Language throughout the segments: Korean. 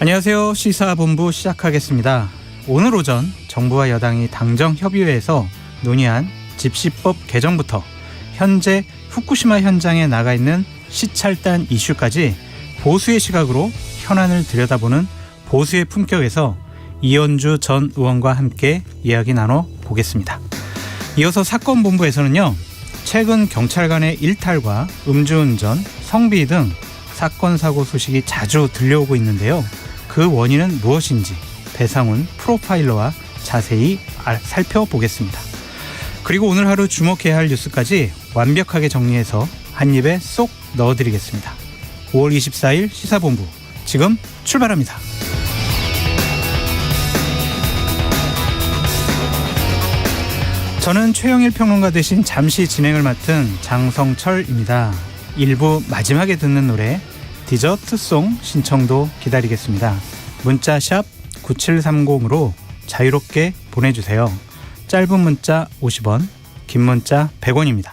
안녕하세요. 시사본부 시작하겠습니다. 오늘 오전 정부와 여당이 당정협의회에서 논의한 집시법 개정부터 현재 후쿠시마 현장에 나가 있는 시찰단 이슈까지 보수의 시각으로 현안을 들여다보는 보수의 품격에서 이현주 전 의원과 함께 이야기 나눠보겠습니다. 이어서 사건본부에서는요, 최근 경찰 간의 일탈과 음주운전, 성비위 등 사건 사고 소식이 자주 들려오고 있는데요. 그 원인은 무엇인지 배상훈 프로파일러와 자세히 살펴보겠습니다. 그리고 오늘 하루 주목해야 할 뉴스까지 완벽하게 정리해서 한 입에 쏙 넣어드리겠습니다. 5월 24일 시사본부 지금 출발합니다. 저는 최영일 평론가 대신 잠시 진행을 맡은 장성철입니다. 1부 마지막에 듣는 노래 디저트송 신청도 기다리겠습니다. 문자 샵 9730으로 자유롭게 보내주세요. 짧은 문자 50원, 긴 문자 100원입니다.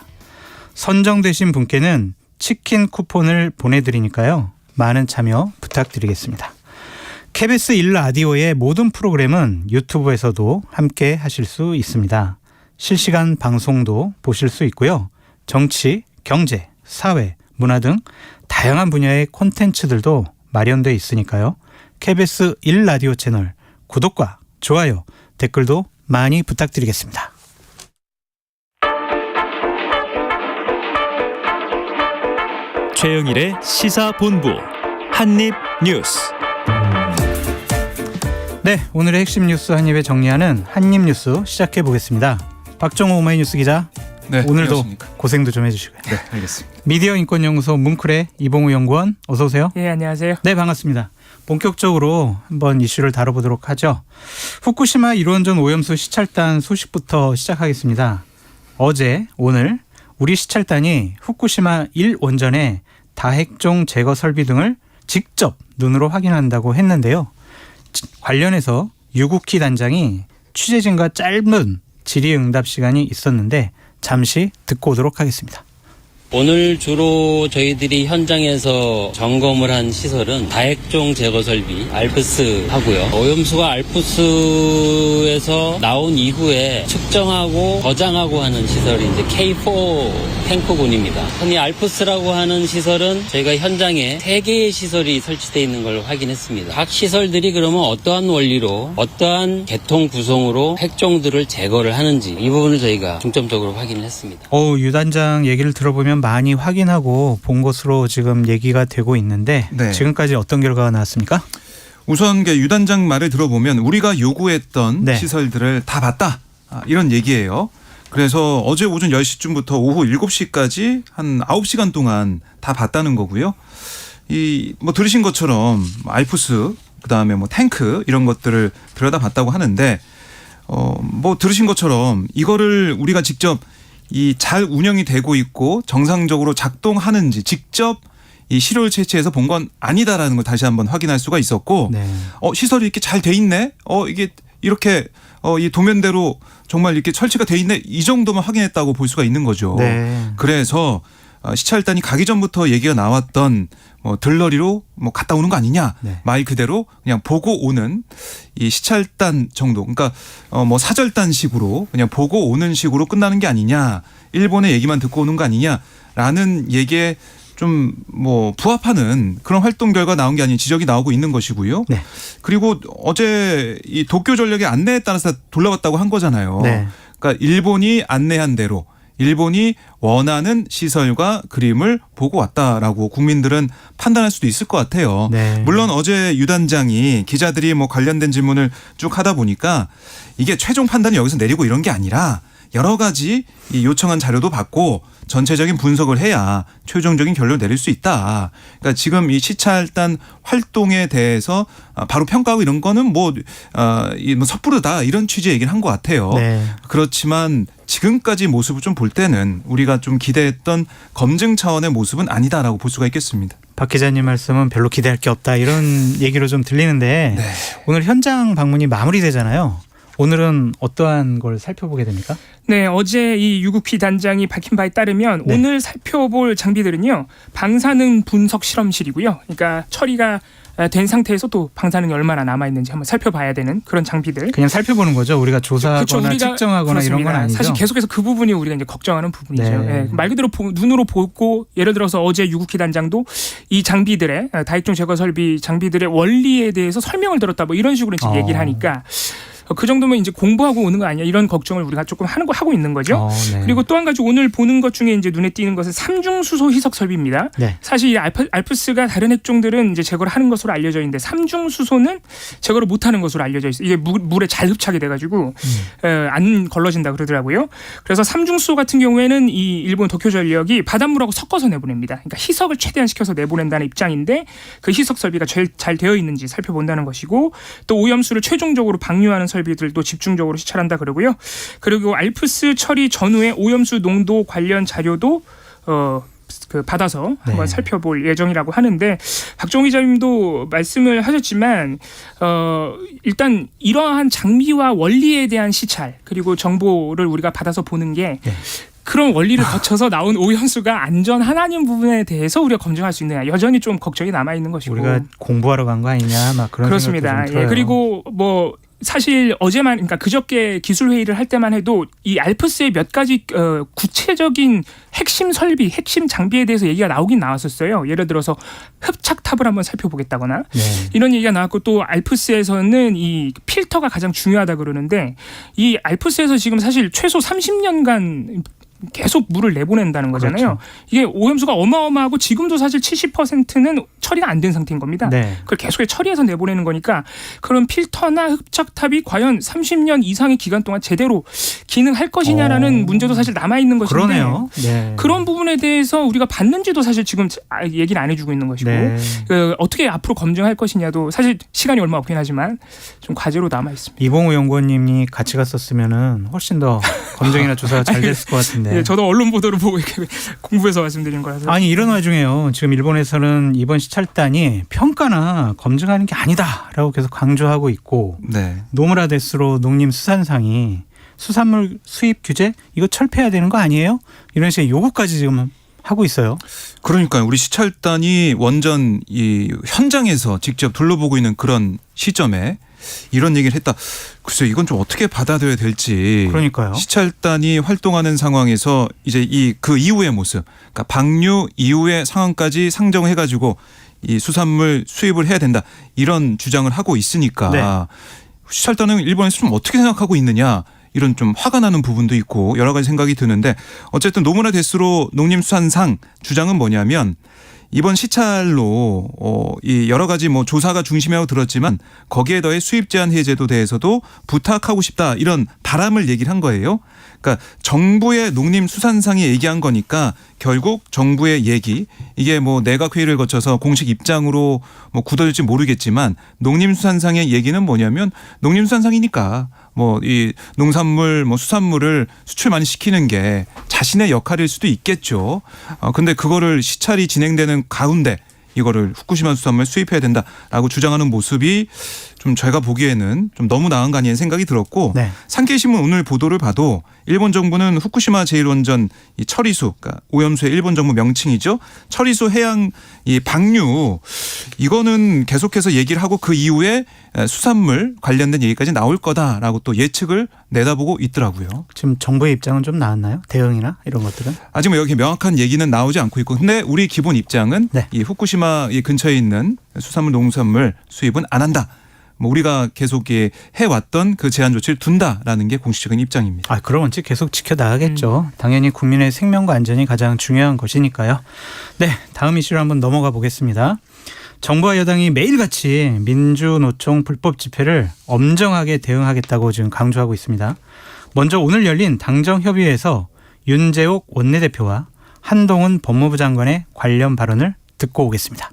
선정되신 분께는 치킨 쿠폰을 보내드리니까요. 많은 참여 부탁드리겠습니다. KBS 1라디오의 모든 프로그램은 유튜브에서도 함께 하실 수 있습니다. 실시간 방송도 보실 수 있고요. 정치, 경제, 사회, 문화 등 다양한 분야의 콘텐츠들도 마련되어 있으니까요. KBS 1라디오 채널 구독과 좋아요, 댓글도 많이 부탁드리겠습니다. 최영일의 시사본부 한입뉴스. 네, 오늘의 핵심 뉴스 한입에 정리하는 한입뉴스 시작해 보겠습니다. 박정호 오마이뉴스 기자, 네, 오늘도 안녕하십니까. 고생도 좀 해주시고요. 네, 알겠습니다. 미디어 인권연구소 뭉클의 이봉우 연구원, 어서 오세요. 네, 안녕하세요. 네, 반갑습니다. 본격적으로 한번 이슈를 다뤄보도록 하죠. 후쿠시마 1원전 오염수 시찰단 소식부터 시작하겠습니다. 어제, 오늘 우리 시찰단이 후쿠시마 1원전의 다핵종 제거 설비 등을 직접 눈으로 확인한다고 했는데요. 관련해서 유국희 단장이 취재진과 짧은 질의응답 시간이 있었는데 잠시 듣고 오도록 하겠습니다. 오늘 주로 저희들이 현장에서 점검을 한 시설은 다핵종 제거 설비 알프스 하고요. 오염수가 알프스에서 나온 이후에 측정하고 저장하고 하는 시설이 이제 K4 탱크군입니다. 흔히 알프스라고 하는 시설은 저희가 현장에 3개의 시설이 설치되어 있는 걸 확인했습니다. 각 시설들이 그러면 어떠한 원리로 어떠한 계통 구성으로 핵종들을 제거를 하는지 이 부분을 저희가 중점적으로 확인을 했습니다. 유 단장 얘기를 들어보면 많이 확인하고 본 것으로 지금 얘기가 되고 있는데 네. 지금까지 어떤 결과가 나왔습니까? 우선 유 단장 말을 들어보면 우리가 요구했던 네. 시설들을 다 봤다, 이런 얘기예요. 그래서 어제 오전 10시쯤부터 오후 7시까지 한 9시간 동안 다 봤다는 거고요. 들으신 것처럼 알프스, 그다음에 탱크 이런 것들을 들여다봤다고 하는데 들으신 것처럼 이거를 우리가 직접 잘 운영이 되고 있고 정상적으로 작동하는지 직접 이 시료를 채취해서 본 건 아니다라는 걸 다시 한번 확인할 수가 있었고, 네. 시설이 이렇게 잘 돼 있네, 이게 이렇게 이 도면대로 정말 이렇게 설치가 돼 있네, 이 정도만 확인했다고 볼 수가 있는 거죠. 네. 그래서 시찰단이 가기 전부터 얘기가 나왔던 들러리로 갔다 오는 거 아니냐, 네. 말 그대로 그냥 보고 오는 이 시찰단 정도, 그러니까 사절단식으로 그냥 보고 오는 식으로 끝나는 게 아니냐, 일본의 얘기만 듣고 오는 거 아니냐라는 얘기에 좀 부합하는 그런 활동 결과 나온 게 아닌 지적이 나오고 있는 것이고요. 네. 그리고 어제 이 도쿄 전력의 안내에 따라서 돌아왔다고 한 거잖아요. 네. 그러니까 일본이 안내한 대로 일본이 원하는 시설과 그림을 보고 왔다라고 국민들은 판단할 수도 있을 것 같아요. 네. 물론 어제 유 단장이 기자들이 관련된 질문을 쭉 하다 보니까 이게 최종 판단이 여기서 내리고 이런 게 아니라 여러 가지 이 요청한 자료도 받고 전체적인 분석을 해야 최종적인 결론을 내릴 수 있다. 그러니까 지금 이 시찰단 활동에 대해서 바로 평가하고 이런 거는 섣부르다, 이런 취지의 얘기를 한 것 같아요. 네. 그렇지만 지금까지 모습을 좀 볼 때는 우리가 좀 기대했던 검증 차원의 모습은 아니다라고 볼 수가 있겠습니다. 박 기자님 말씀은 별로 기대할 게 없다, 이런 얘기로 좀 들리는데 네. 오늘 현장 방문이 마무리되잖아요. 오늘은 어떠한 걸 살펴보게 됩니까? 네, 어제 이 유국휘 단장이 밝힌 바에 따르면 네. 오늘 살펴볼 장비들은요. 방사능 분석 실험실이고요. 그러니까 처리가 된 상태에서 또 방사능이 얼마나 남아있는지 한번 살펴봐야 되는 그런 장비들. 그냥 살펴보는 거죠. 우리가 조사하거나 그렇죠. 우리가 측정하거나 이런 건 그렇습니다. 아니죠. 사실 계속해서 그 부분이 우리가 이제 걱정하는 부분이죠. 네. 예, 말 그대로 눈으로 보고 예를 들어서 어제 유국휘 단장도 이 장비들의 다익종 제거 설비 장비들의 원리에 대해서 설명을 들었다 뭐 이런 식으로 지금 얘기를 하니까 그 정도면 이제 공부하고 오는 거 아니야 이런 걱정을 우리가 조금 하고 있는 거죠. 네. 그리고 또 한 가지 오늘 보는 것 중에 이제 눈에 띄는 것은 삼중수소 희석 설비입니다. 네. 사실 이 알프스가 다른 핵종들은 이제 제거를 하는 것으로 알려져 있는데 삼중수소는 제거를 못하는 것으로 알려져 있어요. 이게 물에 잘 흡착이 돼가지고 안 걸러진다 그러더라고요. 그래서 삼중수소 같은 경우에는 이 일본 도쿄전력이 바닷물하고 섞어서 내보냅니다. 그러니까 희석을 최대한 시켜서 내보낸다는 입장인데 그 희석 설비가 제일 잘 되어 있는지 살펴본다는 것이고 또 오염수를 최종적으로 방류하는 설비들도 집중적으로 시찰한다 그러고요. 그리고 알프스 처리 전후에 오염수 농도 관련 자료도 받아서 한번 살펴볼 예정이라고 하는데 박종희 기자님도 말씀을 하셨지만 일단 이러한 장비와 원리에 대한 시찰 그리고 정보를 우리가 받아서 보는 게 그런 원리를 거쳐서 나온 오염수가 안전하냐는 부분에 대해서 우리가 검증할 수 있느냐 여전히 좀 걱정이 남아 있는 것이고 우리가 공부하러 간 거 아니냐 막 그런 그렇습니다. 생각도 좀 들어요. 그리고 뭐 사실 어제만 그러니까 그저께 기술 회의를 할 때만 해도 이 알프스의 몇 가지 구체적인 핵심 설비, 핵심 장비에 대해서 얘기가 나오긴 나왔었어요. 예를 들어서 흡착탑을 한번 살펴보겠다거나 이런 얘기가 나왔고 또 알프스에서는 이 필터가 가장 중요하다 그러는데 이 알프스에서 지금 사실 최소 30년간 계속 물을 내보낸다는 거잖아요. 그렇죠. 이게 오염수가 어마어마하고 지금도 사실 70%는 처리가 안 된 상태인 겁니다. 네. 그걸 계속 처리해서 내보내는 거니까 그런 필터나 흡착탑이 과연 30년 이상의 기간 동안 제대로 기능할 것이냐라는 문제도 사실 남아있는 것인데 그러네요. 네. 그런 부분에 대해서 우리가 봤는지도 사실 지금 얘기를 안 해주고 있는 것이고 네. 어떻게 앞으로 검증할 것이냐도 사실 시간이 얼마 없긴 하지만 좀 과제로 남아있습니다. 이봉우 연구원님이 같이 갔었으면은 훨씬 더 검증이나 조사가 잘 됐을 것 같은데. 예, 저도 언론 보도를 보고 이렇게 공부해서 말씀드린 거라서. 아니 이런 와중에요. 지금 일본에서는 이번 시찰단이 평가나 검증하는 게 아니다라고 계속 강조하고 있고 노무라 데스로 농림수산상이 수산물 수입 규제 이거 철폐해야 되는 거 아니에요? 이런 식의 요구까지 지금 하고 있어요. 그러니까 우리 시찰단이 원전 이 현장에서 직접 둘러보고 있는 그런 시점에 이런 얘기를 했다. 글쎄요, 이건 좀 어떻게 받아들여야 될지. 그러니까요. 시찰단이 활동하는 상황에서 이제 그 이후의 모습, 그러니까 방류 이후의 상황까지 상정해가지고 이 수산물 수입을 해야 된다 이런 주장을 하고 있으니까 시찰단은 일본에서 좀 어떻게 생각하고 있느냐. 이런 좀 화가 나는 부분도 있고 여러 가지 생각이 드는데 어쨌든 노무라 데스로 농림수산상 주장은 뭐냐면 이번 시찰로 이 여러 가지 뭐 조사가 중심이라고 들었지만 거기에 더해 수입 제한 해제도 대해서도 부탁하고 싶다 이런 바람을 얘기를 한 거예요. 그러니까 정부의 농림수산상이 얘기한 거니까 결국 정부의 얘기 이게 뭐 내각회의를 거쳐서 공식 입장으로 뭐 굳어질지 모르겠지만 농림수산상의 얘기는 뭐냐면 농림수산상이니까 뭐 이 농산물 뭐 수산물을 수출 많이 시키는 게 자신의 역할일 수도 있겠죠. 근데 그거를 시찰이 진행되는 가운데 이거를 후쿠시마 수산물 수입해야 된다라고 주장하는 모습이 좀 제가 보기에는 좀 너무 나은 거 아니냐는 생각이 들었고 산케이신문 오늘 보도를 봐도 일본 정부는 후쿠시마 제1원전 이 처리수 그러니까 오염수의 일본 정부 명칭이죠. 처리수 해양 이 방류 이거는 계속해서 얘기를 하고 그 이후에 수산물 관련된 얘기까지 나올 거다라고 또 예측을 내다보고 있더라고요. 지금 정부의 입장은 좀 나왔나요? 대응이나 이런 것들은? 아직 뭐 여기 명확한 얘기는 나오지 않고 있고 근데 우리 기본 입장은 이 후쿠시마 이 근처에 있는 수산물 농산물 수입은 안 한다. 뭐 우리가 계속 해왔던 그 제한 조치를 둔다라는 게 공식적인 입장입니다. 아, 그런 원칙 계속 지켜나가겠죠. 당연히 국민의 생명과 안전이 가장 중요한 것이니까요. 네, 다음 이슈로 한번 넘어가 보겠습니다. 정부와 여당이 매일같이 민주노총 불법 집회를 엄정하게 대응하겠다고 지금 강조하고 있습니다. 먼저 오늘 열린 당정협의회에서 윤재옥 원내대표와 한동훈 법무부 장관의 관련 발언을 듣고 오겠습니다.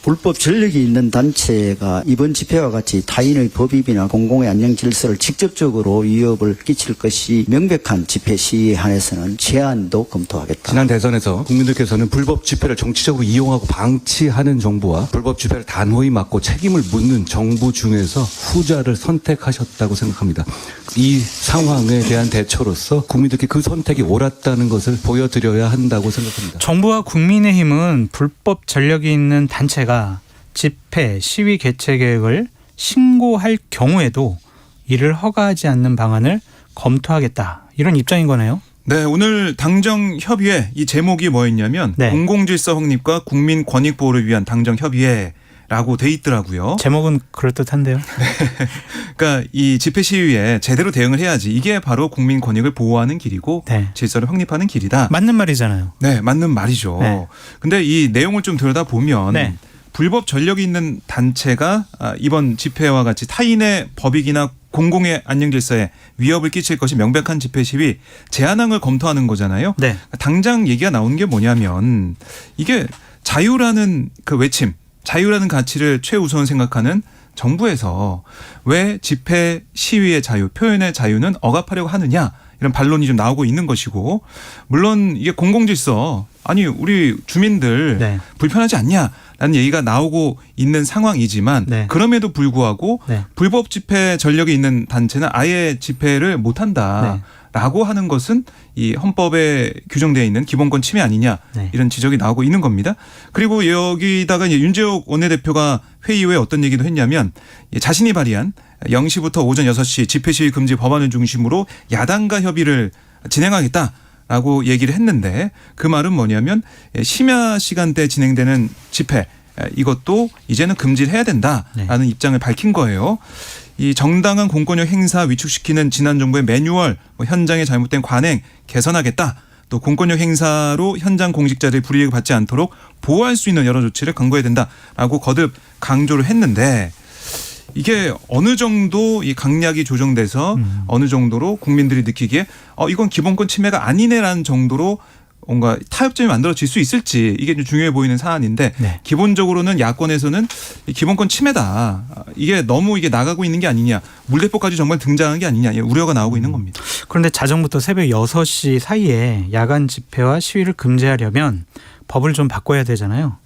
불법 전력이 있는 단체가 이번 집회와 같이 타인의 법익이나 공공의 안녕 질서를 직접적으로 위협을 끼칠 것이 명백한 집회 시위에 한해서는 제한도 검토하겠다. 지난 대선에서 국민들께서는 불법 집회를 정치적으로 이용하고 방치하는 정부와 불법 집회를 단호히 막고 책임을 묻는 정부 중에서 후자를 선택하셨다고 생각합니다. 이 상황에 대한 대처로서 국민들께 그 선택이 옳았다는 것을 보여드려야 한다고 생각합니다. 정부와 국민의힘은 불법 전력이 있는 단체가 집회, 시위 개최 계획을 신고할 경우에도 이를 허가하지 않는 방안을 검토하겠다. 이런 입장인 거네요. 네, 오늘 당정협의회 이 제목이 뭐였냐면 네. 공공질서 확립과 국민 권익 보호를 위한 당정협의회라고 돼 있더라고요. 제목은 그럴듯한데요. 그러니까 이 집회 시위에 제대로 대응을 해야지 이게 바로 국민 권익을 보호하는 길이고 네. 질서를 확립하는 길이다. 맞는 말이잖아요. 네, 맞는 말이죠. 네. 근데 이 내용을 좀 들여다보면 네. 불법 전력이 있는 단체가 이번 집회와 같이 타인의 법익이나 공공의 안녕질서에 위협을 끼칠 것이 명백한 집회 시위 제한항을 검토하는 거잖아요. 네. 당장 얘기가 나오는 게 뭐냐면 이게 자유라는 그 외침, 자유라는 가치를 최우선 생각하는 정부에서 왜 집회 시위의 자유, 표현의 자유는 억압하려고 하느냐 이런 반론이 좀 나오고 있는 것이고 물론 이게 공공질서 아니 우리 주민들 네. 불편하지 않냐라는 얘기가 나오고 있는 상황이지만 네. 그럼에도 불구하고 네. 불법 집회 전력이 있는 단체는 아예 집회를 못한다. 라고 하는 것은 이 헌법에 규정되어 있는 기본권 침해 아니냐 네. 이런 지적이 나오고 있는 겁니다. 그리고 여기다가 이제 윤재옥 원내대표가 회의 후에 어떤 얘기도 했냐면 자신이 발의한 0시부터 오전 6시 집회 시위 금지 법안을 중심으로 야당과 협의를 진행하겠다라고 얘기를 했는데 그 말은 뭐냐면 심야 시간대에 진행되는 집회 이것도 이제는 금지를 해야 된다라는 네. 입장을 밝힌 거예요. 이 정당한 공권력 행사 위축시키는 지난 정부의 매뉴얼, 현장의 잘못된 관행 개선하겠다. 또 공권력 행사로 현장 공직자들이 불이익을 받지 않도록 보호할 수 있는 여러 조치를 강구해야 된다라고 거듭 강조를 했는데 이게 어느 정도 이 강약이 조정돼서 어느 정도로 국민들이 느끼기에 이건 기본권 침해가 아니네라는 정도로 뭔가 타협점이 만들어질 수 있을지 이게 좀 중요해 보이는 사안인데 네. 기본적으로는 야권에서는 기본권 침해다. 이게 너무 이게 나가고 있는 게 아니냐. 물대포까지 정말 등장한 게 아니냐. 우려가 나오고 있는 겁니다. 그런데 자정부터 새벽 6시 사이에 야간 집회와 시위를 금지하려면 법을 좀 바꿔야 되잖아요.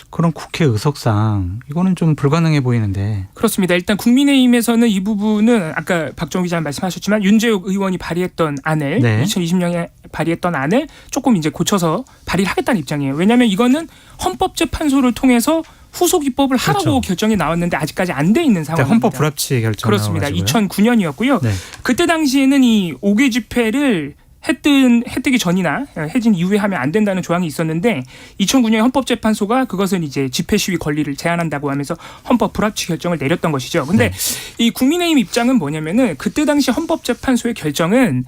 그럼 국회 의석상 이거는 좀 불가능해 보이는데. 그렇습니다. 일단 국민의힘에서는 이 부분은 아까 박정희 기자 말씀하셨지만 윤재욱 의원이 발의했던 안을 네. 2020년에 발의했던 안을 조금 이제 고쳐서 발의를 하겠다는 입장이에요. 왜냐하면 이거는 헌법재판소를 통해서 후속 입법을 하라고 그렇죠. 결정이 나왔는데 아직까지 안 돼 있는 상황입니다. 헌법 불합치 결정. 그렇습니다. 2009년이었고요. 네. 그때 당시에는 이 5개 집회를 해뜨기 전이나 해진 이후에 하면 안 된다는 조항이 있었는데 2009년 헌법재판소가 그것은 이제 집회 시위 권리를 제한한다고 하면서 헌법 불합치 결정을 내렸던 것이죠. 근데 이 국민의힘 입장은 뭐냐면은 그때 당시 헌법재판소의 결정은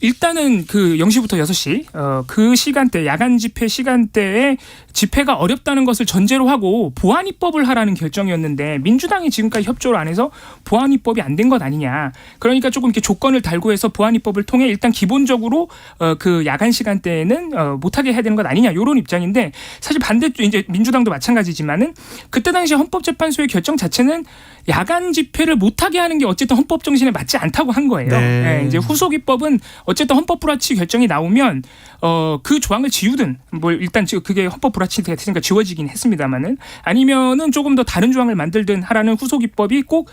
일단은 그 0시부터 6시 그 시간대 야간 집회 시간대에 집회가 어렵다는 것을 전제로 하고 보안 입법을 하라는 결정이었는데 민주당이 지금까지 협조를 안 해서 보안 입법이 안 된 것 아니냐. 그러니까 조금 이렇게 조건을 달고 해서 보안 입법을 통해 일단 기본적으로 그 야간 시간대에는 못하게 해야 되는 것 아니냐 이런 입장인데 사실 반대쪽 이제 민주당도 마찬가지지만은 그때 당시 헌법재판소의 결정 자체는 야간 집회를 못하게 하는 게 어쨌든 헌법 정신에 맞지 않다고 한 거예요. 네. 네, 이제 후속 입법은 어쨌든 헌법 불합치 결정이 나오면 그 조항을 지우든 뭐 일단 그게 헌법 불합치가 됐으니까 지워지긴 했습니다만은 아니면은 조금 더 다른 조항을 만들든 하라는 후속 입법이 꼭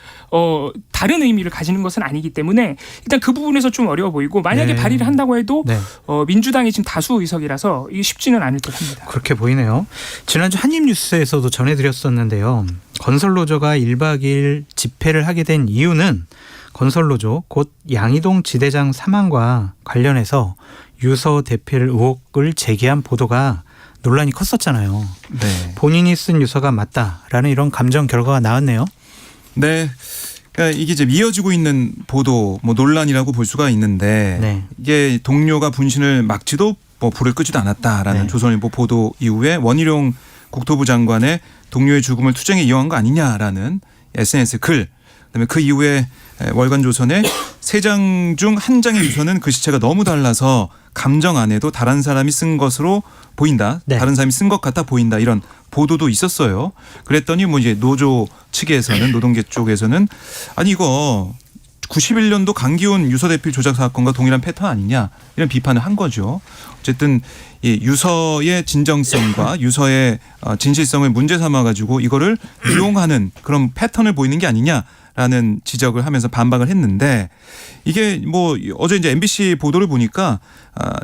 다른 의미를 가지는 것은 아니기 때문에 일단 그 부분에서 좀 어려워 보이고 만약에 네. 발의를 한다고 해도 네. 민주당이 지금 다수 의석이라서 이게 쉽지는 않을 듯합니다. 그렇게 보이네요. 지난주 한입뉴스에서도 전해드렸었는데요. 건설노조가 1박 2일 집회를 하게 된 이유는 건설노조 곧 양이동 지대장 사망과 관련해서 유서 대필 의혹을 제기한 보도가 논란이 컸었잖아요. 네. 본인이 쓴 유서가 맞다라는 이런 감정 결과가 나왔네요. 네. 그러니까 이게 지금 이어지고 있는 보도, 논란이라고 볼 수가 있는데 네. 이게 동료가 분신을 막지도 불을 끄지도 않았다라는 네. 조선일보 보도 이후에 원희룡 국토부 장관의 동료의 죽음을 투쟁에 이용한 거 아니냐라는 SNS 글, 그다음에 그 이후에 월간조선의 3장 중 1장의 유서는 글씨체가 너무 달라서 감정 안 해도 다른 사람이 쓴 것으로 보인다. 네. 다른 사람이 쓴 것 같아 보인다. 이런 보도도 있었어요. 그랬더니 뭐 이제 노조 측에서는 노동계 쪽에서는 아니 이거 91년도 강기훈 유서 대필 조작 사건과 동일한 패턴 아니냐 이런 비판을 한 거죠. 어쨌든 이 유서의 진정성과 유서의 진실성을 문제 삼아 가지고 이거를 이용하는 그런 패턴을 보이는 게 아니냐라는 지적을 하면서 반박을 했는데 이게 뭐 어제 이제 MBC 보도를 보니까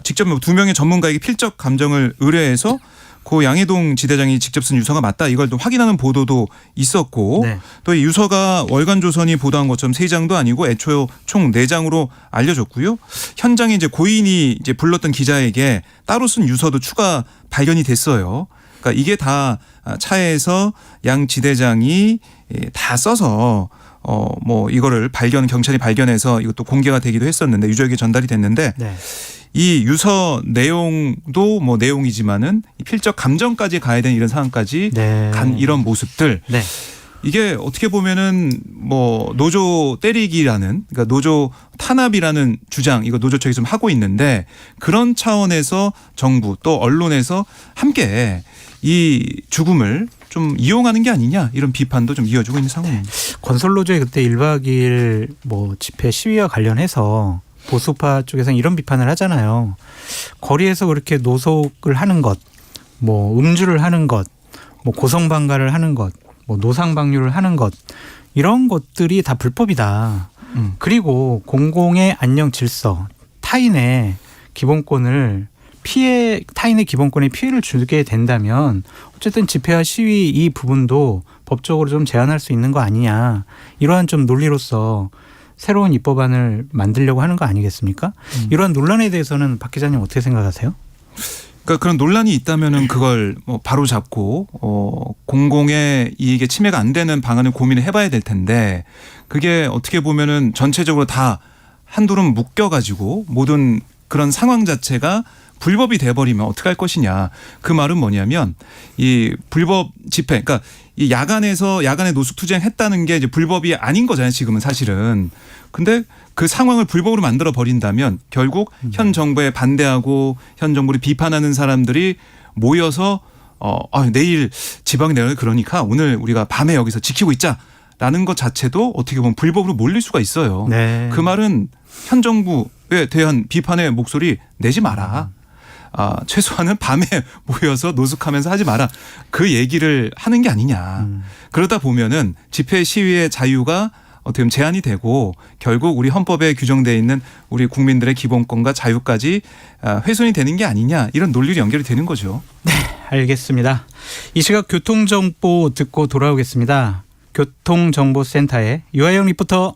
직접 2명의 전문가에게 필적 감정을 의뢰해서 고 양해동 지대장이 직접 쓴 유서가 맞다 이걸 또 확인하는 보도도 있었고 네. 또 이 유서가 월간조선이 보도한 것처럼 3장도 아니고 애초 총 4장으로 알려졌고요. 현장에 이제 고인이 이제 불렀던 기자에게 따로 쓴 유서도 추가 발견이 됐어요. 그러니까 이게 다 차에서 양 지대장이 다 써서 뭐 이거를 경찰이 발견해서 이것도 공개가 되기도 했었는데 유족에게 전달이 됐는데 네. 이 유서 내용도 뭐 내용이지만은 필적 감정까지 가야 되는 이런 상황까지 네. 간 이런 모습들 네. 이게 어떻게 보면은 뭐 노조 때리기라는 그러니까 노조 탄압이라는 주장 이거 노조 측이 좀 하고 있는데 그런 차원에서 정부 또 언론에서 함께 이 죽음을 좀 이용하는 게 아니냐 이런 비판도 좀 이어지고 있는 상황입니다. 건설노조의 그때 1박 2일 뭐 집회 시위와 관련해서 보수파 쪽에서는 이런 비판을 하잖아요. 거리에서 그렇게 노속을 하는 것, 뭐 음주를 하는 것, 뭐 고성방가를 하는 것, 뭐 노상방류를 하는 것 이런 것들이 다 불법이다. 그리고 공공의 안녕 질서, 타인의 기본권에 피해를 주게 된다면 어쨌든 집회와 시위 이 부분도 법적으로 좀 제한할 수 있는 거 아니냐. 이러한 좀 논리로서 새로운 입법안을 만들려고 하는 거 아니겠습니까? 이러한 논란에 대해서는 박 기자님 어떻게 생각하세요? 그러니까 그런 논란이 있다면은 그걸 뭐 바로 잡고 공공의 이익에 침해가 안 되는 방안을 고민을 해봐야 될 텐데 그게 어떻게 보면은 전체적으로 다 한두름 묶여가지고 모든 그런 상황 자체가 불법이 돼버리면 어떻게 할 것이냐. 그 말은 뭐냐면 이 불법 집회, 그러니까 이 야간에 노숙 투쟁했다는 게 이제 불법이 아닌 거잖아요. 지금은 사실은. 근데 그 상황을 불법으로 만들어 버린다면 결국 현 정부에 반대하고 현 정부를 비판하는 사람들이 모여서 내일 지방에 내려 그러니까 오늘 우리가 밤에 여기서 지키고 있자라는 것 자체도 어떻게 보면 불법으로 몰릴 수가 있어요. 네. 그 말은 현 정부에 대한 비판의 목소리 내지 마라. 최소한은 밤에 모여서 노숙하면서 하지 마라. 그 얘기를 하는 게 아니냐. 그러다 보면은 집회 시위의 자유가 어떻게 보면 제한이 되고 결국 우리 헌법에 규정되어 있는 우리 국민들의 기본권과 자유까지 훼손이 되는 게 아니냐. 이런 논리로 연결이 되는 거죠. 네, 알겠습니다. 이 시각 교통정보 듣고 돌아오겠습니다. 교통정보센터의 유아영 리포터.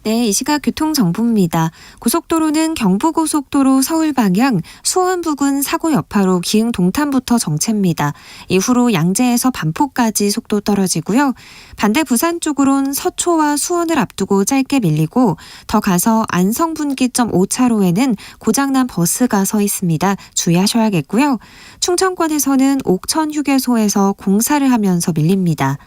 네, 이 시각 교통정보입니다. 고속도로는 경부고속도로 서울 방향 수원 부근 사고 여파로 기흥 동탄부터 정체입니다. 이후로 양재에서 반포까지 속도 떨어지고요. 반대 부산 쪽으론 서초와 수원을 앞두고 짧게 밀리고 더 가서 안성 분기점 5차로에는 고장난 버스가 서 있습니다. 주의하셔야겠고요. 충청권에서는 옥천 휴게소에서 공사를 하면서 밀립니다.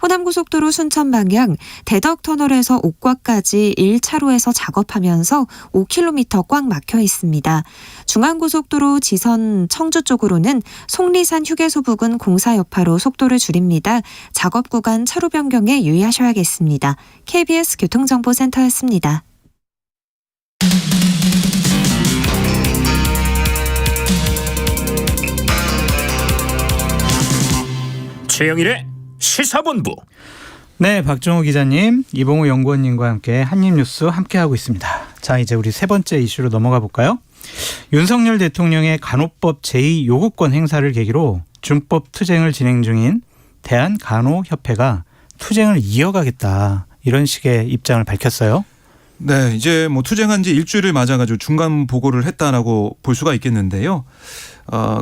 호남고속도로 순천 방향 대덕터널에서 옥과까지 1차로에서 작업하면서 5km 꽉 막혀 있습니다. 중앙고속도로 지선 청주 쪽으로는 속리산 휴게소 부근 공사 여파로 속도를 줄입니다. 작업 구간 차로 변경에 유의하셔야겠습니다. KBS 교통정보센터였습니다. 최영일의 시사본부. 네, 박정호 기자님, 이봉우 연구원님과 함께 한입뉴스 함께하고 있습니다. 자, 이제 우리 세 번째 이슈로 넘어가 볼까요? 윤석열 대통령의 간호법 제2 요구권 행사를 계기로 준법 투쟁을 진행 중인 대한간호협회가 투쟁을 이어가겠다. 이런 식의 입장을 밝혔어요. 네, 이제 뭐 투쟁한 지 일주일을 맞아가지고 중간 보고를 했다라고 볼 수가 있겠는데요.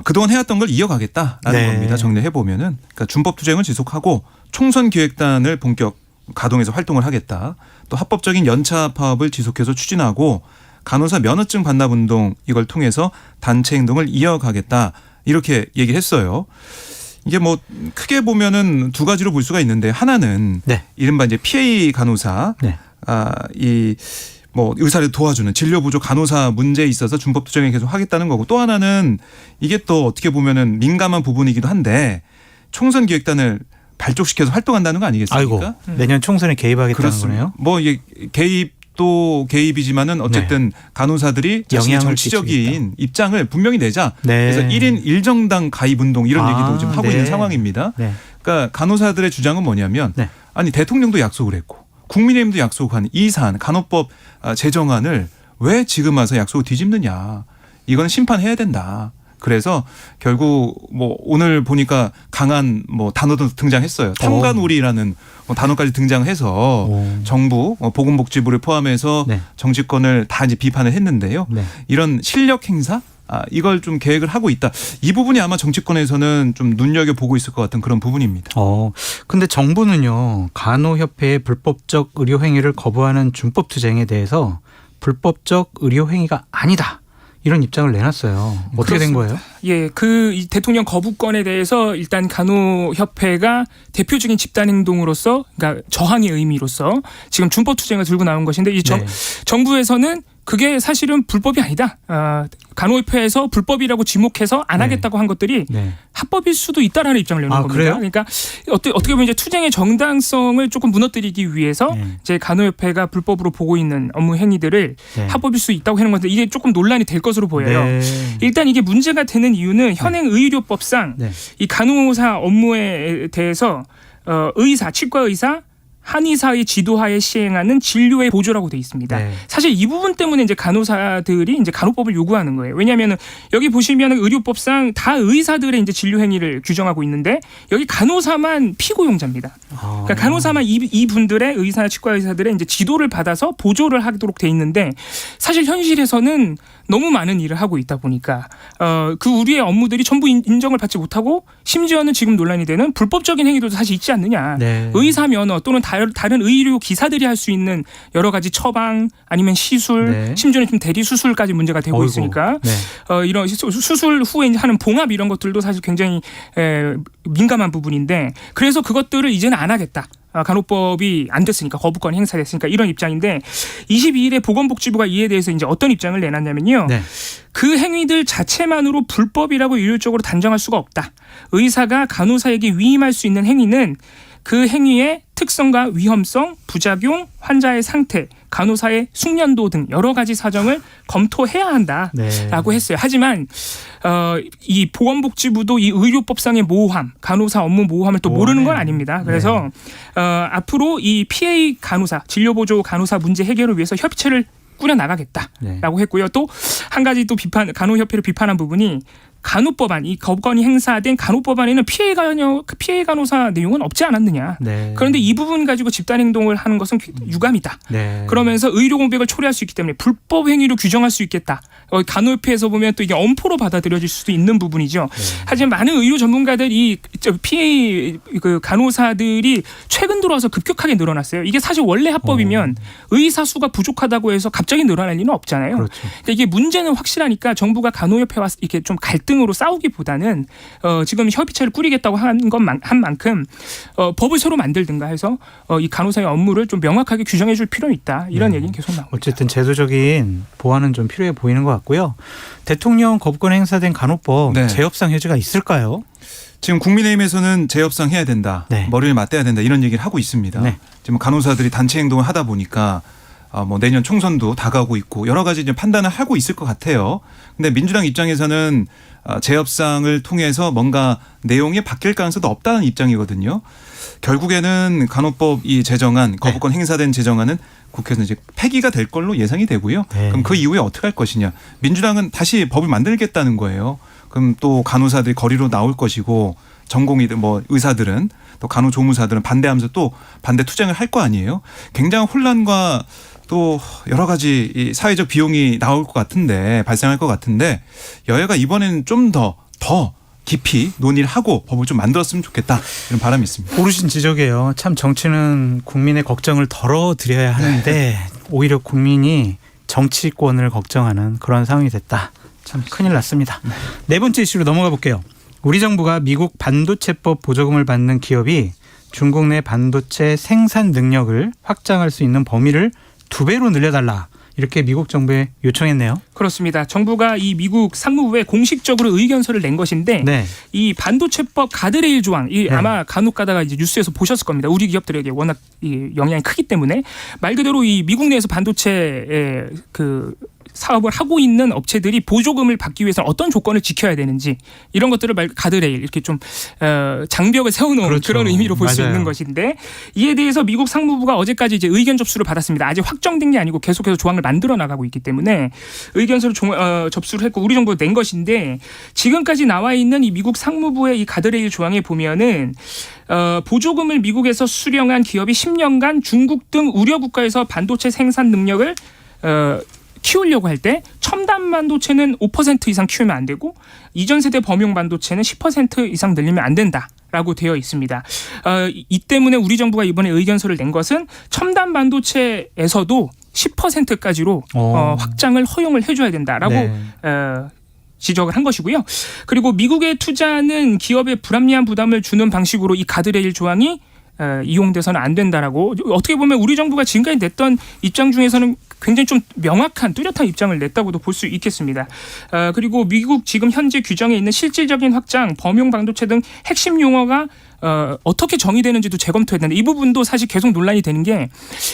그동안 해왔던 걸 이어가겠다라는 네. 겁니다. 정리해보면은. 그러니까 준법 투쟁을 지속하고 총선 기획단을 본격 가동해서 활동을 하겠다. 또 합법적인 연차 파업을 지속해서 추진하고 간호사 면허증 반납 운동 이걸 통해서 단체 행동을 이어가겠다. 이렇게 얘기를 했어요. 이게 뭐 크게 보면은 두 가지로 볼 수가 있는데 하나는 네. 이른바 이제 PA 간호사 네. 이 뭐 의사를 도와주는 진료 부족 간호사 문제에 있어서 준법 투쟁을 계속 하겠다는 거고, 또 하나는 이게 또 어떻게 보면은 민감한 부분이기도 한데 총선 기획단을 발족시켜서 활동한다는 거 아니겠습니까? 아이고, 내년 총선에 개입하겠다는 그렇습니다. 거네요. 뭐 이게 개입도 개입이지만은 어쨌든 간호사들이 자신의 영향을 정치적인 끼치겠다. 입장을 분명히 내자. 네. 그래서 1인 1정당 가입 운동 이런 얘기도 지금 하고 네. 있는 상황입니다. 네. 그러니까 간호사들의 주장은 뭐냐면 네. 아니 대통령도 약속을 했고 국민의힘도 약속한 이 사안 간호법 제정안을 왜 지금 와서 약속을 뒤집느냐. 이거는 심판해야 된다. 그래서 결국 뭐 오늘 보니까 강한 뭐 단어도 등장했어요. 탐관오리라는 단어까지 등장해서 정부 보건복지부를 포함해서 네. 정치권을 다 이제 비판을 했는데요. 네. 이런 실력 행사 이걸 좀 계획을 하고 있다. 이 부분이 아마 정치권에서는 좀 눈여겨보고 있을 것 같은 그런 부분입니다. 근데 정부는요, 간호협회의 불법적 의료행위를 거부하는 준법투쟁에 대해서 불법적 의료행위가 아니다. 이런 입장을 내놨어요. 어떻게 된 거예요? 예, 이 대통령 거부권에 대해서 일단 간호협회가 대표적인 집단행동으로서, 그러니까 저항의 의미로서 지금 준법투쟁을 들고 나온 것인데 이 네. 정부에서는 그게 사실은 불법이 아니다. 간호협회에서 불법이라고 지목해서 안 네. 하겠다고 한 것들이 네. 합법일 수도 있다라는 입장을 내는 겁니다. 그래요? 그러니까 어떻게 보면 이제 투쟁의 정당성을 조금 무너뜨리기 위해서 네. 이제 간호협회가 불법으로 보고 있는 업무 행위들을 네. 합법일 수 있다고 하는 건데 이게 조금 논란이 될 것으로 보여요. 네. 일단 이게 문제가 되는 이유는 현행 의료법상 네. 이 간호사 업무에 대해서 의사, 치과 의사, 한의사의 지도하에 시행하는 진료의 보조라고 돼 있습니다. 네. 사실 이 부분 때문에 이제 간호사들이 이제 간호법을 요구하는 거예요. 왜냐하면 여기 보시면 의료법상 다 의사들의 이제 진료 행위를 규정하고 있는데 여기 간호사만 피고용자입니다. 그러니까 간호사만 이분들의 의사, 치과 의사들의 이제 지도를 받아서 보조를 하도록 돼 있는데 사실 현실에서는 너무 많은 일을 하고 있다 보니까 그 우리의 업무들이 전부 인정을 받지 못하고 심지어는 지금 논란이 되는 불법적인 행위도 사실 있지 않느냐. 네. 의사 면허 또는 다른 의료 기사들이 할 수 있는 여러 가지 처방 아니면 시술 네. 심지어는 좀 대리 수술까지 문제가 되고 어이구. 있으니까 네. 이런 수술 후에 하는 봉합 이런 것들도 사실 굉장히 민감한 부분인데 그래서 그것들을 이제는 안 하겠다. 간호법이 안 됐으니까 거부권이 행사됐으니까 이런 입장인데 22일에 보건복지부가 이에 대해서 이제 어떤 입장을 내놨냐면요. 네. 그 행위들 자체만으로 불법이라고 일률적으로 단정할 수가 없다. 의사가 간호사에게 위임할 수 있는 행위는 그 행위의 특성과 위험성, 부작용, 환자의 상태, 간호사의 숙련도 등 여러 가지 사정을 검토해야 한다라고 네. 했어요. 하지만 이 보건복지부도 이 의료법상의 모호함, 간호사 업무 모호함을 또 모르는 건 아닙니다. 그래서 앞으로 이 PA 간호사, 진료보조 간호사 문제 해결을 위해서 협의체를 꾸려 나가겠다라고 했고요. 또 한 가지 또 간호협회를 비판한 부분이 간호법안, 이 거부권이 행사된 간호법안에는 피해 간호사 내용은 없지 않았느냐. 네. 그런데 이 부분 가지고 집단행동을 하는 것은 유감이다. 네. 그러면서 의료 공백을 초래할 수 있기 때문에 불법 행위로 규정할 수 있겠다. 간호협회에서 보면 또 이게 엄포로 받아들여질 수도 있는 부분이죠. 네. 하지만 많은 의료 전문가들이 피해 간호사들이 최근 들어와서 급격하게 늘어났어요. 이게 사실 원래 합법이면 의사 수가 부족하다고 해서 갑자기 늘어날 리는 없잖아요. 그렇죠. 그러니까 이게 문제는 확실하니까 정부가 간호협회와 이렇게 좀 갈등으로 싸우기보다는 지금 협의체를 꾸리겠다고 한 만큼 법을 새로 만들든가 해서 이 간호사의 업무를 좀 명확하게 규정해줄 필요는 있다. 이런 얘기는 계속 나옵니다. 어쨌든 제도적인 보완은 좀 필요해 보이는 것 같고요. 대통령 거부권 행사된 간호법 네. 재협상 해지가 있을까요? 지금 국민의힘에서는 재협상 해야 된다. 네. 머리를 맞대야 된다. 이런 얘기를 하고 있습니다. 네. 지금 간호사들이 단체 행동을 하다 보니까 뭐 내년 총선도 다가오고 있고 여러 가지 이제 판단을 하고 있을 것 같아요. 근데 민주당 입장에서는 재협상을 통해서 뭔가 내용이 바뀔 가능성도 없다는 입장이거든요. 결국에는 간호법 이 제정안, 거부권 행사된 제정안은 국회에서 이제 폐기가 될 걸로 예상이 되고요. 네. 그럼 그 이후에 어떻게 할 것이냐. 민주당은 다시 법을 만들겠다는 거예요. 그럼 또 간호사들이 거리로 나올 것이고 전공의들 뭐 의사들은 또 간호조무사들은 반대하면서 또 반대 투쟁을 할 거 아니에요. 굉장한 혼란과 또 여러 가지 이 사회적 비용이 나올 것 같은데 발생할 것 같은데 여야가 이번에는 좀 더 깊이 논의를 하고 법을 좀 만들었으면 좋겠다 이런 바람이 있습니다. 고르신 지적이에요. 참 정치는 국민의 걱정을 덜어드려야 하는데 오히려 국민이 정치권을 걱정하는 그런 상황이 됐다. 참 큰일 났습니다. 네 번째 이슈로 넘어가 볼게요. 우리 정부가 미국 반도체법 보조금을 받는 기업이 중국 내 반도체 생산 능력을 확장할 수 있는 범위를 2배로 늘려달라. 이렇게 미국 정부에 요청했네요. 그렇습니다. 정부가 이 미국 상무부에 공식적으로 의견서를 낸 것인데 네. 이 반도체법 가드레일 조항, 아마 간혹 가다가 이제 뉴스에서 보셨을 겁니다. 우리 기업들에게 워낙 이 영향이 크기 때문에 말 그대로 이 미국 내에서 반도체의 그 사업을 하고 있는 업체들이 보조금을 받기 위해서 어떤 조건을 지켜야 되는지 이런 것들을 가드레일 이렇게 좀 장벽을 세워놓은 그렇죠. 그런 의미로 볼 수 맞아요. 있는 것인데 이에 대해서 미국 상무부가 어제까지 이제 의견 접수를 받았습니다. 아직 확정된 게 아니고 계속해서 조항을 만들어 나가고 있기 때문에 의견서를 접수를 했고 우리 정부가 낸 것인데 지금까지 나와 있는 이 미국 상무부의 이 가드레일 조항에 보면은 보조금을 미국에서 수령한 기업이 10년간 중국 등 우려 국가에서 반도체 생산 능력을 키우려고 할 때 첨단 반도체는 5% 이상 키우면 안 되고 이전 세대 범용 반도체는 10% 이상 늘리면 안 된다라고 되어 있습니다. 이 때문에 우리 정부가 이번에 의견서를 낸 것은 첨단 반도체에서도 10%까지로 확장을 허용을 해줘야 된다라고 네. 지적을 한 것이고요. 그리고 미국의 투자는 기업에 불합리한 부담을 주는 방식으로 이 가드레일 조항이 이용돼서는 안 된다라고 어떻게 보면 우리 정부가 지금까지 냈던 입장 중에서는 굉장히 좀 명확한 뚜렷한 입장을 냈다고도 볼 수 있겠습니다. 그리고 미국 지금 현재 규정에 있는 실질적인 확장, 범용 반도체 등 핵심 용어가 어떻게 정의되는지도 재검토해야 되는데 이 부분도 사실 계속 논란이 되는 게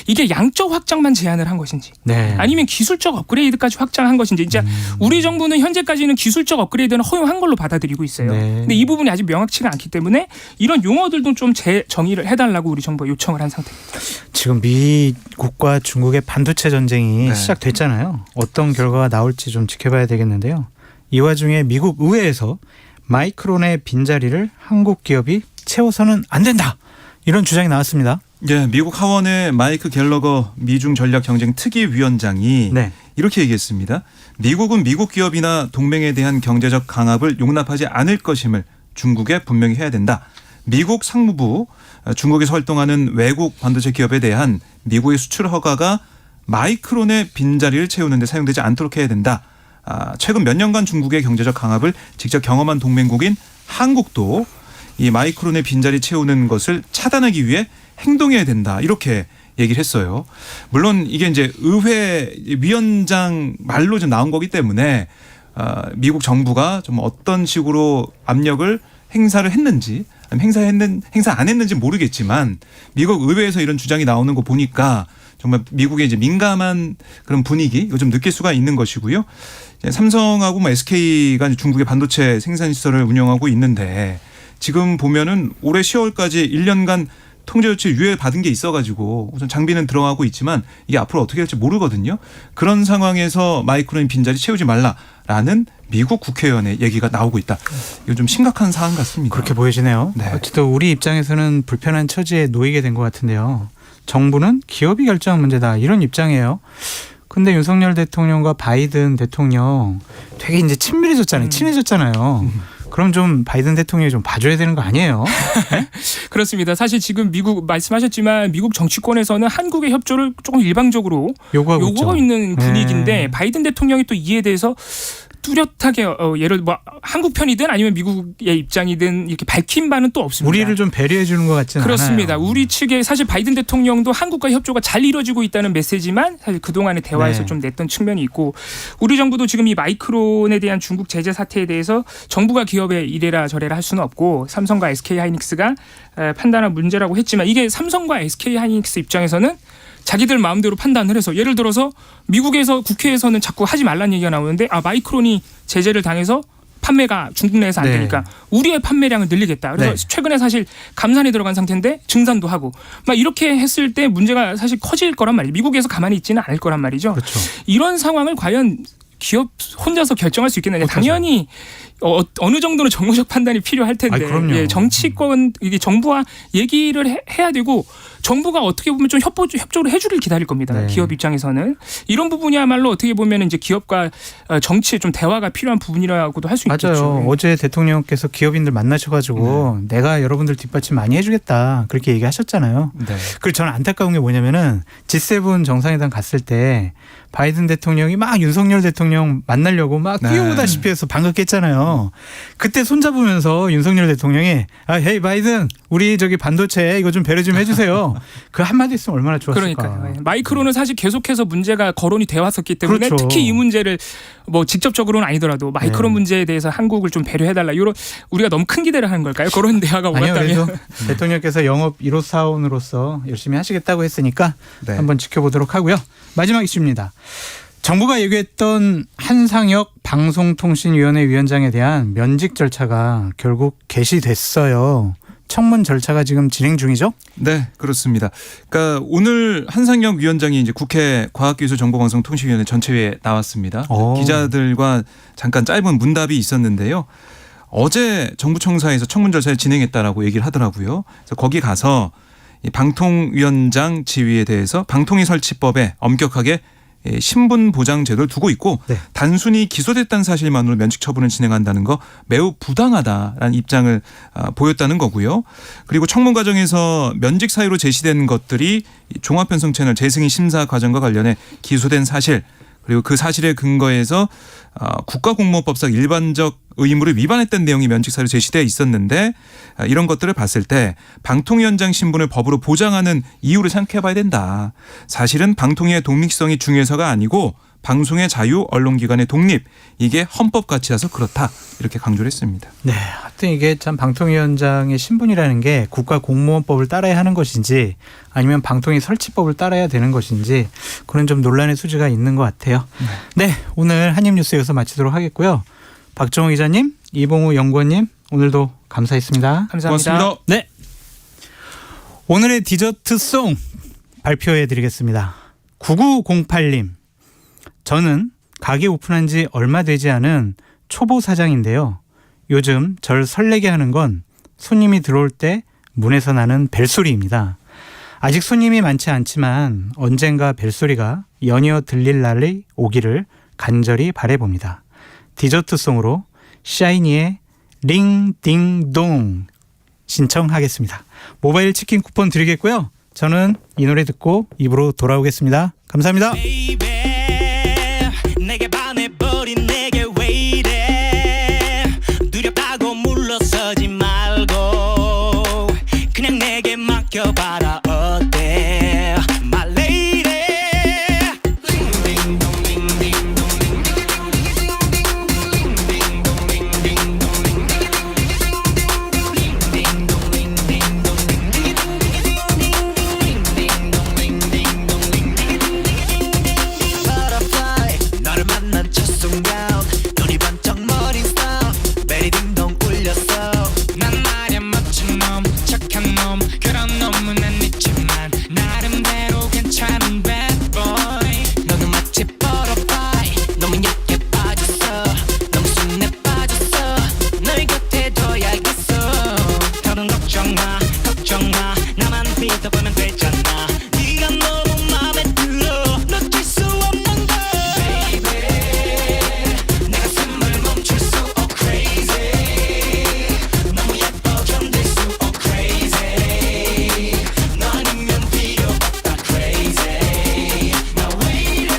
이게 양적 확장만 제한을 한 것인지 네. 아니면 기술적 업그레이드까지 확장한 것인지 이제 우리 정부는 현재까지는 기술적 업그레이드는 허용한 걸로 받아들이고 있어요. 네. 근데 이 부분이 아직 명확치가 않기 때문에 이런 용어들도 좀 재정의를 해달라고 우리 정부가 요청을 한 상태입니다. 지금 미국과 중국의 반도체 전쟁이 네. 시작됐잖아요. 어떤 결과가 나올지 좀 지켜봐야 되겠는데요. 이 와중에 미국 의회에서 마이크론의 빈자리를 한국 기업이 채워서는 안 된다. 이런 주장이 나왔습니다. 예, 미국 하원의 마이크 갤러거 미중 전략 경쟁 특위위원장이 네. 이렇게 얘기했습니다. 미국은 미국 기업이나 동맹에 대한 경제적 강압을 용납하지 않을 것임을 중국에 분명히 해야 된다. 미국 상무부 중국에서 활동하는 외국 반도체 기업에 대한 미국의 수출 허가가 마이크론의 빈자리를 채우는 데 사용되지 않도록 해야 된다. 최근 몇 년간 중국의 경제적 강압을 직접 경험한 동맹국인 한국도 이 마이크론의 빈자리 채우는 것을 차단하기 위해 행동해야 된다. 이렇게 얘기를 했어요. 물론 이게 이제 의회 위원장 말로 좀 나온 거기 때문에 미국 정부가 좀 어떤 식으로 압력을 행사를 했는지 행사 안 했는지 모르겠지만 미국 의회에서 이런 주장이 나오는 거 보니까 정말 미국의 이제 민감한 그런 분위기 이거 좀 느낄 수가 있는 것이고요. 삼성하고 뭐 SK가 중국의 반도체 생산 시설을 운영하고 있는데 지금 보면은 올해 10월까지 1년간 통제 조치 유예 받은 게 있어가지고 우선 장비는 들어가고 있지만 이게 앞으로 어떻게 될지 모르거든요. 그런 상황에서 마이크론 빈자리 채우지 말라라는 미국 국회의원의 얘기가 나오고 있다. 이거 좀 심각한 사안 같습니다. 그렇게 보여지네요. 네. 어쨌든 우리 입장에서는 불편한 처지에 놓이게 된 것 같은데요. 정부는 기업이 결정한 문제다. 이런 입장이에요. 근데 윤석열 대통령과 바이든 대통령 되게 이제 친밀해졌잖아요. 친해졌잖아요. 그럼 좀 바이든 대통령이 좀 봐줘야 되는 거 아니에요? 네? 그렇습니다. 사실 지금 미국 말씀하셨지만 미국 정치권에서는 한국의 협조를 조금 일방적으로 요구하고 요구하고 있죠. 있는 분위기인데 네. 바이든 대통령이 또 이에 대해서 뚜렷하게 예를 뭐 한국 편이든 아니면 미국의 입장이든 이렇게 밝힌 바는 또 없습니다. 우리를 좀 배려해 주는 것 같지는 그렇습니다. 않아요. 우리 측에 사실 바이든 대통령도 한국과 협조가 잘 이루어지고 있다는 메시지만 사실 그동안의 대화에서 네. 좀 냈던 측면이 있고 우리 정부도 지금 이 마이크론에 대한 중국 제재 사태에 대해서 정부가 기업에 이래라 저래라 할 수는 없고 삼성과 SK하이닉스가 판단한 문제라고 했지만 이게 삼성과 SK하이닉스 입장에서는 자기들 마음대로 판단을 해서 예를 들어서 미국에서 국회에서는 자꾸 하지 말라는 얘기가 나오는데 마이크론이 제재를 당해서 판매가 중국 내에서 안 네. 되니까 우리의 판매량을 늘리겠다. 그래서 네. 최근에 사실 감산에 들어간 상태인데 증산도 하고 막 이렇게 했을 때 문제가 사실 커질 거란 말이에요. 미국에서 가만히 있지는 않을 거란 말이죠. 그렇죠. 이런 상황을 과연 기업 혼자서 결정할 수 있겠느냐. 못하죠. 당연히 어느 정도는 정무적 판단이 필요할 텐데 그럼요. 예, 정치권 이게 정부와 얘기를 해야 되고 정부가 어떻게 보면 좀 협조를 해주길 기다릴 겁니다. 네. 기업 입장에서는 이런 부분이야말로 어떻게 보면 이제 기업과 정치의 좀 대화가 필요한 부분이라고도 할 수 있겠죠. 맞아요. 어제 대통령께서 기업인들 만나셔가지고 내가 여러분들 뒷받침 많이 해주겠다 그렇게 얘기하셨잖아요. 네. 그리고 저는 안타까운 게 뭐냐면은 G7 정상회담 갔을 때 바이든 대통령이 막 윤석열 대통령 만나려고 막 네. 뛰어오다시피 해서 반갑게 했잖아요. 있잖아요. 그때 손잡으면서 윤석열 대통령이 헤이 바이든 우리 저기 반도체 이거 좀 배려 좀 해주세요. 그 한마디 있으면 얼마나 좋았을까. 그러니까요. 마이크로는 사실 계속해서 문제가 거론이 되어 왔었기 때문에 그렇죠. 특히 이 문제를 뭐 직접적으로는 아니더라도 마이크로 네. 문제에 대해서 한국을 좀 배려해달라. 이런 우리가 너무 큰 기대를 하는 걸까요? 그런 대화가 아니요, 오갔다면. 그래도 대통령께서 영업 1호 사원으로서 열심히 하시겠다고 했으니까 네. 한번 지켜보도록 하고요. 마지막 이슈입니다. 정부가 예고했던 한상혁 방송통신위원회 위원장에 대한 면직 절차가 결국 개시됐어요. 청문 절차가 지금 진행 중이죠? 네, 그렇습니다. 그러니까 오늘 한상혁 위원장이 이제 국회 과학기술정보방송통신위원회 전체회에 나왔습니다. 오. 기자들과 잠깐 짧은 문답이 있었는데요. 어제 정부청사에서 청문 절차를 진행했다라고 얘기를 하더라고요. 그래서 거기 가서 이 방통위원장 지위에 대해서 방통위 설치법에 엄격하게 신분 보장 제도를 두고 있고 네. 단순히 기소됐다는 사실만으로 면직 처분을 진행한다는 거 매우 부당하다라는 입장을 보였다는 거고요. 그리고 청문 과정에서 면직 사유로 제시된 것들이 종합편성 채널 재승인 심사 과정과 관련해 기소된 사실 그리고 그 사실에 근거해서 국가공무원법상 일반적 의무를 위반했던 내용이 면직 사유로 제시되어 있었는데 이런 것들을 봤을 때 방통위원장 신분을 법으로 보장하는 이유를 생각해 봐야 된다. 사실은 방통위의 독립성이 중요해서가 아니고 방송의 자유, 언론기관의 독립 이게 헌법 가치라서 그렇다. 이렇게 강조를 했습니다. 네, 하여튼 이게 참 방통위원장의 신분이라는 게 국가공무원법을 따라야 하는 것인지 아니면 방통위 설치법을 따라야 되는 것인지 그런 좀 논란의 소지가 있는 것 같아요. 네, 오늘 한입뉴스 여기서 마치도록 하겠고요. 박정호 기자님, 이봉우 연구원님 오늘도 감사했습니다. 감사합니다. 고맙습니다. 네, 오늘의 디저트송 발표해드리겠습니다. 9908님. 저는 가게 오픈한 지 얼마 되지 않은 초보 사장인데요. 요즘 절 설레게 하는 건 손님이 들어올 때 문에서 나는 벨소리입니다. 아직 손님이 많지 않지만 언젠가 벨소리가 연이어 들릴 날이 오기를 간절히 바라봅니다. 디저트송으로 샤이니의 링딩동 신청하겠습니다. 모바일 치킨 쿠폰 드리겠고요. 저는 이 노래 듣고 입으로 돌아오겠습니다. 감사합니다. 내게 반해버린 내게 왜 이래 두렵다고 물러서지 말고 그냥 내게 맡겨봐라 어때 My lady Butterfly 너를 만난 첫 순간 눈이 번쩍 머리 stop 베리딩동 울렸어 난 말야 멋진 놈 착한 놈 그런 놈은 아니지만 나름대로 괜찮은 bad boy 너는 마치 butterfly 너무 얕게 빠졌어 너무 순해 빠졌어 널 곁에 둬야겠어 더는 걱정 마 나만 믿어보면 되잖아 네가 너무 맘에 들어 놓칠 수 없는 걸 Baby 내가 숨을 멈출 수 crazy 너무 예뻐 견딜 수 crazy 너 아니면 필요 없다 crazy 나 왜 이래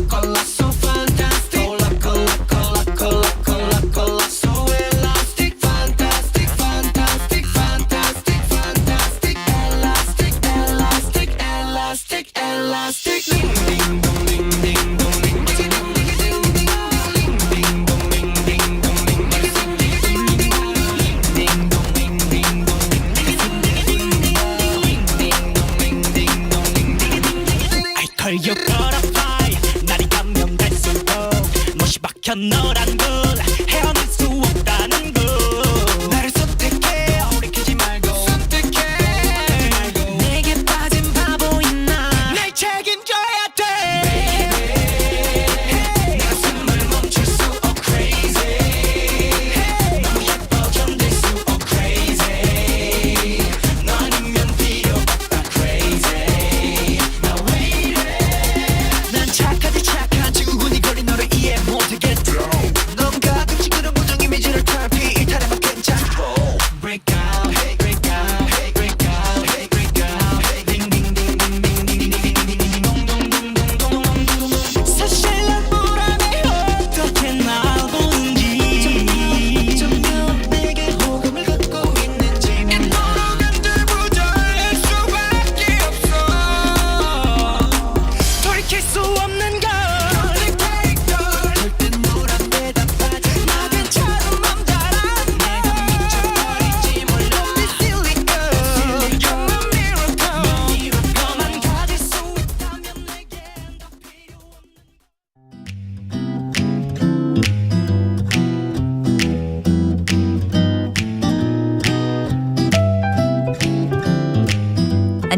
콜라 so fantastic 콜라 so elastic fantastic elastic ding ding dong ding ding dong ding ding dong ding dong ding ding dong ding ding dong ding ding dong I call you butterfly 날이 가면 갈수록 못이 박혀 너란 걸 헤어날 수 없다는 걸 나를 선택해 오리키지 말고 내게 빠진 바보인 날 책임져야 돼 Baby 내가 숨을 멈출 수 crazy 너무 예뻐 견딜 수 crazy 너 아니면 필요 없다 crazy 나 왜 이래 난 착하지 착한 지구군이 거리 너를 이해 못하겠어 너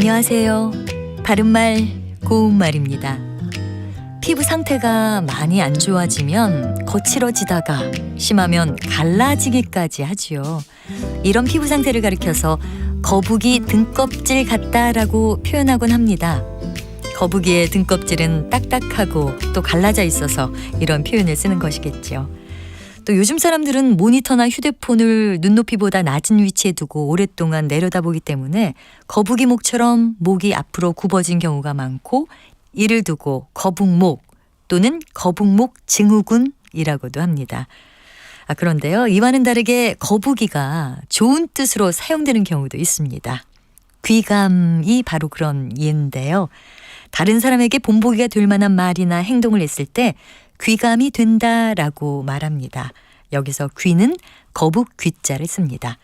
안녕하세요. 바른말 고운말입니다. 피부 상태가 많이 안 좋아지면 거칠어지다가 심하면 갈라지기까지 하지요. 이런 피부 상태를 가리켜서 거북이 등껍질 같다라고 표현하곤 합니다. 거북이의 등껍질은 딱딱하고 또 갈라져 있어서 이런 표현을 쓰는 것이겠죠. 또 요즘 사람들은 모니터나 휴대폰을 눈높이보다 낮은 위치에 두고 오랫동안 내려다보기 때문에 거북이 목처럼 목이 앞으로 굽어진 경우가 많고 이를 두고 거북목 또는 거북목 증후군이라고도 합니다. 그런데요, 이와는 다르게 거북이가 좋은 뜻으로 사용되는 경우도 있습니다. 귀감이 바로 그런 예인데요. 다른 사람에게 본보기가 될 만한 말이나 행동을 했을 때 귀감이 된다라고 말합니다. 여기서 귀는 거북 귀자를 씁니다.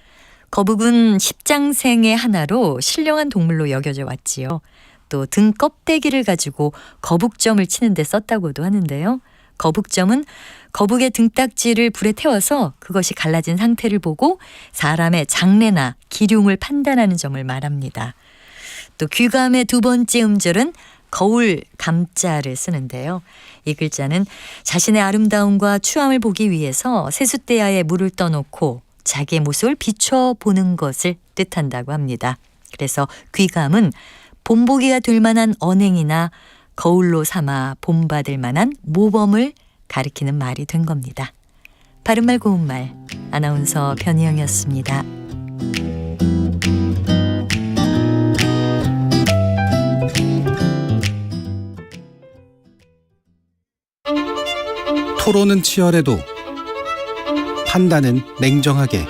거북은 십장생의 하나로 신령한 동물로 여겨져 왔지요. 또 등 껍데기를 가지고 거북점을 치는 데 썼다고도 하는데요. 거북점은 거북의 등딱지를 불에 태워서 그것이 갈라진 상태를 보고 사람의 장래나 기륭을 판단하는 점을 말합니다. 또 귀감의 두 번째 음절은 거울 감자를 쓰는데요. 이 글자는 자신의 아름다움과 추함을 보기 위해서 세숫대야에 물을 떠놓고 자기의 모습을 비춰보는 것을 뜻한다고 합니다. 그래서 귀감은 본보기가 될 만한 언행이나 거울로 삼아 본받을 만한 모범을 가리키는 말이 된 겁니다. 바른말 고운말 아나운서 변희영이었습니다. 토론은 치열해도 판단은 냉정하게.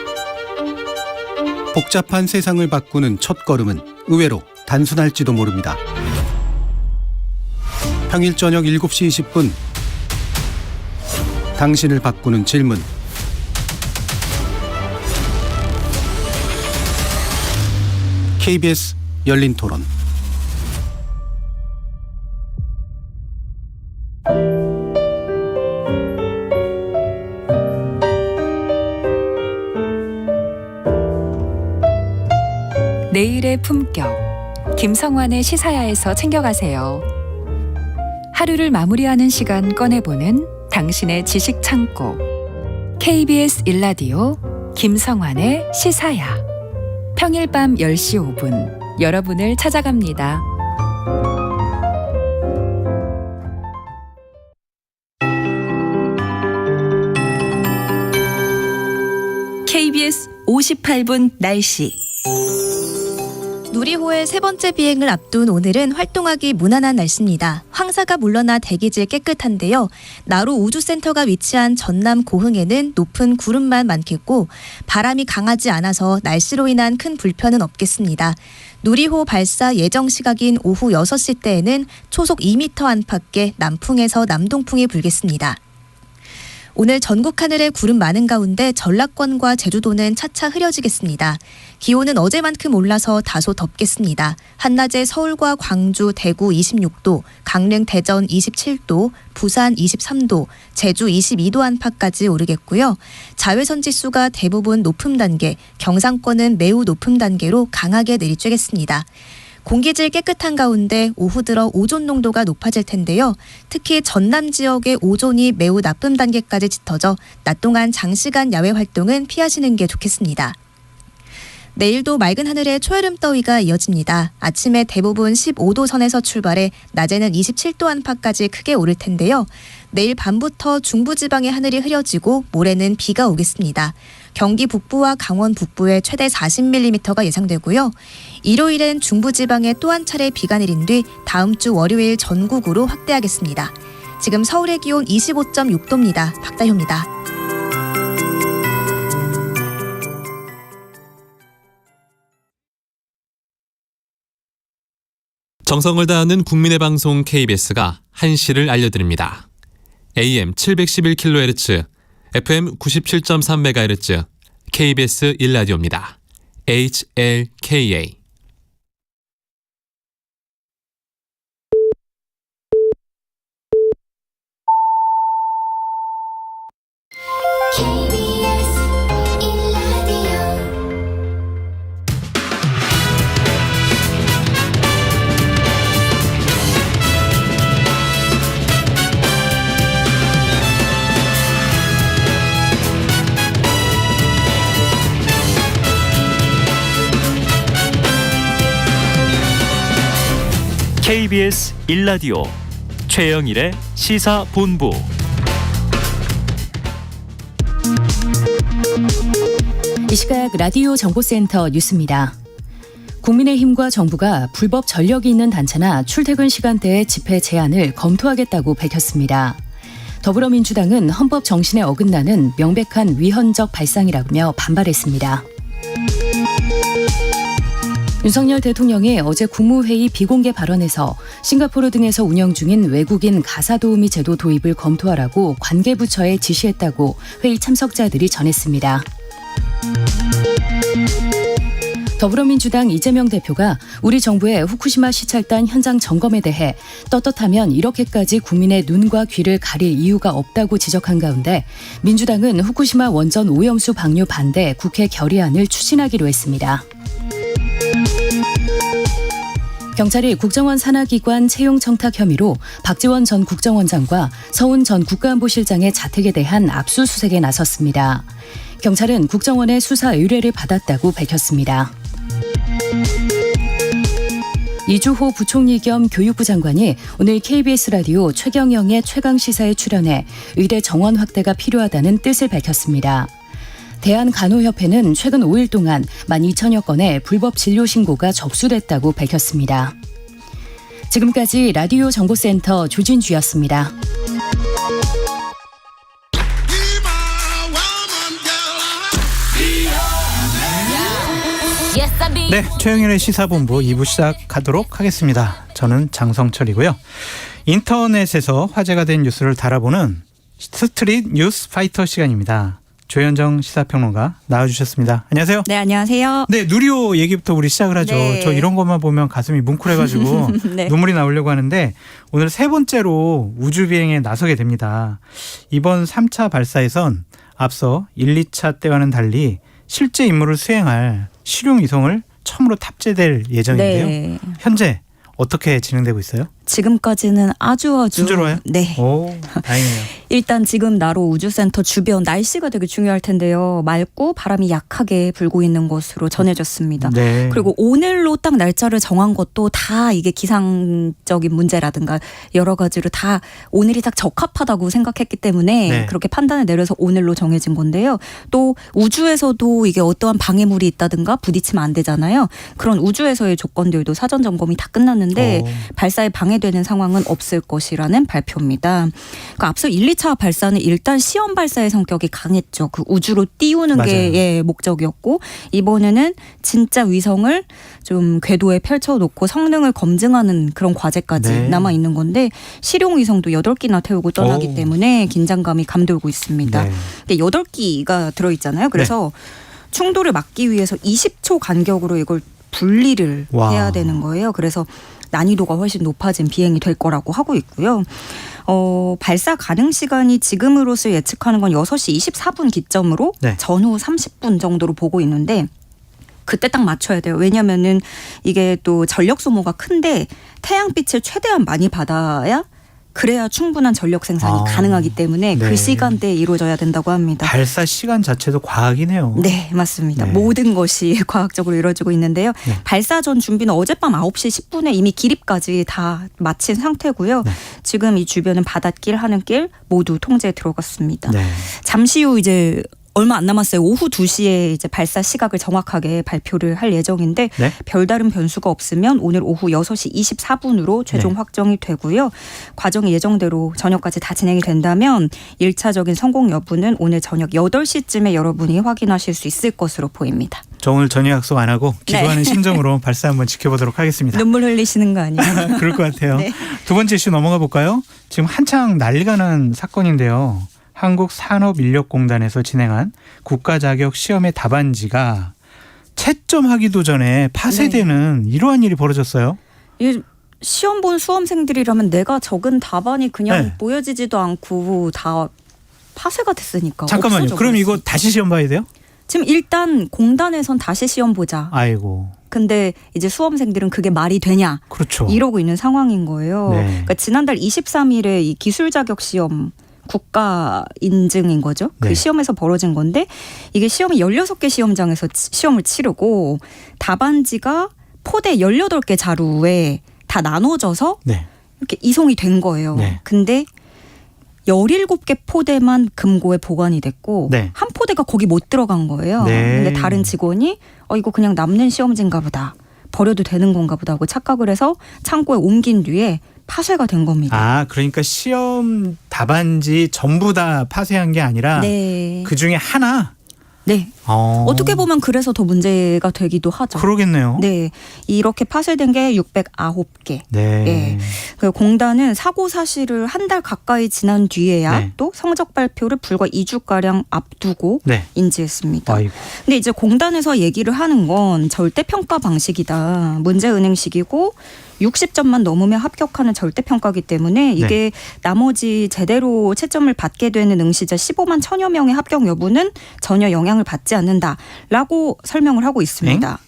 복잡한 세상을 바꾸는 첫걸음은 의외로 단순할지도 모릅니다. 평일 저녁 7시 20분 당신을 바꾸는 질문. KBS 열린 토론. 내일의 품격, 김성환의 시사야에서 챙겨가세요. 하루를 마무리하는 시간 꺼내보는 당신의 지식 창고. KBS 일라디오 김성환의 시사야. 평일 밤 10시 5분 여러분을 찾아갑니다. KBS 58분 날씨. 누리호의 세 번째 비행을 앞둔 오늘은 활동하기 무난한 날씨입니다. 황사가 물러나 대기질 깨끗한데요. 나로 우주센터가 위치한 전남 고흥에는 높은 구름만 많겠고 바람이 강하지 않아서 날씨로 인한 큰 불편은 없겠습니다. 누리호 발사 예정 시각인 오후 6시 때에는 초속 2m 안팎의 남풍에서 남동풍이 불겠습니다. 오늘 전국 하늘에 구름 많은 가운데 전라권과 제주도는 차차 흐려지겠습니다. 기온은 어제만큼 올라서 다소 덥겠습니다. 한낮에 서울과 광주, 대구 26도, 강릉, 대전 27도, 부산 23도, 제주 22도 안팎까지 오르겠고요. 자외선 지수가 대부분 높음 단계, 경상권은 매우 높음 단계로 강하게 내리쬐겠습니다. 공기질 깨끗한 가운데 오후 들어 오존 농도가 높아질 텐데요. 특히 전남 지역의 오존이 매우 나쁨 단계까지 짙어져 낮 동안 장시간 야외 활동은 피하시는 게 좋겠습니다. 내일도 맑은 하늘에 초여름 더위가 이어집니다. 아침에 대부분 15도 선에서 출발해 낮에는 27도 안팎까지 크게 오를 텐데요. 내일 밤부터 중부지방의 하늘이 흐려지고 모레는 비가 오겠습니다. 경기 북부와 강원 북부에 최대 40mm가 예상되고요. 일요일엔 중부지방에 또 한 차례 비가 내린 뒤 다음 주 월요일 전국으로 확대하겠습니다. 지금 서울의 기온 25.6도입니다. 박다효입니다. 정성을 다하는 국민의 방송 KBS가 한시를 알려드립니다. AM 711kHz, FM 97.3MHz, KBS 1라디오입니다. HLKA. KBS 1라디오 최영일의 시사본부. 이 시각 라디오 정보센터 뉴스입니다. 국민의힘과 정부가 불법 전력이 있는 단체나 출퇴근 시간대의 집회 제한을 검토하겠다고 밝혔습니다. 더불어민주당은 헌법 정신에 어긋나는 명백한 위헌적 발상이라며 반발했습니다. 윤석열 대통령이 어제 국무회의 비공개 발언에서 싱가포르 등에서 운영 중인 외국인 가사도우미 제도 도입을 검토하라고 관계부처에 지시했다고 회의 참석자들이 전했습니다. 더불어민주당 이재명 대표가 우리 정부의 후쿠시마 시찰단 현장 점검에 대해 떳떳하면 이렇게까지 국민의 눈과 귀를 가릴 이유가 없다고 지적한 가운데 민주당은 후쿠시마 원전 오염수 방류 반대 국회 결의안을 추진하기로 했습니다. 경찰이 국정원 산하기관 채용 청탁 혐의로 박지원 전 국정원장과 서훈 전 국가안보실장의 자택에 대한 압수수색에 나섰습니다. 경찰은 국정원의 수사 의뢰를 받았다고 밝혔습니다. 이주호 부총리 겸 교육부 장관이 오늘 KBS 라디오 최경영의 최강시사에 출연해 의대 정원 확대가 필요하다는 뜻을 밝혔습니다. 대한간호협회는 최근 5일 동안 12,000여 건의 불법 진료 신고가 접수됐다고 밝혔습니다. 지금까지 라디오 정보센터 조진주였습니다. 네, 최영일의 시사본부 2부 시작하도록 하겠습니다. 저는 장성철이고요. 인터넷에서 화제가 된 뉴스를 달아보는 스트릿 뉴스 파이터 시간입니다. 조현정 시사평론가 나와주셨습니다. 안녕하세요. 네, 안녕하세요. 네, 누리호 얘기부터 우리 시작을 하죠. 네. 저 이런 것만 보면 가슴이 뭉클해가지고 네. 눈물이 나오려고 하는데 오늘 세 번째로 우주비행에 나서게 됩니다. 이번 3차 발사에선 앞서 1, 2차 때와는 달리 실제 임무를 수행할 실용위성을 처음으로 탑재될 예정인데요. 네. 현재 어떻게 진행되고 있어요? 지금까지는 아주 순조로워요? 네. 오, 다행이네요. 일단 지금 나로 우주센터 주변 날씨가 되게 중요할 텐데요. 맑고 바람이 약하게 불고 있는 것으로 전해졌습니다. 네. 그리고 오늘로 딱 날짜를 정한 것도 다 이게 기상적인 문제라든가 여러 가지로 다 오늘이 딱 적합하다고 생각했기 때문에 네. 그렇게 판단을 내려서 오늘로 정해진 건데요. 또 우주에서도 이게 어떠한 방해물이 있다든가 부딪히면 안 되잖아요. 그런 우주에서의 조건들도 사전 점검이 다 끝났는데 발사에 방해되는 상황은 없을 것이라는 발표입니다. 그러니까 앞서 1, 2차 발사는 일단 시험 발사의 성격이 강했죠. 그 우주로 띄우는 게 예, 목적이었고 이번에는 진짜 위성을 좀 궤도에 펼쳐놓고 성능을 검증하는 그런 과제까지 네. 남아 있는 건데 실용 위성도 8기나 태우고 떠나기 때문에 긴장감이 감돌고 있습니다. 네. 근데 8기가 들어있잖아요. 그래서 충돌을 막기 위해서 20초 간격으로 이걸 분리를 해야 되는 거예요. 그래서 난이도가 훨씬 높아진 비행이 될 거라고 하고 있고요. 발사 가능 시간이 지금으로서 예측하는 건 6시 24분 기점으로 전후 30분 정도로 보고 있는데 그때 딱 맞춰야 돼요. 왜냐면은 이게 또 전력 소모가 큰데 태양빛을 최대한 많이 받아야 그래야 충분한 전력 생산이 가능하기 때문에 그 시간대에 이루어져야 된다고 합니다. 발사 시간 자체도 과학이네요. 네, 맞습니다. 모든 것이 과학적으로 이루어지고 있는데요. 발사 전 준비는 어젯밤 9시 10분에 이미 기립까지 다 마친 상태고요. 지금 이 주변은 바닷길, 하늘길 모두 통제에 들어갔습니다. 잠시 후 이제 얼마 안 남았어요. 오후 2시에 이제 발사 시각을 정확하게 발표를 할 예정인데 별다른 변수가 없으면 오늘 오후 6시 24분으로 최종 확정이 되고요. 과정이 예정대로 저녁까지 다 진행이 된다면 1차적인 성공 여부는 오늘 저녁 8시쯤에 여러분이 확인하실 수 있을 것으로 보입니다. 저 오늘 저녁 약속 안 하고 기도하는 심정으로 발사 한번 지켜보도록 하겠습니다. 눈물 흘리시는 거 아니에요? 그럴 것 같아요. 두 번째 이슈 넘어가 볼까요? 지금 한창 난리가 난 사건인데요. 한국산업인력공단에서 진행한 국가자격 시험의 답안지가 채점하기도 전에 파쇄되는 이러한 일이 벌어졌어요. 시험 본 수험생들이라면 내가 적은 답안이 그냥 보여지지도 않고 다 파쇄가 됐으니까. 잠깐만요. 그럼 이거 다시 시험 봐야 돼요? 지금 일단 공단에선 다시 시험 보자. 아이고. 근데 이제 수험생들은 그게 말이 되냐. 그렇죠. 이러고 있는 상황인 거예요. 그러니까 지난달 23일에 이 기술자격 시험 국가 인증인 거죠. 그 시험에서 벌어진 건데 이게 시험이 16개 시험장에서 시험을 치르고 답안지가 포대 18개 자루에 다 나눠져서 네. 이렇게 이송이 된 거예요. 네. 근데 17개 포대만 금고에 보관이 됐고 네. 한 포대가 거기 못 들어간 거예요. 네. 근데 다른 직원이 이거 그냥 남는 시험지인가 보다. 버려도 되는 건가 보다 하고 착각을 해서 창고에 옮긴 뒤에 파쇄가 된 겁니다. 아, 그러니까 시험 답안지 전부 다 파쇄한 게 아니라 네. 그 중에 하나. 네. 어떻게 보면 그래서 더 문제가 되기도 하죠. 그러겠네요. 네. 이렇게 파쇄된 게 609개. 네. 네. 그 공단은 사고 사실을 한 달 가까이 지난 뒤에야 네. 또 성적 발표를 불과 2주가량 앞두고 네. 인지했습니다. 아이고. 근데 이제 공단에서 얘기를 하는 건 절대평가 방식이다. 문제은행식이고 60점만 넘으면 합격하는 절대평가이기 때문에 이게 나머지 제대로 채점을 받게 되는 응시자 15만 1000여 명의 합격 여부는 전혀 영향을 받지 않는다라고 설명을 하고 있습니다.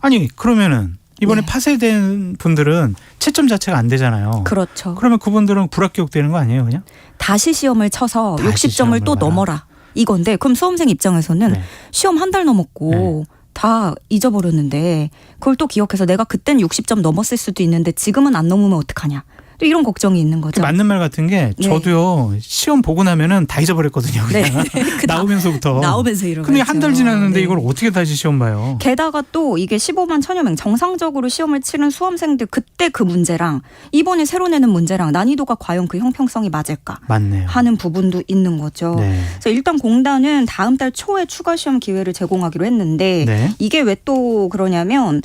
아니, 그러면은 이번에 파쇄된 분들은 채점 자체가 안 되잖아요. 그렇죠. 그러면 그분들은 불합격 되는 거 아니에요, 그냥? 다시 시험을 쳐서 다시 60점을 시험을 또 봐라. 넘어라. 이건데 그럼 수험생 입장에서는 네. 시험 한 달 넘었고 다 잊어버렸는데 그걸 또 기억해서 내가 그땐 60점 넘었을 수도 있는데 지금은 안 넘으면 어떡하냐. 또 이런 걱정이 있는 거죠. 맞는 말 같은 게 네. 저도요 시험 보고 나면은 다 잊어버렸거든요. 그냥 나오면서부터. 나오면서 이러고. 근데 한 달 지났는데 네. 이걸 어떻게 다시 시험 봐요? 게다가 또 이게 15만 1000여 명 정상적으로 시험을 치른 수험생들 그때 그 문제랑 이번에 새로 내는 문제랑 난이도가 과연 그 형평성이 맞을까 맞네요. 하는 부분도 있는 거죠. 네. 그래서 일단 공단은 다음 달 초에 추가 시험 기회를 제공하기로 했는데 네. 이게 왜 또 그러냐면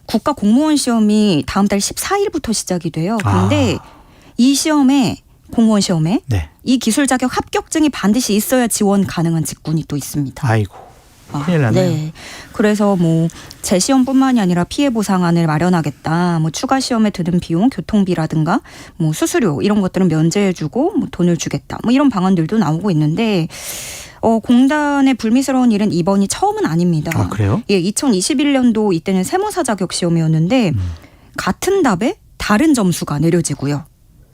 국가 공무원 시험이 다음 달 14일부터 시작이 돼요. 근데 이 시험에 공무원 시험에 네. 이 기술 자격 합격증이 반드시 있어야 지원 가능한 직군이 또 있습니다. 아이고. 큰일 났네요. 네. 그래서 뭐 재시험뿐만이 아니라 피해 보상안을 마련하겠다. 뭐 추가 시험에 드는 비용, 교통비라든가 뭐 수수료 이런 것들은 면제해주고 뭐 돈을 주겠다. 뭐 이런 방안들도 나오고 있는데 공단의 불미스러운 일은 이번이 처음은 아닙니다. 아, 그래요? 예, 2021년도 이때는 세무사 자격 시험이었는데 같은 답에 다른 점수가 내려지고요.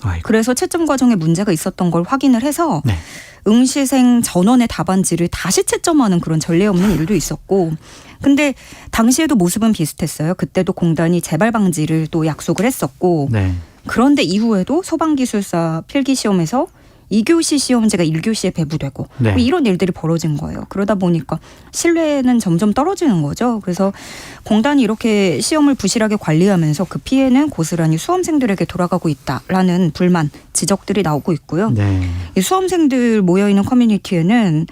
아이고. 그래서 채점 과정에 문제가 있었던 걸 확인을 해서 네. 응시생 전원의 답안지를 다시 채점하는 그런 전례 없는 일도 있었고 근데 당시에도 모습은 비슷했어요. 그때도 공단이 재발 방지를 또 약속을 했었고 네. 그런데 이후에도 소방기술사 필기시험에서 2교시 시험지가 1교시에 배부되고 네. 뭐 이런 일들이 벌어진 거예요. 그러다 보니까 신뢰는 점점 떨어지는 거죠. 그래서 공단이 이렇게 시험을 부실하게 관리하면서 그 피해는 고스란히 수험생들에게 돌아가고 있다라는 불만, 지적들이 나오고 있고요. 네. 이 수험생들 모여있는 커뮤니티에는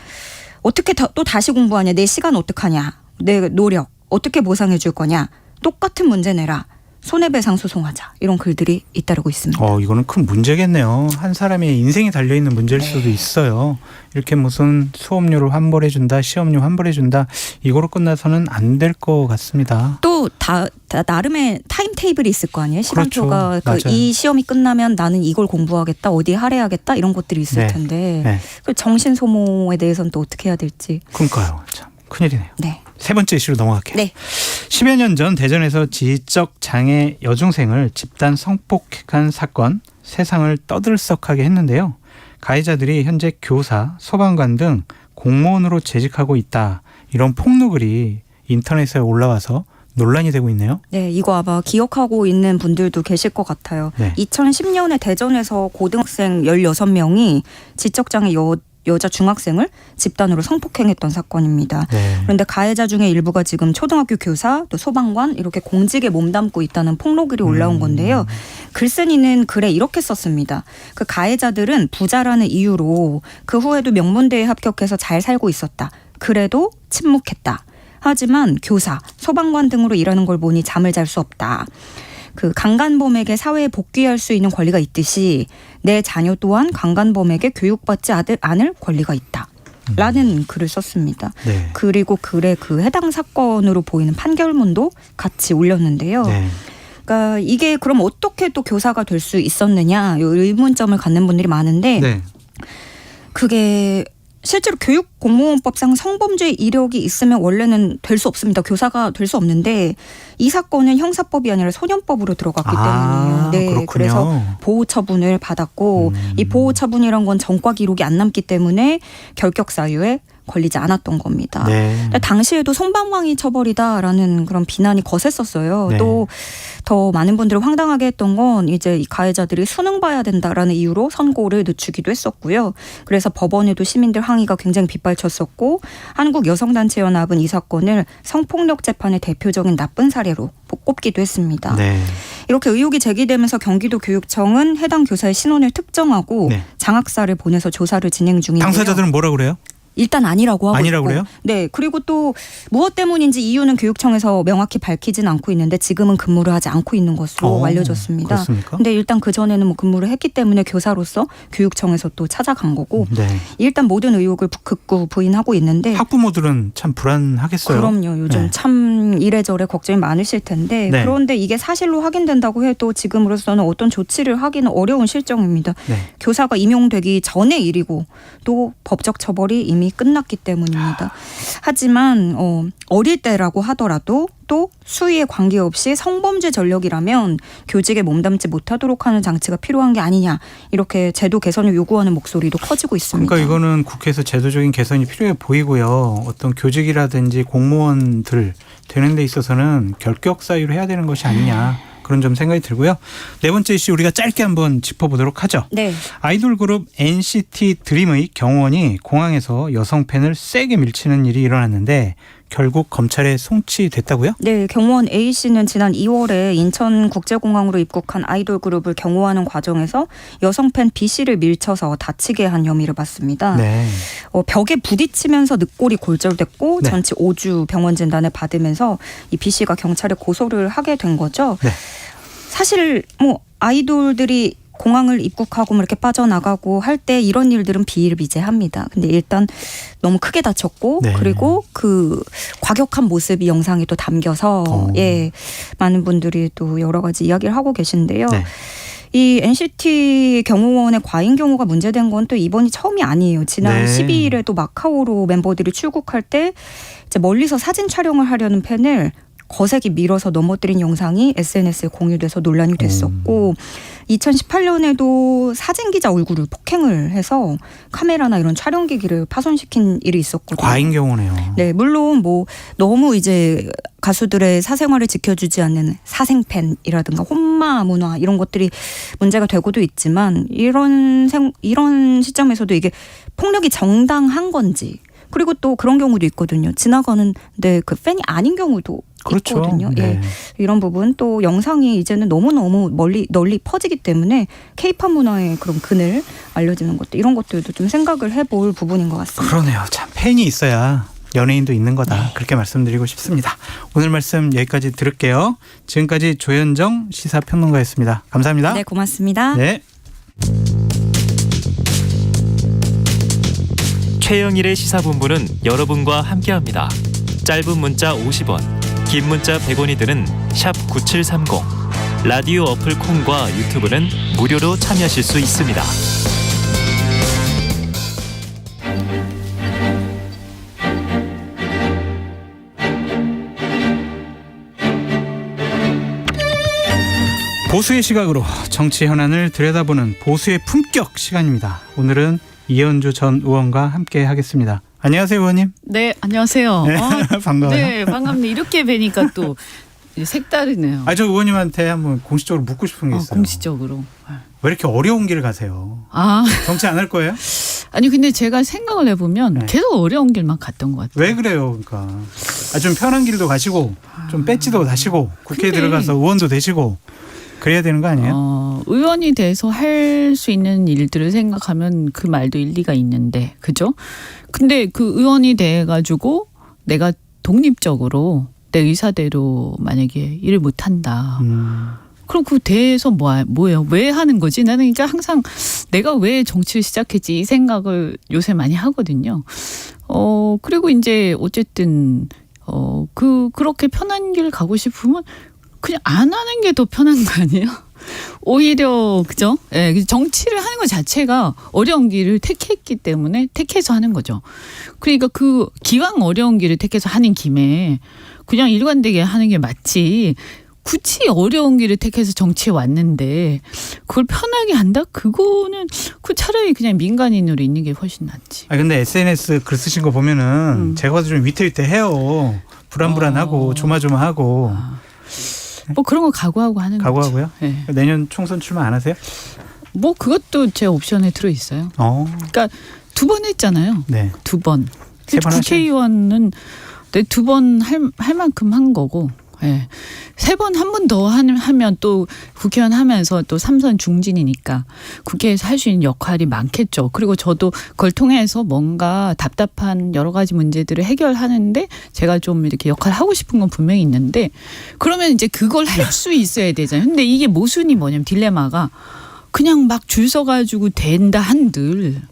어떻게 또 다시 공부하냐, 내 시간 어떡하냐, 내 노력 어떻게 보상해 줄 거냐, 똑같은 문제 내라, 손해배상 소송하자 이런 글들이 잇따르고 있습니다. 이거는 큰 문제겠네요. 한 사람의 인생이 달려있는 문제일 수도 있어요. 이렇게 무슨 수업료를 환불해준다, 시험료 환불해준다 이거로 끝나서는 안 될 것 같습니다. 또 다 나름의 타임 테이블이 있을 거 아니에요. 시간표가 그렇죠. 이 시험이 끝나면 나는 이걸 공부하겠다, 어디에 할애하겠다 이런 것들이 있을 네. 텐데 네. 그 정신 소모에 대해서는 또 어떻게 해야 될지. 그러니까요. 참 큰일이네요. 네. 세 번째 이슈로 넘어갈게요. 네. 10여 년 전 대전에서 지적 장애 여중생을 집단 성폭행한 사건 세상을 떠들썩하게 했는데요. 가해자들이 현재 교사, 소방관 등 공무원으로 재직하고 있다. 이런 폭로글이 인터넷에 올라와서 논란이 되고 있네요. 네, 이거 아마 기억하고 있는 분들도 계실 것 같아요. 네. 2010년에 대전에서 고등학생 16명이 지적장애 여자 중학생을 집단으로 성폭행했던 사건입니다. 네. 그런데 가해자 중에 일부가 지금 초등학교 교사, 또 소방관 이렇게 공직에 몸담고 있다는 폭로글이 올라온 건데요. 글쓴이는 글에 이렇게 썼습니다. 그 가해자들은 부자라는 이유로 그 후에도 명문대에 합격해서 잘 살고 있었다. 그래도 침묵했다. 하지만 교사, 소방관 등으로 일하는 걸 보니 잠을 잘 수 없다. 그 강간범에게 사회에 복귀할 수 있는 권리가 있듯이 내 자녀 또한 강간범에게 교육받지 않을 권리가 있다. 라는 글을 썼습니다. 네. 그리고 글에 그 해당 사건으로 보이는 판결문도 같이 올렸는데요. 네. 그러니까 이게 그럼 어떻게 또 교사가 될 수 있었느냐 이 의문점을 갖는 분들이 많은데 네. 그게 실제로 교육공무원법상 성범죄 이력이 있으면 원래는 될 수 없습니다. 교사가 될 수 없는데 이 사건은 형사법이 아니라 소년법으로 들어갔기 때문이에요. 네, 그렇군요. 그래서 보호 처분을 받았고 이 보호 처분이란 건 전과 기록이 안 남기 때문에 결격 사유에 걸리지 않았던 겁니다. 네. 당시에도 솜방망이 처벌이다라는 그런 비난이 거셌었어요. 네. 또 더 많은 분들을 황당하게 했던 건 이제 이 가해자들이 수능 봐야 된다라는 이유로 선고를 늦추기도 했었고요. 그래서 법원에도 시민들 항의가 굉장히 빗발쳤었고 한국여성단체연합은 이 사건을 성폭력 재판의 대표적인 나쁜 사례로 꼽기도 했습니다. 네. 이렇게 의혹이 제기되면서 경기도 교육청은 해당 교사의 신원을 특정하고 네. 장학사를 보내서 조사를 진행 중이고요. 당사자들은 뭐라 그래요? 일단 아니라고 하고 아니라고 있고. 그래요? 네. 그리고 또 무엇 때문인지 이유는 교육청에서 명확히 밝히진 않고 있는데 지금은 근무를 하지 않고 있는 것으로 알려졌습니다. 그렇습니까? 근데 일단 그전에는 뭐 근무를 했기 때문에 교사로서 교육청에서 또 찾아간 거고 네. 일단 모든 의혹을 극구 부인하고 있는데 학부모들은 참 불안하겠어요. 그럼요. 요즘 네. 참 이래저래 걱정이 많으실 텐데 네. 그런데 이게 사실로 확인된다고 해도 지금으로서는 어떤 조치를 하기는 어려운 실정입니다. 네. 교사가 임용되기 전의 일이고 또 법적 처벌이 이미 끝났기 때문입니다. 하지만 어릴 때라고 하더라도 또 수위에 관계없이 성범죄 전력이라면 교직에 몸담지 못하도록 하는 장치가 필요한 게 아니냐 이렇게 제도 개선을 요구하는 목소리도 커지고 있습니다. 그러니까 이거는 국회에서 제도적인 개선이 필요해 보이고요. 어떤 교직이라든지 공무원들 되는 데 있어서는 결격 사유를 해야 되는 것이 아니냐. 그런 좀 생각이 들고요. 네 번째 이슈 우리가 짧게 한번 짚어보도록 하죠. 네. 아이돌 그룹 NCT 드림의 경호원이 공항에서 여성 팬을 세게 밀치는 일이 일어났는데 결국 검찰에 송치됐다고요? 네, 경호원 A씨는 지난 2월에 인천국제공항으로 입국한 아이돌 그룹을 경호하는 과정에서 여성 팬 B씨를 밀쳐서 다치게 한 혐의를 받습니다. 네. 벽에 부딪히면서 늑골이 골절됐고 네. 전치 5주 병원 진단을 받으면서 이 B씨가 경찰에 고소를 하게 된 거죠. 네. 사실 뭐 아이돌들이 공항을 입국하고 뭐 이렇게 빠져나가고 할 때 이런 일들은 비일비재합니다. 근데 일단 너무 크게 다쳤고 네. 그리고 그 과격한 모습이 영상에 또 담겨서 예 많은 분들이 또 여러 가지 이야기를 하고 계신데요. 네. 이 NCT 경호원의 과잉 경호가 문제된 건 또 이번이 처음이 아니에요. 지난 네. 12일에도 마카오로 멤버들이 출국할 때 이제 멀리서 사진 촬영을 하려는 팬을 거세게 밀어서 넘어뜨린 영상이 SNS에 공유돼서 논란이 됐었고 2018년에도 사진기자 얼굴을 폭행을 해서 카메라나 이런 촬영기기를 파손시킨 일이 있었거든요. 과잉 경우네요. 네, 물론 뭐 너무 이제 가수들의 사생활을 지켜주지 않는 사생팬이라든가 혼마 문화 이런 것들이 문제가 되고도 있지만 이런 시점에서도 이게 폭력이 정당한 건지 그리고 또 그런 경우도 있거든요. 지나가는데 그 팬이 아닌 경우도 그렇죠. 있거든요. 네. 예. 이런 부분 또 영상이 이제는 너무너무 널리 퍼지기 때문에 K-팝 문화의 그런 근을 알려지는 것도 이런 것들도 좀 생각을 해볼 부분인 것 같습니다. 그러네요. 참 팬이 있어야 연예인도 있는 거다. 그렇게 말씀드리고 싶습니다. 오늘 말씀 여기까지 들을게요. 지금까지 조현정 시사평론가였습니다. 감사합니다. 네, 고맙습니다. 네. 최영일의 시사본부는 여러분과 함께합니다. 짧은 문자 50원, 긴 문자 100원이 드는 샵 9730. 라디오 어플 콩과 유튜브는 무료로 참여하실 수 있습니다. 보수의 시각으로 정치 현안을 들여다보는 보수의 품격 시간입니다. 오늘은 이현주 전 의원과 함께 하겠습니다. 안녕하세요, 의원님. 네, 안녕하세요. 네, 반가워요. 네, 반갑네. 이렇게 뵈니까 또 색다르네요. 저 의원님한테 한번 공식적으로 묻고 싶은 게 있어요. 공식적으로. 왜 이렇게 어려운 길을 가세요? 정치 안 할 거예요? 아니 근데 제가 생각을 해보면 네. 계속 어려운 길만 갔던 것 같아요. 왜 그래요? 그러니까 좀 편한 길도 가시고 좀 배지도 다시고 국회에 근데 들어가서 의원도 되시고 그래야 되는 거 아니에요? 의원이 돼서 할 수 있는 일들을 생각하면 그 말도 일리가 있는데, 그죠? 근데 그 의원이 돼가지고 내가 독립적으로 내 의사대로 만약에 일을 못한다. 그럼 그 대해서 뭐예요? 왜 하는 거지? 나는 그러니까 항상 내가 왜 정치를 시작했지 이 생각을 요새 많이 하거든요. 그리고 이제 어쨌든 그렇게 편한 길 가고 싶으면 그냥 안 하는 게 더 편한 거 아니에요? 오히려 그죠? 예, 정치를 하는 것 자체가 어려운 길을 택했기 때문에 택해서 하는 거죠. 그러니까 그 기왕 어려운 길을 택해서 하는 김에 그냥 일관되게 하는 게 맞지. 굳이 어려운 길을 택해서 정치에 왔는데 그걸 편하게 한다? 그거는 그 차라리 그냥 민간인으로 있는 게 훨씬 낫지. 아 근데 SNS 글 쓰신 거 보면은 제가 봐도 좀 위태위태해요. 불안불안하고 조마조마하고. 뭐 그런 거 각오하고 하는 거죠. 각오하고요? 네. 내년 총선 출마 안 하세요? 뭐 그것도 제 옵션에 들어 있어요. 그러니까 2번 했잖아요. 네. 2번. 세 번 국회의원은 2번 할 만큼 한 거고. 예. 3번 한 번 더 하면 또 국회의원 하면서 또 3선 중진이니까 국회에서 할 수 있는 역할이 많겠죠. 그리고 저도 그걸 통해서 뭔가 답답한 여러 가지 문제들을 해결하는데 제가 좀 이렇게 역할을 하고 싶은 건 분명히 있는데 그러면 이제 그걸 할 수 있어야 되잖아요. 근데 이게 모순이 뭐냐면 딜레마가 그냥 막 줄 서가지고 된다 한들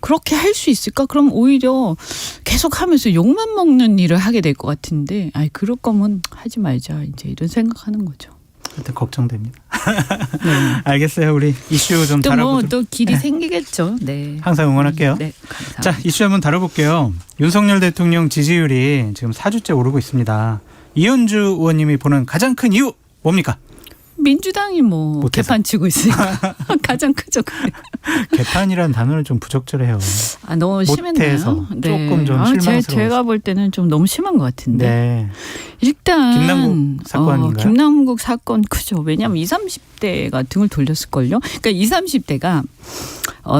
그렇게 할 수 있을까? 그럼 오히려 계속 하면서 욕만 먹는 일을 하게 될 것 같은데, 아이 그럴 거면 하지 말자 이제 이런 생각하는 거죠. 일단 걱정됩니다. 네. 알겠어요. 우리 이슈 좀 다뤄보도록. 또 길이 생기겠죠. 네. 항상 응원할게요. 네, 감사합니다. 자, 이슈 한번 다뤄볼게요. 윤석열 대통령 지지율이 지금 4주째 오르고 있습니다. 이현주 의원님이 보는 가장 큰 이유 뭡니까? 민주당이 뭐 못해서. 개판 치고 있으니까 가장 크죠. 개판이라는 단어는 좀 부적절해요. 아 너무 심했나요? 조금 좀 실망스러워요. 제가 볼 때는 좀 너무 심한 것 같은데. 네. 일단 김남국 사건인가요? 김남국 사건 크죠. 왜냐하면 20, 30대가 등을 돌렸을걸요. 그러니까 20, 30대가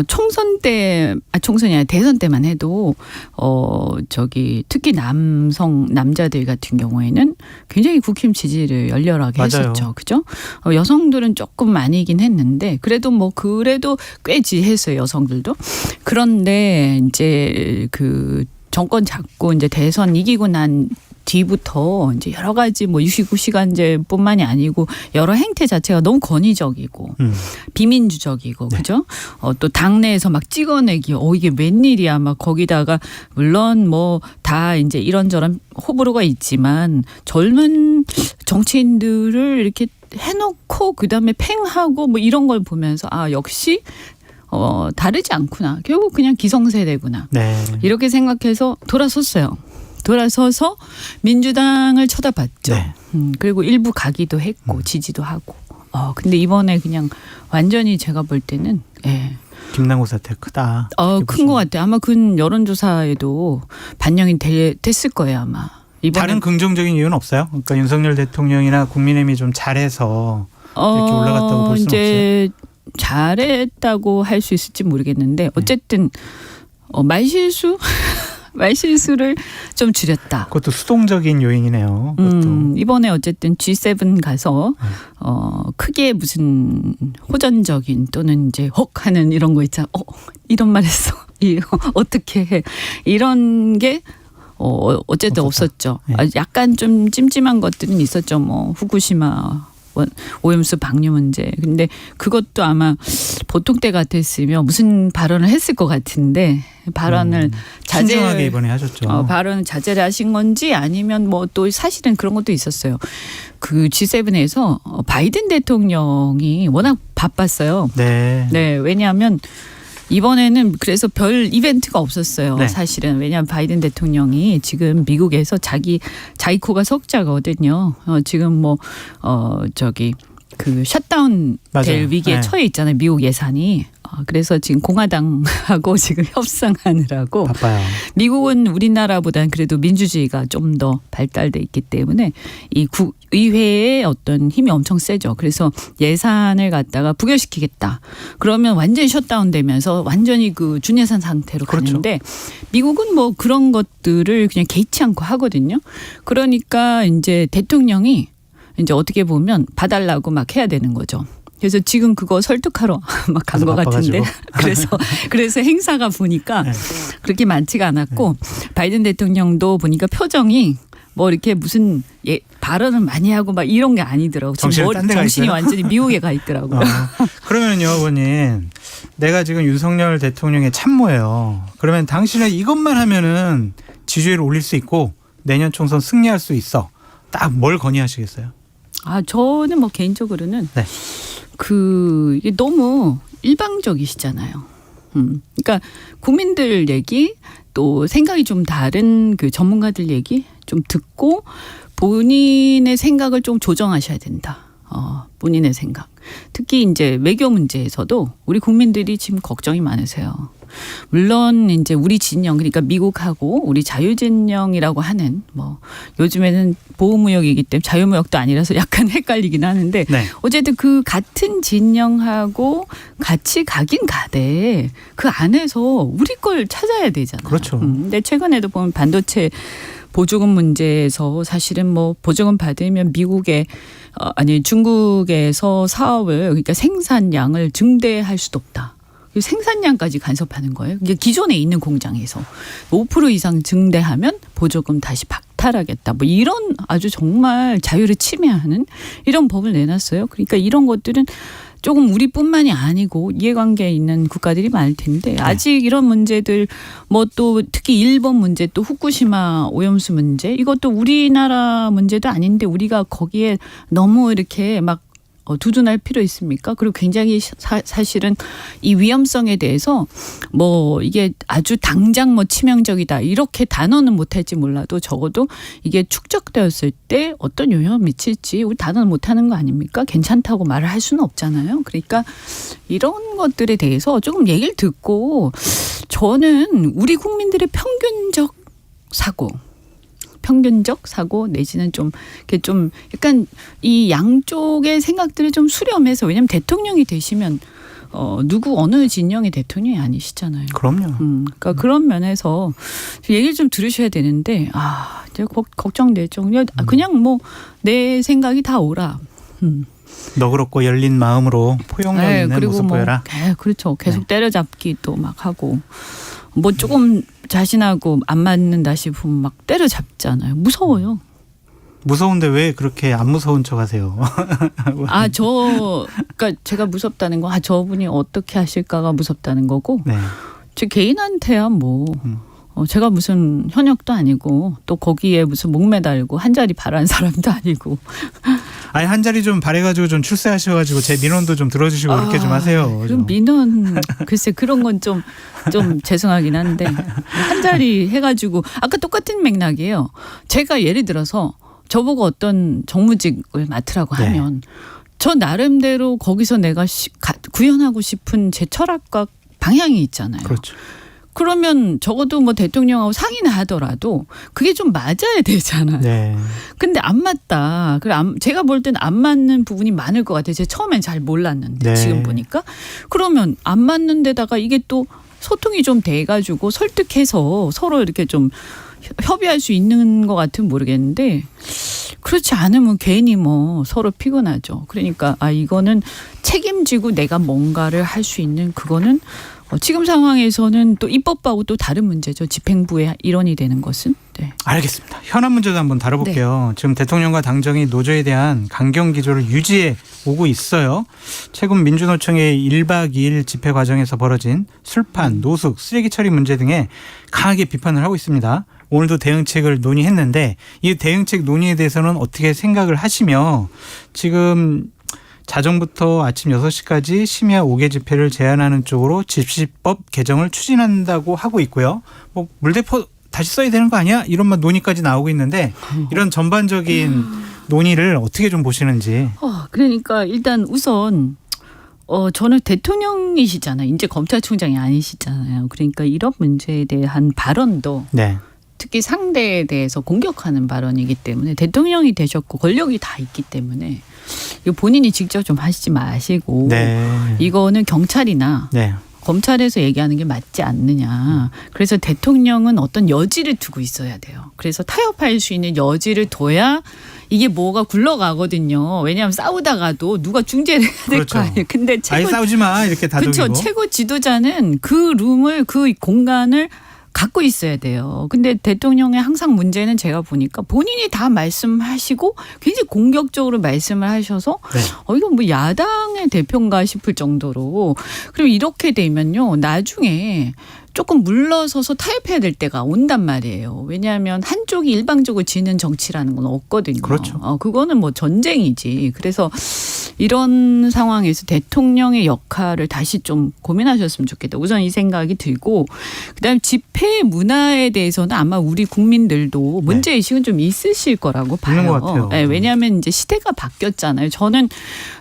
총선 때, 총선이 아니라 대선 때만 해도 특히 남자들 같은 경우에는 굉장히 국힘 지지를 열렬하게 맞아요. 했었죠. 그죠? 여성들은 조금 많이긴 했는데 그래도 꽤 지지했어요. 여성들도. 그런데 이제 그 정권 잡고 이제 대선 이기고 난 뒤부터 이제 여러 가지 69시간제뿐만이 아니고 여러 행태 자체가 너무 권위적이고 비민주적이고 그죠? 또 당내에서 막 찍어내기 이게 웬일이야 막 거기다가 물론 다 이제 이런저런 호불호가 있지만 젊은 정치인들을 이렇게 해놓고 그다음에 팽하고 이런 걸 보면서 역시 다르지 않구나. 결국 그냥 기성세대구나. 네. 이렇게 생각해서 돌아섰어요. 돌아서서 민주당을 쳐다봤죠. 네. 그리고 일부 가기도 했고 지지도 하고. 근데 이번에 그냥 완전히 제가 볼 때는 김남국 사태 크다. 큰 것 같아요. 아마 그 여론조사에도 반영이 됐을 거예요 아마. 다른 긍정적인 이유는 없어요? 그러니까 윤석열 대통령이나 국민의힘이 좀 잘해서 이렇게 올라갔다고 볼 수는 이제 없어요? 잘했다고 할 수 있을지 모르겠는데 어쨌든 말실수를 좀 줄였다. 그것도 수동적인 요인이네요. 이번에 어쨌든 G7 가서 크게 무슨 호전적인 또는 이제 하는 이런 거 있잖아. 이런 말 했어. 어떻게 해. 이런 게 어쨌든 없었죠. 네. 약간 좀 찜찜한 것들은 있었죠. 후쿠시마 오염수 방류 문제. 근데 그것도 아마 보통 때 같았으면 무슨 발언을 했을 것 같은데 발언을 신중하게 이번에 하셨죠. 발언을 자제를 하신 건지 아니면 또 사실은 그런 것도 있었어요. 그 G7에서 바이든 대통령이 워낙 바빴어요. 네. 네, 왜냐하면 이번에는 그래서 별 이벤트가 없었어요. 네. 사실은. 왜냐하면 바이든 대통령이 지금 미국에서 자기 코가 석자거든요. 지금 그 셧다운 될 위기에 처해 있잖아요. 미국 예산이. 그래서 지금 공화당하고 지금 협상하느라고 바빠요. 미국은 우리나라보다는 그래도 민주주의가 좀 더 발달돼 있기 때문에 이 의회의 어떤 힘이 엄청 세죠. 그래서 예산을 갖다가 부결시키겠다. 그러면 완전히 셧다운 되면서 완전히 그 준예산 상태로 가는데 미국은 그런 것들을 그냥 개의치 않고 하거든요. 그러니까 이제 대통령이 이제 어떻게 보면 봐달라고 막 해야 되는 거죠. 그래서 지금 그거 설득하러 막 간 것 같은데 그래서 행사가 보니까 그렇게 많지가 않았고 바이든 대통령도 보니까 표정이 이렇게 무슨 발언을 많이 하고 막 이런 게 아니더라고요. 정신이 완전히 미국에 가 있더라고요. 그러면요, 의원님. 내가 지금 윤석열 대통령의 참모예요. 그러면 당신은 이것만 하면은 지지율을 올릴 수 있고 내년 총선 승리할 수 있어. 딱 뭘 건의하시겠어요? 저는 개인적으로는 이게 너무 일방적이시잖아요. 그러니까 국민들 얘기 또 생각이 좀 다른 그 전문가들 얘기 좀 듣고 본인의 생각을 좀 조정하셔야 된다. 본인의 생각. 특히 이제 외교 문제에서도 우리 국민들이 지금 걱정이 많으세요. 물론 이제 우리 진영, 그러니까 미국하고 우리 자유진영이라고 하는 뭐 요즘에는 보호무역이기 때문에 자유무역도 아니라서 약간 헷갈리긴 하는데 네. 어쨌든 그 같은 진영하고 같이 가긴 가되 그 안에서 우리 걸 찾아야 되잖아요. 그렇죠. 근데 최근에도 보면 반도체 보조금 문제에서 사실은 뭐 보조금 받으면 미국에 중국에서 사업을 그러니까 생산량을 증대할 수도 없다. 생산량까지 간섭하는 거예요. 이게 기존에 있는 공장에서 5% 이상 증대하면 보조금 다시 박탈하겠다. 뭐 이런 아주 정말 자유를 침해하는 이런 법을 내놨어요. 그러니까 이런 것들은 조금 우리뿐만이 아니고 이해관계에 있는 국가들이 많을 텐데 아직 이런 문제들 뭐 또 특히 일본 문제 또 후쿠시마 오염수 문제 이것도 우리나라 문제도 아닌데 우리가 거기에 너무 이렇게 막 두둔할 필요 있습니까? 그리고 굉장히 사실은 이 위험성에 대해서 뭐 이게 아주 당장 뭐 치명적이다 이렇게 단어는 못할지 몰라도 적어도 이게 축적되었을 때 어떤 영향을 미칠지 우리 단어는 못하는 거 아닙니까? 괜찮다고 말을 할 수는 없잖아요. 그러니까 이런 것들에 대해서 조금 얘기를 듣고 저는 우리 국민들의 평균적 사고 내지는 좀 이렇게 좀 약간 이 양쪽의 생각들을 좀 수렴해서 왜냐하면 대통령이 되시면 누구 어느 진영의 대통령이 아니시잖아요. 그럼요. 그러니까 그런 면에서 얘기를 좀 들으셔야 되는데 이제 걱정되죠. 그냥 뭐 내 생각이 다 오라. 너그럽고 열린 마음으로 포용력 있는 그리고 모습 보여라. 그렇죠. 계속 때려잡기 또 막 하고. 뭐 조금 자신하고 안 맞는다 싶으면 막 때려잡잖아요. 무서워요. 무서운데 왜 그렇게 안 무서운 척 하세요? 그러니까 제가 무섭다는 건 저분이 어떻게 하실까가 무섭다는 거고 네. 제 개인한테야 뭐 제가 무슨 현역도 아니고 또 거기에 무슨 목매달고 한 자리 바라는 사람도 아니고 아니 한 자리 좀 바래가지고 좀 출세하셔가지고 제 민원도 좀 들어주시고 그렇게 좀 하세요. 그럼 민원 글쎄 그런 건 좀 죄송하긴 한데 한 자리 해가지고 아까 똑같은 맥락이에요. 제가 예를 들어서 저보고 어떤 정무직을 맡으라고 하면 저 나름대로 거기서 내가 구현하고 싶은 제 철학과 방향이 있잖아요. 그렇죠. 그러면 적어도 뭐 대통령하고 상의는 하더라도 그게 좀 맞아야 되잖아요. 네. 근데 안 맞다. 제가 볼 때는 안 맞는 부분이 많을 것 같아요. 제가 처음엔 잘 몰랐는데 네. 지금 보니까. 그러면 안 맞는 데다가 이게 또 소통이 좀 돼가지고 설득해서 서로 이렇게 좀 협의할 수 있는 것 같으면 모르겠는데 그렇지 않으면 괜히 뭐 서로 피곤하죠. 그러니까 이거는 책임지고 내가 뭔가를 할 수 있는 그거는 지금 상황에서는 또 입법부하고 또 다른 문제죠. 집행부의 일원이 되는 것은. 네. 알겠습니다. 현안 문제도 한번 다뤄볼게요. 지금 대통령과 당정이 노조에 대한 강경 기조를 유지해 오고 있어요. 최근 민주노총의 1박 2일 집회 과정에서 벌어진 술판, 노숙, 쓰레기 처리 문제 등에 강하게 비판을 하고 있습니다. 오늘도 대응책을 논의했는데 이 대응책 논의에 대해서는 어떻게 생각을 하시며 지금 자정부터 아침 6시까지 심야 5개 집회를 제한하는 쪽으로 집시법 개정을 추진한다고 하고 있고요. 뭐 물대포 다시 써야 되는 거 아니야? 이런 논의까지 나오고 있는데 이런 전반적인 논의를 어떻게 좀 보시는지. 그러니까 일단 우선 저는 대통령이시잖아요. 이제 검찰총장이 아니시잖아요. 그러니까 이런 문제에 대한 발언도 특히 상대에 대해서 공격하는 발언이기 때문에 대통령이 되셨고 권력이 다 있기 때문에 이거 본인이 직접 좀 하시지 마시고 이거는 경찰이나 검찰에서 얘기하는 게 맞지 않느냐. 그래서 대통령은 어떤 여지를 두고 있어야 돼요. 그래서 타협할 수 있는 여지를 둬야 이게 뭐가 굴러가거든요. 왜냐하면 싸우다가도 누가 중재를 해야 될 거 아니에요. 근데 아예 싸우지 마 이렇게 다독이고. 그렇죠. 최고 지도자는 그 공간을 갖고 있어야 돼요. 근데 대통령의 항상 문제는 제가 보니까 본인이 다 말씀하시고 굉장히 공격적으로 말씀을 하셔서 이거 뭐 야당의 대표인가 싶을 정도로. 그리고 이렇게 되면요. 나중에 조금 물러서서 타협해야 될 때가 온단 말이에요. 왜냐하면 한쪽이 일방적으로 지는 정치라는 건 없거든요. 그렇죠. 그거는 뭐 전쟁이지. 그래서 이런 상황에서 대통령의 역할을 다시 좀 고민하셨으면 좋겠다. 우선 이 생각이 들고 그다음 집회 문화에 대해서는 아마 우리 국민들도 문제의식은 좀 있으실 거라고 봐요. 있는 것 같아요. 네, 왜냐하면 이제 시대가 바뀌었잖아요. 저는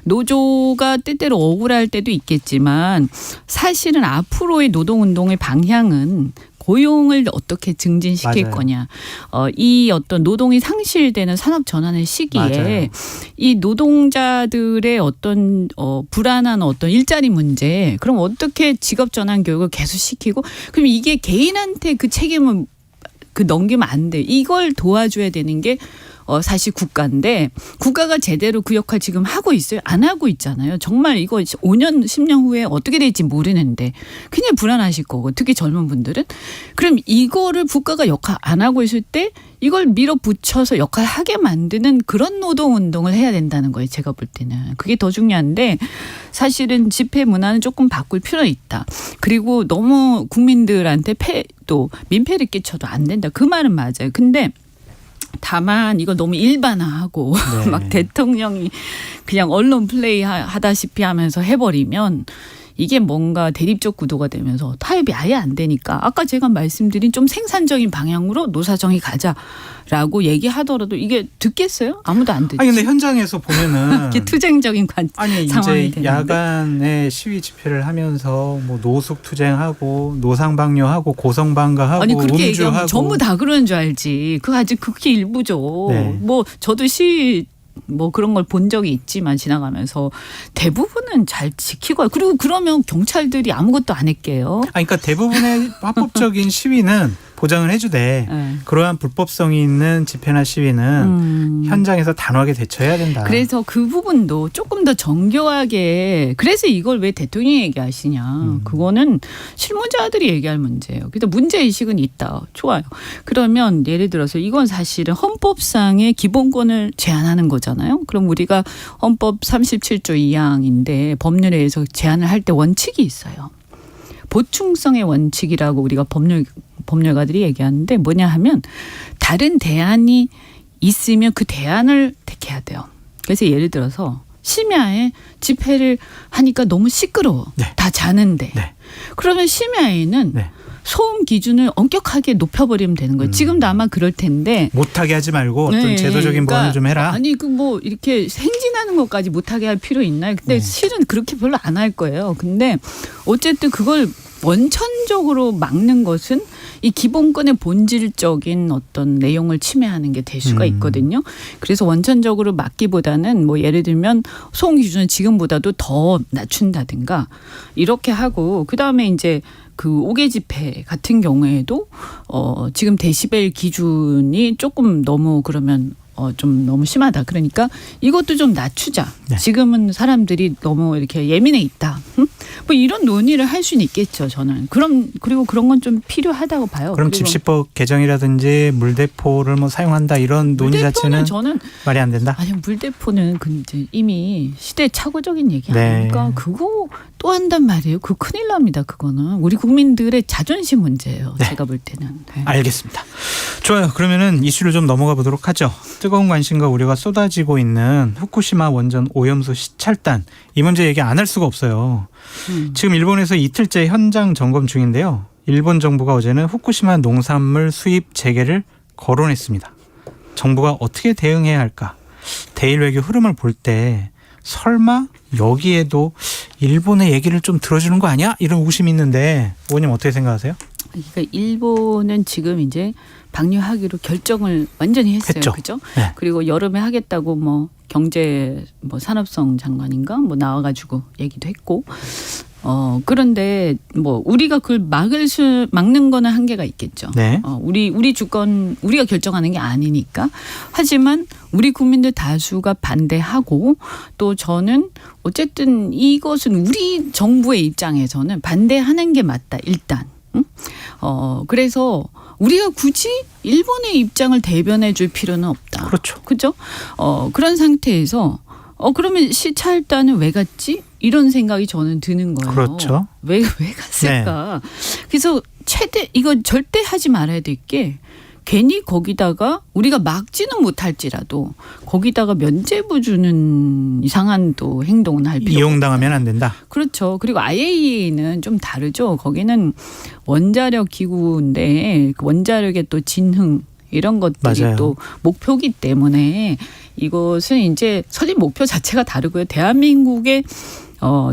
노조가 때때로 억울할 때도 있겠지만 사실은 앞으로의 노동운동의 방향은 고용을 어떻게 증진시킬 맞아요. 거냐. 이 어떤 노동이 상실되는 산업 전환의 시기에 맞아요. 이 노동자들의 어떤 불안한 어떤 일자리 문제, 그럼 어떻게 직업 전환 교육을 계속 시키고, 그럼 이게 개인한테 그 책임을 넘기면 안 돼. 이걸 도와줘야 되는 게 사실 국가인데, 국가가 제대로 그 역할 지금 하고 있어요? 안 하고 있잖아요. 정말 이거 5년, 10년 후에 어떻게 될지 모르는데 그냥 불안하실 거고, 특히 젊은 분들은. 그럼 이거를 국가가 역할 안 하고 있을 때 이걸 밀어붙여서 역할하게 만드는 그런 노동운동을 해야 된다는 거예요. 제가 볼 때는. 그게 더 중요한데, 사실은 집회 문화는 조금 바꿀 필요는 있다. 그리고 너무 국민들한테 또 민폐를 끼쳐도 안 된다. 그 말은 맞아요. 근데 다만 이거 너무 일반화하고 네. 막 대통령이 그냥 언론 플레이 하다시피 하면서 해버리면 이게 뭔가 대립적 구도가 되면서 타협이 아예 안 되니까, 아까 제가 말씀드린 좀 생산적인 방향으로 노사정이 가자라고 얘기하더라도 이게 듣겠어요? 아무도 안 듣지. 아니 근데 현장에서 보면은 이게 투쟁적인 아니 상황이 이제 되는데. 야간에 시위 집회를 하면서 뭐 노숙 투쟁하고 노상방뇨하고 고성방가하고 아니 그렇게 음주하고 얘기하면 전부 다 그러는 줄 알지. 그거 아직 그게 일부죠. 네. 뭐 저도 시위 뭐 그런 걸 본 적이 있지만 지나가면서 대부분은 잘 지키고, 그리고 그러면 경찰들이 아무것도 안 할게요. 그러니까 대부분의 합법적인 시위는 보장을 해주되 네. 그러한 불법성이 있는 집회나 시위는 현장에서 단호하게 대처해야 된다. 그래서 그 부분도 조금 더 정교하게, 그래서 이걸 왜 대통령이 얘기하시냐. 그거는 실무자들이 얘기할 문제예요. 그래서 문제의식은 있다. 좋아요. 그러면 예를 들어서 이건 사실은 헌법상의 기본권을 제한하는 거잖아요. 그럼 우리가 헌법 37조 2항인데 법률에서 제한을 할 때 원칙이 있어요. 보충성의 원칙이라고 우리가 법률가들이 얘기하는데, 뭐냐 하면 다른 대안이 있으면 그 대안을 택해야 돼요. 그래서 예를 들어서 심야에 집회를 하니까 너무 시끄러워. 네. 다 자는데. 네. 그러면 심야에는 네. 소음 기준을 엄격하게 높여버리면 되는 거예요. 지금도 아마 그럴 텐데. 못하게 하지 말고 어떤 네, 제도적인 그러니까 보완을 좀 해라. 아니 그 뭐 이렇게 행진하는 것까지 못하게 할 필요 있나요? 근데 실은 그렇게 별로 안 할 거예요. 근데 어쨌든 그걸 원천적으로 막는 것은 이 기본권의 본질적인 어떤 내용을 침해하는 게 될 수가 있거든요. 그래서 원천적으로 막기보다는 뭐 예를 들면 소음 기준을 지금보다도 더 낮춘다든가 이렇게 하고, 그다음에 이제 그 5개 집회 같은 경우에도 지금 데시벨 기준이 조금 너무 그러면 좀 너무 심하다. 그러니까 이것도 좀 낮추자. 네. 지금은 사람들이 너무 이렇게 예민해 있다. 뭐 이런 논의를 할 수는 있겠죠. 저는. 그리고 그런 건 좀 필요하다고 봐요. 그럼 그리고 집시법 개정이라든지 물대포를 뭐 사용한다 이런 논의 자체는 저는 말이 안 된다. 아니 물대포는 이제 이미 시대착오적인 얘기 네. 아닙니까? 그거 또 한단 말이에요. 그 큰일 납니다. 그거는 우리 국민들의 자존심 문제예요. 네. 제가 볼 때는. 네. 알겠습니다. 좋아요. 그러면은 이슈를 좀 넘어가 보도록 하죠. 뜨거운 관심과 우려가 쏟아지고 있는 후쿠시마 원전 오염수 시찰단, 이 문제 얘기 안 할 수가 없어요. 지금 일본에서 이틀째 현장 점검 중인데요. 일본 정부가 어제는 후쿠시마 농산물 수입 재개를 거론했습니다. 정부가 어떻게 대응해야 할까? 대일 외교 흐름을 볼 때 설마 여기에도 일본의 얘기를 좀 들어주는 거 아니야? 이런 의심이 있는데 의원님 어떻게 생각하세요? 그러니까 일본은 지금 이제 방류하기로 결정을 완전히 했어요. 했죠. 그죠? 네. 그리고 여름에 하겠다고 뭐 경제 뭐 산업성 장관인가 뭐 나와가지고 얘기도 했고. 그런데 뭐 우리가 그걸 막는 거는 한계가 있겠죠. 네. 우리 주권 우리가 결정하는 게 아니니까. 하지만 우리 국민들 다수가 반대하고, 또 저는 어쨌든 이것은 우리 정부의 입장에서는 반대하는 게 맞다. 일단. 그래서 우리가 굳이 일본의 입장을 대변해 줄 필요는 없다. 그렇죠. 그죠? 그런 상태에서 그러면 시찰단은 왜 갔지? 이런 생각이 저는 드는 거예요. 그렇죠. 왜 갔을까? 그래서 이거 절대 하지 말아야 될 게, 괜히 거기다가 우리가 막지는 못할지라도 거기다가 면죄부 주는 이상한 또 행동은 할 필요 이용당하면 안 된다. 그렇죠. 그리고 IAEA는 좀 다르죠. 거기는 원자력 기구인데 그 원자력의 또 진흥 이런 것들이 맞아요. 또 목표기 때문에 이것은 이제 설립 목표 자체가 다르고요. 대한민국의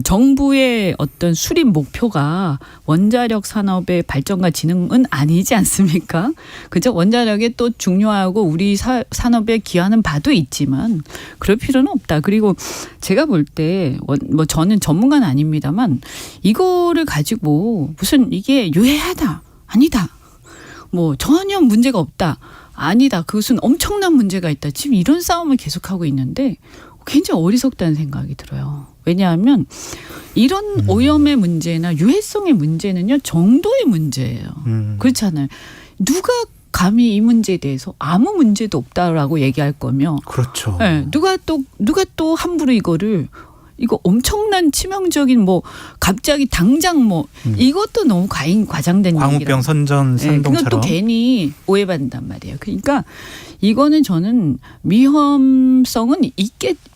정부의 어떤 수립 목표가 원자력 산업의 발전과 진흥은 아니지 않습니까? 그죠? 원자력이 또 중요하고 우리 산업에 기여하는 바도 있지만 그럴 필요는 없다. 그리고 제가 볼 때 뭐 저는 전문가는 아닙니다만 이거를 가지고 무슨 이게 유해하다 아니다. 뭐 전혀 문제가 없다. 아니다. 그것은 엄청난 문제가 있다. 지금 이런 싸움을 계속하고 있는데 굉장히 어리석다는 생각이 들어요. 왜냐하면 이런 오염의 문제나 유해성의 문제는요. 정도의 문제예요. 그렇잖아요. 누가 감히 이 문제에 대해서 아무 문제도 없다라고 얘기할 거며 그렇죠. 네, 누가 또 함부로 이거 엄청난 치명적인 뭐 갑자기 당장 뭐 이것도 너무 과장된 얘기라. 광우병 선전 선동처럼. 그건 또 괜히 오해받는단 말이에요. 그러니까 이거는 저는 위험성은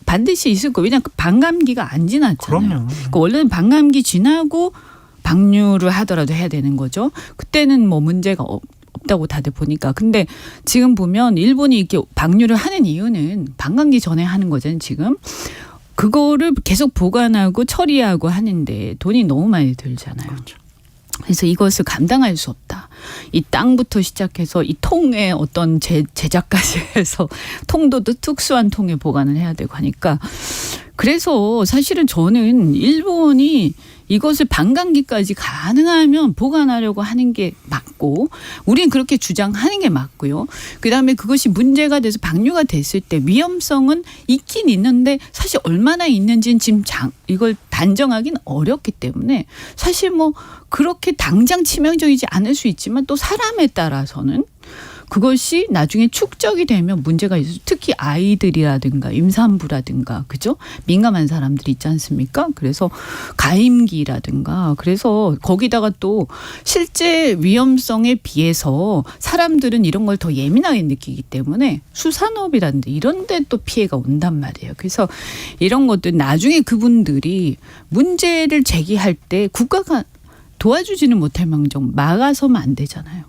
반드시 있을 거예요. 왜냐하면 반감기가 안 지났잖아요. 그럼요. 그러니까 원래는 반감기 지나고 방류를 하더라도 해야 되는 거죠. 그때는 뭐 문제가 없다고 다들 보니까. 근데 지금 보면 일본이 이렇게 방류를 하는 이유는 반감기 전에 하는 거잖아요. 지금. 그거를 계속 보관하고 처리하고 하는데 돈이 너무 많이 들잖아요. 그렇죠. 그래서 이것을 감당할 수 없다. 이 땅부터 시작해서 이 통에 어떤 제작까지 해서 통도 특수한 통에 보관을 해야 되고 하니까 그래서 사실은 저는 일본이 이것을 반감기까지 가능하면 보관하려고 하는 게 맞고 우리는 그렇게 주장하는 게 맞고요. 그다음에 그것이 문제가 돼서 방류가 됐을 때 위험성은 있긴 있는데 사실 얼마나 있는지는 지금 이걸 단정하기는 어렵기 때문에 사실 뭐 그렇게 당장 치명적이지 않을 수 있지만 또 사람에 따라서는 그것이 나중에 축적이 되면 문제가 있어요. 특히 아이들이라든가 임산부라든가 그죠? 민감한 사람들이 있지 않습니까? 그래서 가임기라든가 그래서 거기다가 또 실제 위험성에 비해서 사람들은 이런 걸 더 예민하게 느끼기 때문에 수산업이라든지 이런 데 또 피해가 온단 말이에요. 그래서 이런 것들 나중에 그분들이 문제를 제기할 때 국가가 도와주지는 못할 망정 막아서면 안 되잖아요.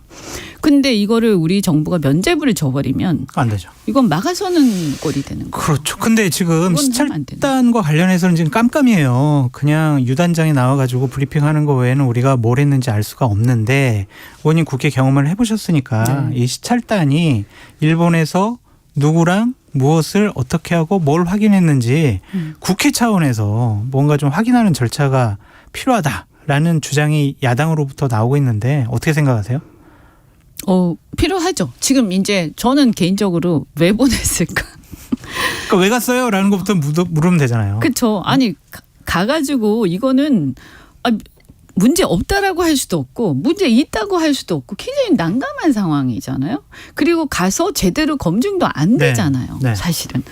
근데 이거를 우리 정부가 면죄부를 줘버리면 안 되죠. 이건 막아서는 꼴이 되는 거예요. 그렇죠. 근데 지금 시찰단과 관련해서는 지금 깜깜이에요. 그냥 유단장이 나와가지고 브리핑하는 거 외에는 우리가 뭘 했는지 알 수가 없는데 의원님 국회 경험을 해보셨으니까 이 시찰단이 일본에서 누구랑 무엇을 어떻게 하고 뭘 확인했는지 국회 차원에서 뭔가 좀 확인하는 절차가 필요하다라는 주장이 야당으로부터 나오고 있는데 어떻게 생각하세요? 필요하죠. 지금 이제 저는 개인적으로 왜 보냈을까? 그러니까 왜 갔어요? 라는 것부터 물으면 되잖아요. 그렇죠. 아니 가가지고 이거는 문제 없다라고 할 수도 없고 문제 있다고 할 수도 없고 굉장히 난감한 상황이잖아요. 그리고 가서 제대로 검증도 안 되잖아요. 네. 사실은.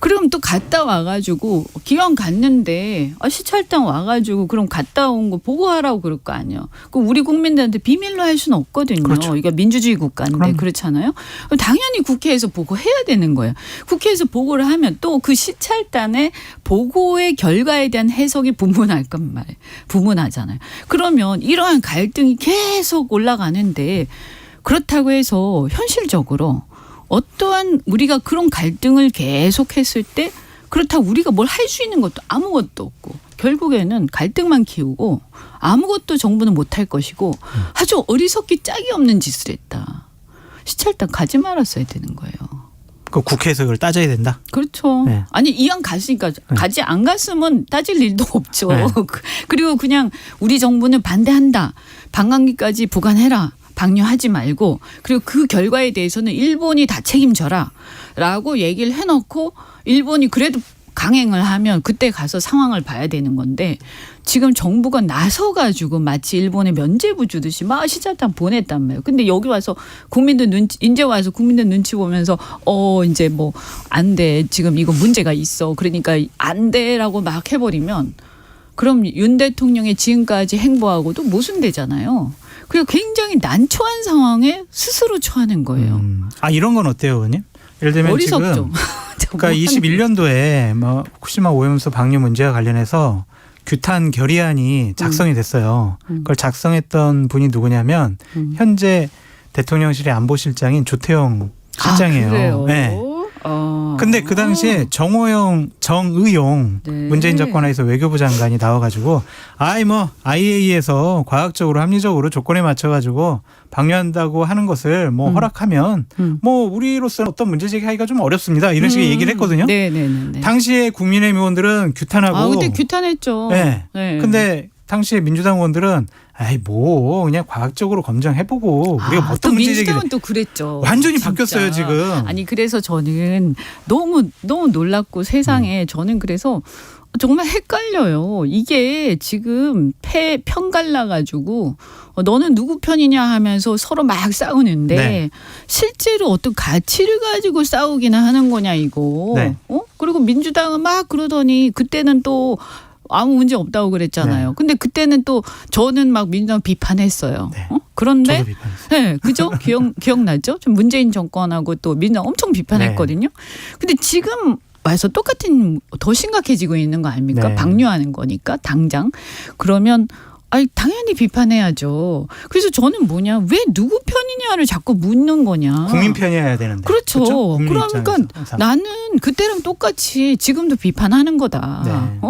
그럼 또 갔다 와가지고 기왕 갔는데 시찰단 와가지고 그럼 갔다 온 거 보고하라고 그럴 거 아니에요. 그럼 우리 국민들한테 비밀로 할 수는 없거든요. 그렇죠. 이게 민주주의 국가인데 그럼. 그렇잖아요. 그럼 당연히 국회에서 보고해야 되는 거예요. 국회에서 보고를 하면 또 그 시찰단의 보고의 결과에 대한 해석이 분분할 건 말이에요. 분분하잖아요. 그러면 이러한 갈등이 계속 올라가는데 그렇다고 해서 현실적으로 어떠한 우리가 그런 갈등을 계속했을 때 그렇다고 우리가 뭘 할 수 있는 것도 아무것도 없고 결국에는 갈등만 키우고 아무것도 정부는 못할 것이고 아주 어리석기 짝이 없는 짓을 했다. 시찰단 가지 말았어야 되는 거예요. 그 국회에서 그걸 따져야 된다? 그렇죠. 네. 아니 이왕 갔으니까 가지 안 갔으면 따질 일도 없죠. 네. 그리고 그냥 우리 정부는 반대한다. 반감기까지 보관해라. 방류하지 말고 그리고 그 결과에 대해서는 일본이 다 책임져라 라고 얘기를 해놓고 일본이 그래도 강행을 하면 그때 가서 상황을 봐야 되는 건데 지금 정부가 나서가지고 마치 일본에 면죄부 주듯이 막 시찰단 보냈단 말이에요. 근데 여기 와서 국민들 눈치 보면서 이제 뭐 안 돼. 지금 이거 문제가 있어. 그러니까 안 돼라고 막 해버리면 그럼 윤 대통령의 지금까지 행보하고도 모순되잖아요. 그리고 굉장히 난처한 상황에 스스로 처하는 거예요. 이런 건 어때요, 의원님? 예를 들면 어리석죠. 지금 그러니까 21년도에 뭐 후쿠시마 오염수 방류 문제와 관련해서 규탄 결의안이 작성이 됐어요. 그걸 작성했던 분이 누구냐면 현재 대통령실의 안보실장인 조태용 실장이에요. 그래요? 네. 근데 그 당시에 정의용 네. 문재인 정권 하에서 외교부 장관이 나와가지고 IAEA에서 과학적으로 합리적으로 조건에 맞춰가지고 방류한다고 하는 것을 뭐 허락하면 뭐 우리로서는 어떤 문제 제기하기가 좀 어렵습니다. 이런 식의 얘기를 했거든요. 네네네. 당시에 국민의힘 의원들은 규탄하고. 근데 규탄했죠. 네. 네. 근데 당시에 민주당 의원들은 그냥 과학적으로 검증해보고 우리가 뭐 또 어떤 문제 민주당은 제기를 또 그랬죠. 완전히 진짜. 바뀌었어요 지금. 아니 그래서 저는 너무 놀랍고 세상에 저는 그래서 정말 헷갈려요. 이게 지금 편 갈라가지고 너는 누구 편이냐 하면서 서로 막 싸우는데 네. 실제로 어떤 가치를 가지고 싸우기나 하는 거냐 이거. 네. 그리고 민주당은 막 그러더니 그때는 또 아무 문제 없다고 그랬잖아요. 네. 근데 그때는 또 저는 막 민주당 비판했어요. 네. 그런데 저도 비판했어요. 네, 그죠? 기억나죠? 좀 문재인 정권하고 또 민주당 엄청 비판했거든요. 근데 지금 와서 똑같은 더 심각해지고 있는 거 아닙니까? 네. 방류하는 거니까 당장. 그러면 당연히 비판해야죠. 그래서 저는 왜 누구 편이냐를 자꾸 묻는 거냐. 국민 편이어야 되는데. 그렇죠. 국민 그러니까 입장에서 항상. 나는 그때랑 똑같이 지금도 비판하는 거다. 네.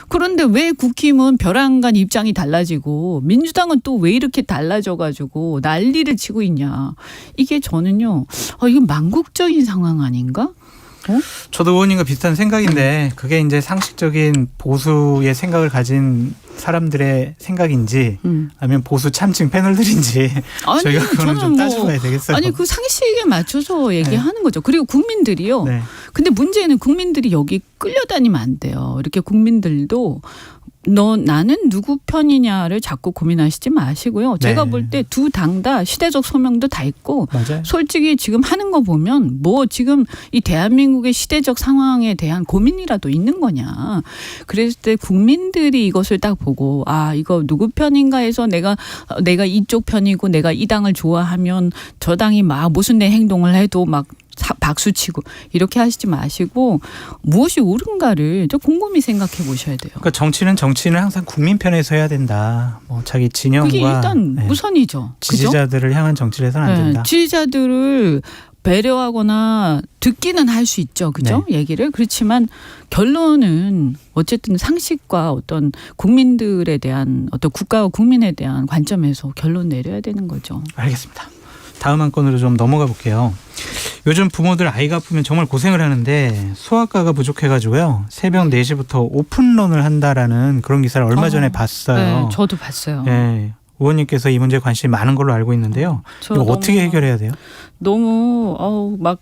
그런데 왜 국힘은 벼랑간 입장이 달라지고 민주당은 또 왜 이렇게 달라져가지고 난리를 치고 있냐. 이게 저는요. 이건 망국적인 상황 아닌가? 저도 의원님과 비슷한 생각인데 그게 이제 상식적인 보수의 생각을 가진 사람들의 생각인지 아니면 보수 참칭 패널들인지 저희가 그거는 좀 따져봐야 되겠어요. 아니 그 상식에 맞춰서 얘기하는 거죠. 그리고 국민들이요. 네. 근데 문제는 국민들이 여기 끌려다니면 안 돼요. 이렇게 국민들도 나는 누구 편이냐를 자꾸 고민하시지 마시고요. 제가 네. 볼 때 두 당 다 시대적 소명도 다 있고 맞아요. 솔직히 지금 하는 거 보면 뭐 지금 이 대한민국의 시대적 상황에 대한 고민이라도 있는 거냐. 그랬을 때 국민들이 이것을 딱 보고 이거 누구 편인가 해서 내가 이쪽 편이고 내가 이 당을 좋아하면 저 당이 막 무슨 내 행동을 해도 막 박수치고 이렇게 하시지 마시고 무엇이 옳은가를 좀 곰곰이 생각해 보셔야 돼요. 그러니까 정치는 항상 국민 편에서 해야 된다. 뭐 자기 진영과 그게 일단 우선이죠. 지지자들을 그죠? 향한 정치를 해서는 안 된다. 지지자들을 배려하거나 듣기는 할 수 있죠. 그죠? 얘기를. 그렇지만 결론은 어쨌든 상식과 어떤 국민들에 대한 어떤 국가와 국민에 대한 관점에서 결론 내려야 되는 거죠. 알겠습니다. 다음 한 건으로 좀 넘어가 볼게요. 요즘 부모들 아이가 아프면 정말 고생을 하는데 수학과가 부족해가지고요. 새벽 4시부터 오픈런을 한다라는 그런 기사를 얼마 전에 봤어요. 네, 저도 봤어요. 네, 의원님께서 이 문제에 관심이 많은 걸로 알고 있는데요. 이거 어떻게 해결해야 돼요? 너무 막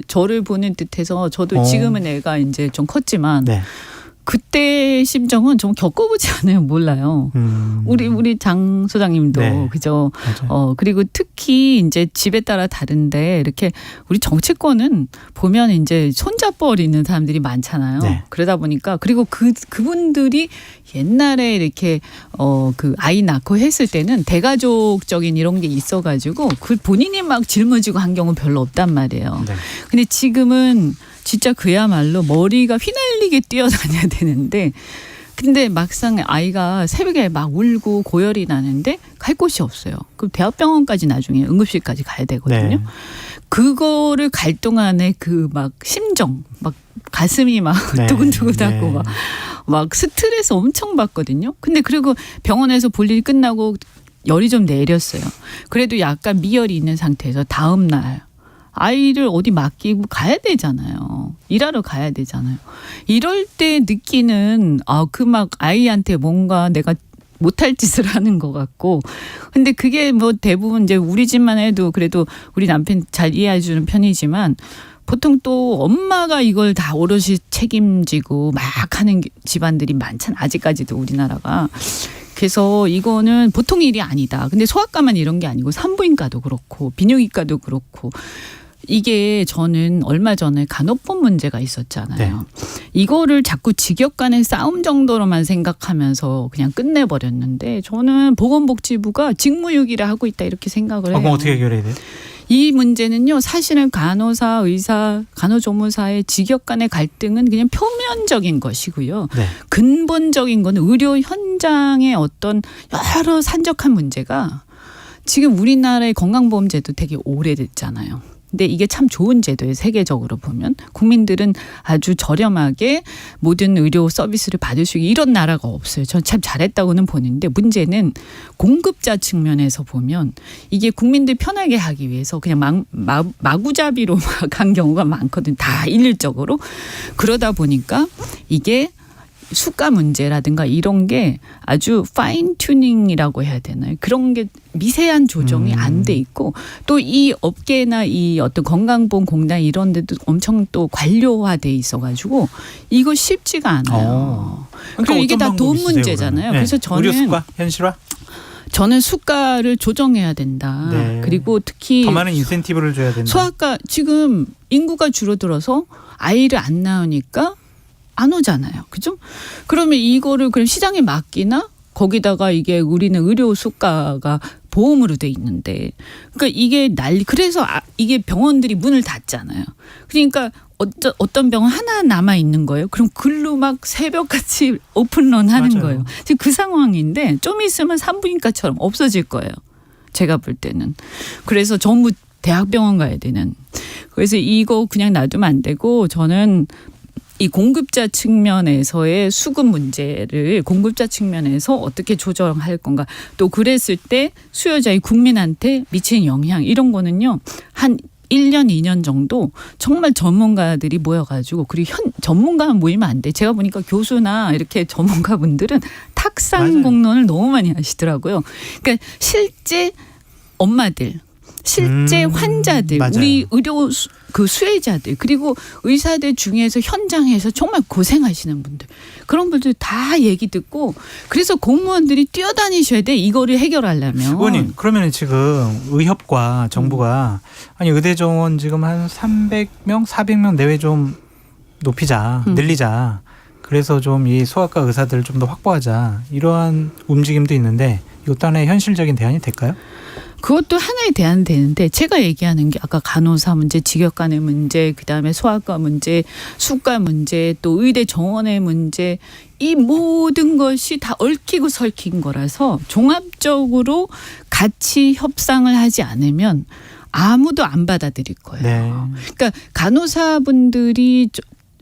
저를 보는 듯해서 저도 지금은 애가 이제 좀 컸지만 네. 그때 심정은 좀 겪어보지 않으면 몰라요. 우리 장 소장님도 네. 그죠. 맞아요. 그리고 특히 이제 집에 따라 다른데 이렇게 우리 정치권은 보면 이제 손잡버리는 사람들이 많잖아요. 네. 그러다 보니까 그리고 그분들이 옛날에 이렇게 그 아이 낳고 했을 때는 대가족적인 이런 게 있어가지고 그 본인이 막 짊어지고 한 경우 별로 없단 말이에요. 네. 근데 지금은 진짜 그야말로 머리가 휘날리게 뛰어다녀야 되는데 근데 막상 아이가 새벽에 막 울고 고열이 나는데 갈 곳이 없어요. 그럼 대학병원까지 나중에 응급실까지 가야 되거든요. 네. 그거를 갈 동안에 그 막 심정 막 가슴이 막 네. 두근두근하고 네. 막 스트레스 엄청 받거든요. 근데 그리고 병원에서 볼 일 끝나고 열이 좀 내렸어요. 그래도 약간 미열이 있는 상태에서 다음 날 아이를 어디 맡기고 가야 되잖아요. 일하러 가야 되잖아요. 이럴 때 느끼는 그 막 아이한테 뭔가 내가 못할 짓을 하는 것 같고 근데 그게 뭐 대부분 이제 우리 집만 해도 그래도 우리 남편 잘 이해해 주는 편이지만 보통 또 엄마가 이걸 다 오롯이 책임지고 막 하는 집안들이 많잖아. 아직까지도 우리나라가. 그래서 이거는 보통 일이 아니다. 근데 소아과만 이런 게 아니고 산부인과도 그렇고 비뇨기과도 그렇고 이게 저는 얼마 전에 간호법 문제가 있었잖아요. 네. 이거를 자꾸 직역 간의 싸움 정도로만 생각하면서 그냥 끝내버렸는데 저는 보건복지부가 직무유기를 하고 있다 이렇게 생각을 해요. 그럼 어떻게 해결해야 돼요? 이 문제는요. 사실은 간호사, 의사, 간호조무사의 직역 간의 갈등은 그냥 표면적인 것이고요. 네. 근본적인 건 의료 현장의 어떤 여러 산적한 문제가 지금 우리나라의 건강보험제도 되게 오래됐잖아요. 근데 이게 참 좋은 제도예요. 세계적으로 보면. 국민들은 아주 저렴하게 모든 의료 서비스를 받을 수 있게 이런 나라가 없어요. 전 참 잘했다고는 보는데 문제는 공급자 측면에서 보면 이게 국민들 편하게 하기 위해서 그냥 마구잡이로 막 한 경우가 많거든요. 다 일률적으로. 그러다 보니까 이게 수가 문제라든가 이런 게 아주 파인 튜닝이라고 해야 되나요? 그런 게 미세한 조정이 안 돼 있고 또 이 업계나 이 어떤 건강보험공단 이런 데도 엄청 또 관료화돼 있어가지고 이거 쉽지가 않아요. 그러니까 이게 다 돈 문제잖아요. 네. 그래서 저는 의료 수가 현실화? 저는 수가를 조정해야 된다. 네. 그리고 특히 더 많은 인센티브를 줘야 된다. 소아과 지금 인구가 줄어들어서 아이를 안 낳으니까 안 오잖아요. 그죠? 그러면 이거를 그럼 시장에 맡기나? 거기다가 이게 우리는 의료 수가가 보험으로 돼 있는데 그러니까 이게 그래서 이게 병원들이 문을 닫잖아요. 그러니까 어떤 병원 하나 남아 있는 거예요. 그럼 글로 막 새벽같이 오픈런 하는 맞아요. 거예요. 지금 그 상황인데 좀 있으면 산부인과처럼 없어질 거예요. 제가 볼 때는. 그래서 전부 대학병원 가야 되는. 그래서 이거 그냥 놔두면 안 되고 저는 이 공급자 측면에서의 수급 문제를 공급자 측면에서 어떻게 조정할 건가. 또 그랬을 때 수요자의 국민한테 미치는 영향 이런 거는요. 한 1년, 2년 정도 정말 전문가들이 모여가지고 그리고 전문가만 모이면 안 돼. 제가 보니까 교수나 이렇게 전문가분들은 탁상 공론을 너무 많이 하시더라고요. 그러니까 실제 엄마들. 실제 환자들, 맞아요. 우리 의료 수혜자들 그리고 의사들 중에서 현장에서 정말 고생하시는 분들 그런 분들 다 얘기 듣고 그래서 공무원들이 뛰어다니셔야 돼 이거를 해결하려면. 의원님 그러면 지금 의협과 정부가 아니 의대 정원 지금 한 300명, 400명 내외 좀 높이자, 늘리자. 그래서 좀 이 소아과 의사들을 좀 더 확보하자 이러한 움직임도 있는데 이것도 하나의 현실적인 대안이 될까요? 그것도 하나의 대안이 되는데 제가 얘기하는 게 아까 간호사 문제, 직역 간의 문제, 그다음에 소아과 문제, 수가 문제, 또 의대 정원의 문제 이 모든 것이 다 얽히고 설킨 거라서 종합적으로 같이 협상을 하지 않으면 아무도 안 받아들일 거예요. 네. 그러니까 간호사분들이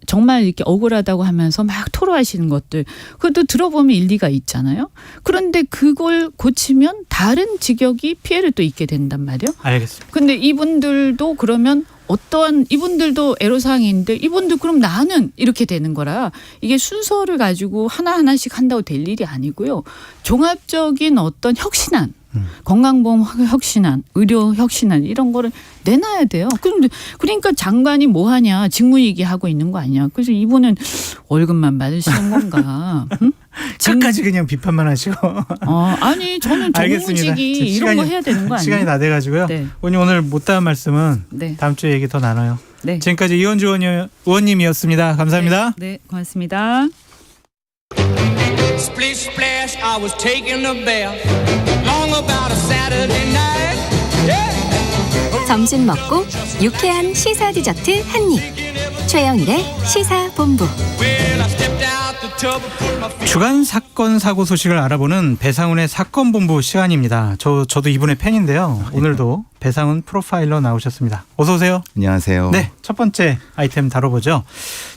정말 이렇게 억울하다고 하면서 막 토로하시는 것들 그것도 들어보면 일리가 있잖아요. 그런데 그걸 고치면 다른 직역이 피해를 또 입게 된단 말이에요. 알겠습니다. 근데 이분들도 그러면 어떠한 이분들도 애로사항인데 이분들 그럼 나는 이렇게 되는 거라 이게 순서를 가지고 하나하나씩 한다고 될 일이 아니고요. 종합적인 어떤 혁신안 건강보험 혁신안, 의료 혁신안 이런 거를 내놔야 돼요. 그러니까 장관이 뭐 하냐 직무유기 하고 있는 거 아니야. 그래서 이분은 월급만 받으시는 건가? 응? 끝까지 그냥 비판만 하시고. 아니 저는 정무직이 이런 거 해야 되는 거 아니에요? 시간이 다 돼가지고요. 네. 오늘 못다한 말씀은 네. 다음 주에 얘기 더 나눠요. 네. 지금까지 이현주 의원님이었습니다. 감사합니다. 네, 고맙습니다. Splish splash, I was taking a bath. Long about a Saturday night. Yeah. 점심 먹고 유쾌한 시사 디저트 한 입. 최영일의 시사본부. Well, I stepped out the tub and put my feet. 주간 사건 사고 소식을 알아보는 배상훈의 사건본부 시간입니다. 저도 이분의 팬인데요. 오늘도 배상훈 프로파일러 나오셨습니다. 어서 오세요. 안녕하세요. 네, 첫 번째 아이템 다뤄보죠.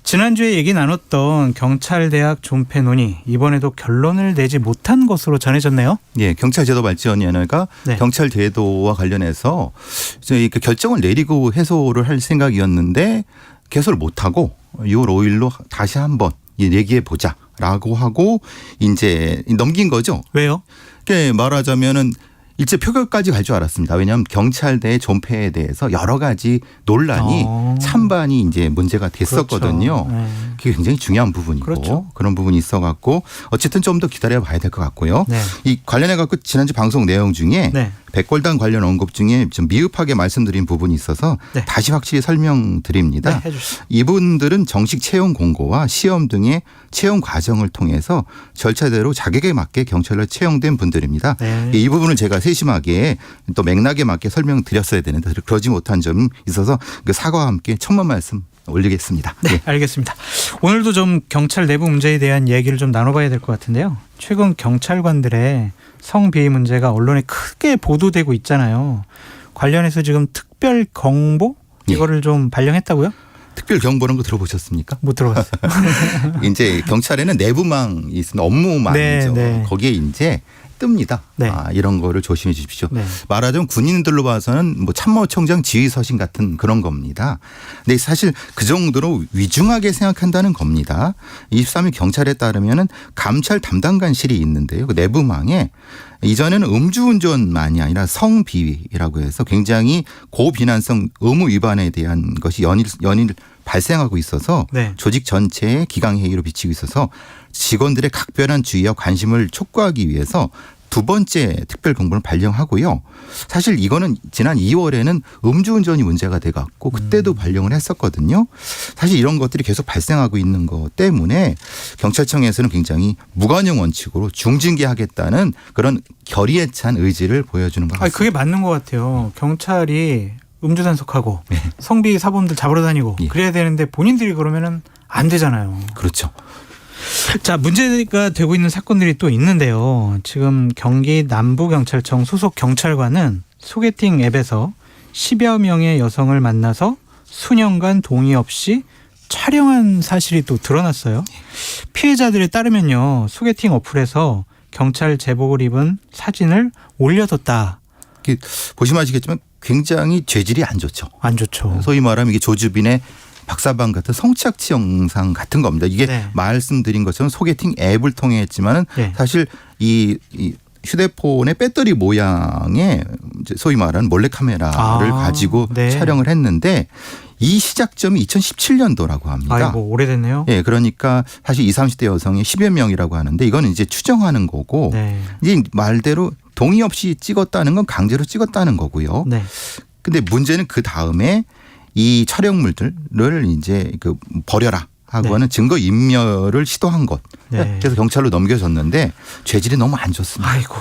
지난주에 얘기 나눴던 경찰대학 존폐 논의 이번에도 결론을 내지 못한 것으로 전해졌네요. 예, 경찰 제도 발전위원회가 네. 경찰 제도와 관련해서 저희 그 결정을 내리고 해소를 할 생각이었는데 개소를 못하고 6월 5일로 다시 한번 얘기해 보자라고 하고 이제 넘긴 거죠. 왜요? 그러니까 말하자면은 일제 표결까지 갈 줄 알았습니다. 왜냐하면 경찰대 존폐에 대해서 여러 가지 논란이 찬반이 이제 문제가 됐었거든요. 그렇죠. 네. 그게 굉장히 중요한 부분이고 그렇죠. 그런 부분이 있어갖고 어쨌든 좀 더 기다려봐야 될 것 같고요. 네. 이 관련해갖고 지난주 방송 내용 중에 네. 백골단 관련 언급 중에 좀 미흡하게 말씀드린 부분이 있어서 네. 다시 확실히 설명드립니다. 네, 해주시죠. 이분들은 정식 채용 공고와 시험 등의 채용 과정을 통해서 절차대로 자격에 맞게 경찰로 채용된 분들입니다. 네. 이 부분을 제가 세심하게 또 맥락에 맞게 설명드렸어야 되는데 그러지 못한 점이 있어서 그 사과와 함께 천만 말씀 올리겠습니다. 네, 알겠습니다. 오늘도 좀 경찰 내부 문제에 대한 얘기를 좀 나눠봐야 될 것 같은데요. 최근 경찰관들의 성비위 문제가 언론에 크게 보도되고 있잖아요. 관련해서 지금 특별 경보 이거를 좀 발령했다고요? 특별 경보라는 거 들어보셨습니까? 못 들어봤어요. 이제 경찰에는 내부망이 있습니다. 업무망이죠. 네, 네. 거기에 이제 뜹니다. 네. 이런 거를 조심해 주십시오. 네. 말하자면 군인들로 봐서는 뭐 참모총장 지휘서신 같은 그런 겁니다. 근데 사실 그 정도로 위중하게 생각한다는 겁니다. 23일 경찰에 따르면은 감찰 담당관실이 있는데요. 그 내부망에 이전에는 음주운전만이 아니라 성비위라고 해서 굉장히 고비난성 의무 위반에 대한 것이 연일 발생하고 있어서 네. 조직 전체에 기강회의로 비치고 있어서 직원들의 각별한 주의와 관심을 촉구하기 위해서 두 번째 특별 공보를 발령하고요. 사실 이거는 지난 2월에는 음주운전이 문제가 돼갖고 그때도 발령을 했었거든요. 사실 이런 것들이 계속 발생하고 있는 것 때문에 경찰청에서는 굉장히 무관용 원칙으로 중징계하겠다는 그런 결의에 찬 의지를 보여주는 것 같습니다. 그게 맞는 것 같아요. 경찰이 음주 단속하고 성비 사범들 잡으러 다니고 그래야 되는데 본인들이 그러면은 안 되잖아요. 그렇죠. 자, 문제가 되고 있는 사건들이 또 있는데요. 지금 경기 남부경찰청 소속 경찰관은 소개팅 앱에서 10여 명의 여성을 만나서 수년간 동의 없이 촬영한 사실이 또 드러났어요. 피해자들에 따르면요. 소개팅 어플에서 경찰 제복을 입은 사진을 올려뒀다. 보시면 아시겠지만 굉장히 죄질이 안 좋죠. 안 좋죠. 소위 말하면 이게 조주빈의 박사방 같은 성착취 영상 같은 겁니다. 이게 네. 말씀드린 것처럼 소개팅 앱을 통해 했지만은 네. 사실 이 휴대폰의 배터리 모양의 이제 소위 말하는 몰래카메라를 가지고 네. 촬영을 했는데 이 시작점이 2017년도라고 합니다. 아이고, 오래됐네요. 예, 그러니까 사실 20, 30대 여성이 10여 명이라고 하는데 이건 이제 추정하는 거고 네. 이제 말대로 동의 없이 찍었다는 건 강제로 찍었다는 거고요. 네. 근데 문제는 그 다음에 이 촬영물들을 이제 그 버려라 하고 하는 증거 인멸을 시도한 것. 네. 그래서 경찰로 넘겨졌는데 죄질이 너무 안 좋습니다. 아이고.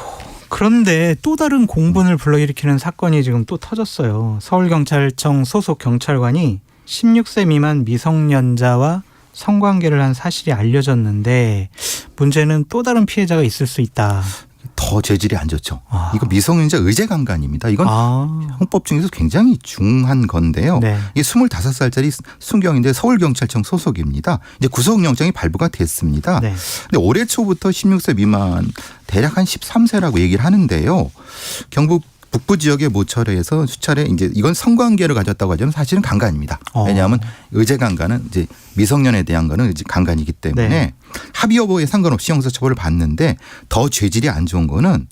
그런데 또 다른 공분을 불러일으키는 사건이 지금 또 터졌어요. 서울경찰청 소속 경찰관이 16세 미만 미성년자와 성관계를 한 사실이 알려졌는데 문제는 또 다른 피해자가 있을 수 있다. 더 죄질이 안 좋죠. 이거 미성년자 의제강간입니다. 이건 형법 중에서 굉장히 중한 건데요. 네. 이게 25살짜리 순경인데 서울경찰청 소속입니다. 이제 구속영장이 발부가 됐습니다. 네. 근데 올해 초부터 16세 미만 대략 한 13세라고 얘기를 하는데요. 경북 북부 지역의 모처에서 수차례 이제 이건 성관계를 가졌다고 하지만 사실은 강간입니다. 왜냐하면 의제강간은 이제 미성년에 대한 거는 이제 강간이기 때문에 네. 합의 여부에 상관없이 형사처벌을 받는데 더 죄질이 안 좋은 거는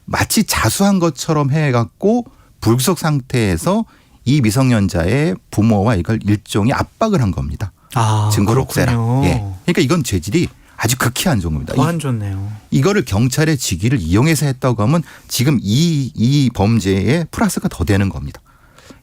마치 자수한 것처럼 해갖고 불구속 상태에서 이 미성년자의 부모와 이걸 일종의 압박을 한 겁니다. 증거를 없애라. 예. 그러니까 이건 죄질이 아주 극히 안 좋은 겁니다. 더 안 좋네요. 이거를 경찰의 직위를 이용해서 했다고 하면 지금 이 범죄에 플러스가 더 되는 겁니다.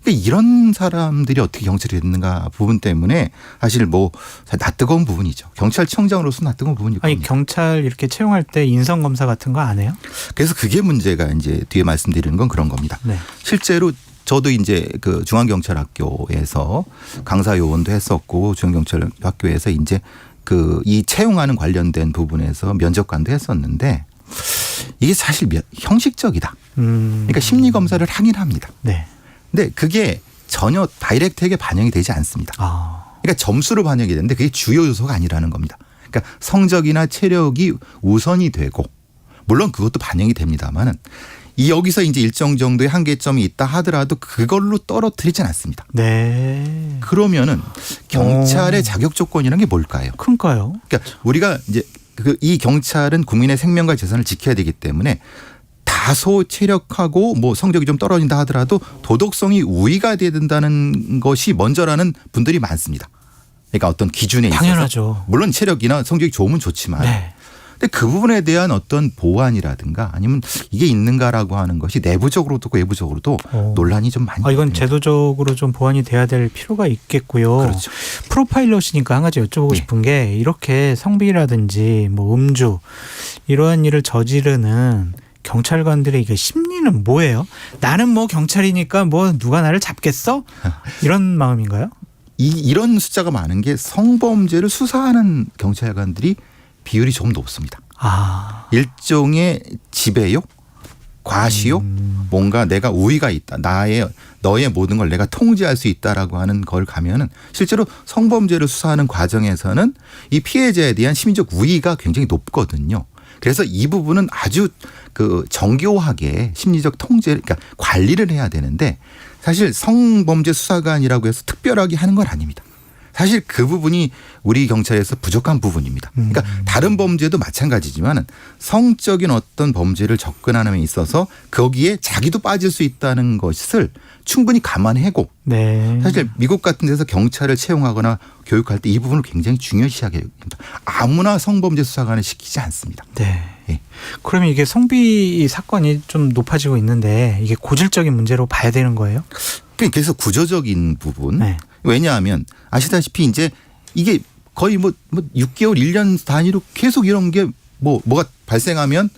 그러니까 이런 사람들이 어떻게 경찰이 됐는가 부분 때문에 사실 뭐 낯뜨거운 부분이죠. 경찰청장으로서 낯뜨거운 부분이 아니 경찰 이렇게 채용할 때 인성 검사 같은 거 안 해요? 그래서 그게 문제가 이제 뒤에 말씀드리는 건 그런 겁니다. 네. 실제로 저도 이제 그 중앙경찰학교에서 강사 요원도 했었고 중앙경찰학교에서 이제 그 이 채용하는 관련된 부분에서 면접관도 했었는데 이게 사실 형식적이다. 그러니까 심리 검사를 하긴 합니다. 네. 근데 그게 전혀 다이렉트하게 반영이 되지 않습니다. 그러니까 점수로 반영이 되는데 그게 주요 요소가 아니라는 겁니다. 그러니까 성적이나 체력이 우선이 되고 물론 그것도 반영이 됩니다만은 이 여기서 이제 일정 정도의 한계점이 있다 하더라도 그걸로 떨어뜨리진 않습니다. 네. 그러면은 경찰의 자격 조건이라는 게 뭘까요? 큰가요? 그러니까 우리가 이제 이 경찰은 국민의 생명과 재산을 지켜야 되기 때문에 다소 체력하고 뭐 성적이 좀 떨어진다 하더라도 도덕성이 우위가 돼야 된다는 것이 먼저라는 분들이 많습니다. 그러니까 어떤 기준에 있어서 당연하죠. 물론 체력이나 성적이 좋으면 좋지만 네. 근데 그 부분에 대한 어떤 보완이라든가 아니면 이게 있는가라고 하는 것이 내부적으로도 외부적으로도 논란이 좀 많이 이건 됩니다. 제도적으로 좀 보완이 돼야 될 필요가 있겠고요. 그렇죠. 프로파일러시니까 한 가지 여쭤보고 싶은 게 이렇게 성비라든지 뭐 음주 이러한 일을 저지르는 경찰관들의 이게 심리는 뭐예요? 나는 뭐 경찰이니까 뭐 누가 나를 잡겠어? 이런 마음인가요? 이런 숫자가 많은 게 성범죄를 수사하는 경찰관들이 비율이 조금 높습니다. 일종의 지배욕, 과시욕, 뭔가 내가 우위가 있다. 너의 모든 걸 내가 통제할 수 있다라고 하는 걸 가면은 실제로 성범죄를 수사하는 과정에서는 이 피해자에 대한 심리적 우위가 굉장히 높거든요. 그래서 이 부분은 아주 그 정교하게 심리적 통제, 그러니까 관리를 해야 되는데 사실 성범죄 수사관이라고 해서 특별하게 하는 건 아닙니다. 사실 그 부분이 우리 경찰에서 부족한 부분입니다. 그러니까 다른 범죄도 마찬가지지만 성적인 어떤 범죄를 접근하는 데 있어서 거기에 자기도 빠질 수 있다는 것을 충분히 감안하고 네. 사실 미국 같은 데서 경찰을 채용하거나 교육할 때 이 부분을 굉장히 중요시하게 됩니다. 아무나 성범죄 수사관을 시키지 않습니다. 네. 그러면 이게 성비 사건이 좀 높아지고 있는데 이게 고질적인 문제로 봐야 되는 거예요? 그래서 구조적인 부분. 네. 왜냐하면 아시다시피 이제 이게 거의 뭐 6개월, 1년 단위로 계속 이런 게 뭐가 발생하면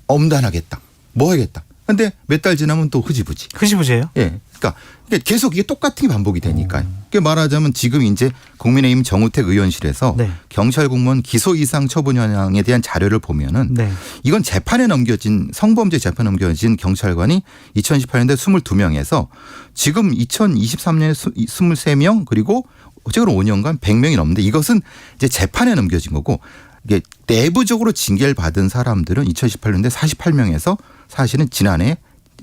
엄단하겠다. 뭐 하겠다. 근데 몇 달 지나면 또 흐지부지. 흐지부지예요? 예. 그러니까 계속 이게 똑같은 게 반복이 되니까요. 그러니까 말하자면 지금 이제 국민의힘 정우택 의원실에서 경찰 공무원 기소 이상 처분 현황에 대한 자료를 보면은 이건 재판에 넘겨진 성범죄 재판에 넘겨진 경찰관이 2018년대 22명에서 지금 2023년에 23명 그리고 최근 5년간 100명이 넘는데 이것은 이제 재판에 넘겨진 거고 이게 내부적으로 징계를 받은 사람들은 2018년대 48명에서 사실은 지난해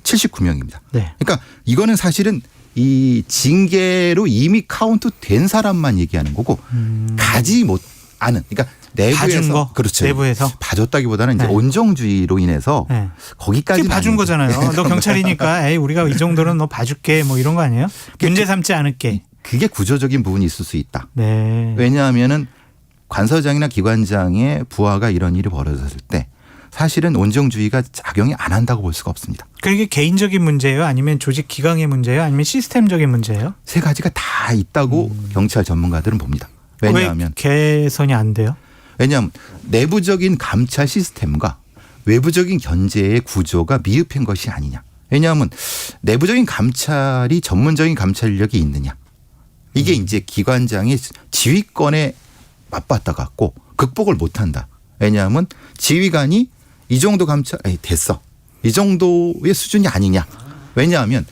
79명입니다. 그러니까 이거는 사실은 이 징계로 이미 카운트 된 사람만 얘기하는 거고 가지 못 않은 그러니까 내부에서 봐준 거? 그렇죠. 내부에서 봐줬다기보다는 이제 온정주의로 인해서 거기까지 봐준 거잖아요. 너 경찰이니까 에이 우리가 이 정도는 너 봐줄게 뭐 이런 거 아니에요? 문제 삼지 않을게. 그게 구조적인 부분이 있을 수 있다. 네. 왜냐하면은 관서장이나 기관장의 부하가 이런 일이 벌어졌을 때 사실은 온정주의가 작용이 안 한다고 볼 수가 없습니다. 그게 개인적인 문제예요? 아니면 조직 기강의 문제예요? 아니면 시스템적인 문제예요? 세 가지가 다 있다고 경찰 전문가들은 봅니다. 왜냐하면 왜 개선이 안 돼요? 왜냐하면 내부적인 감찰 시스템과 외부적인 견제의 구조가 미흡한 것이 아니냐. 왜냐하면 내부적인 감찰이 전문적인 감찰 인력이 있느냐. 이게 이제 기관장의 지휘권에 맞받아 갖고 극복을 못한다. 왜냐하면 지휘관이 이 정도 감찰 됐어. 이 정도의 수준이 아니냐. 왜냐하면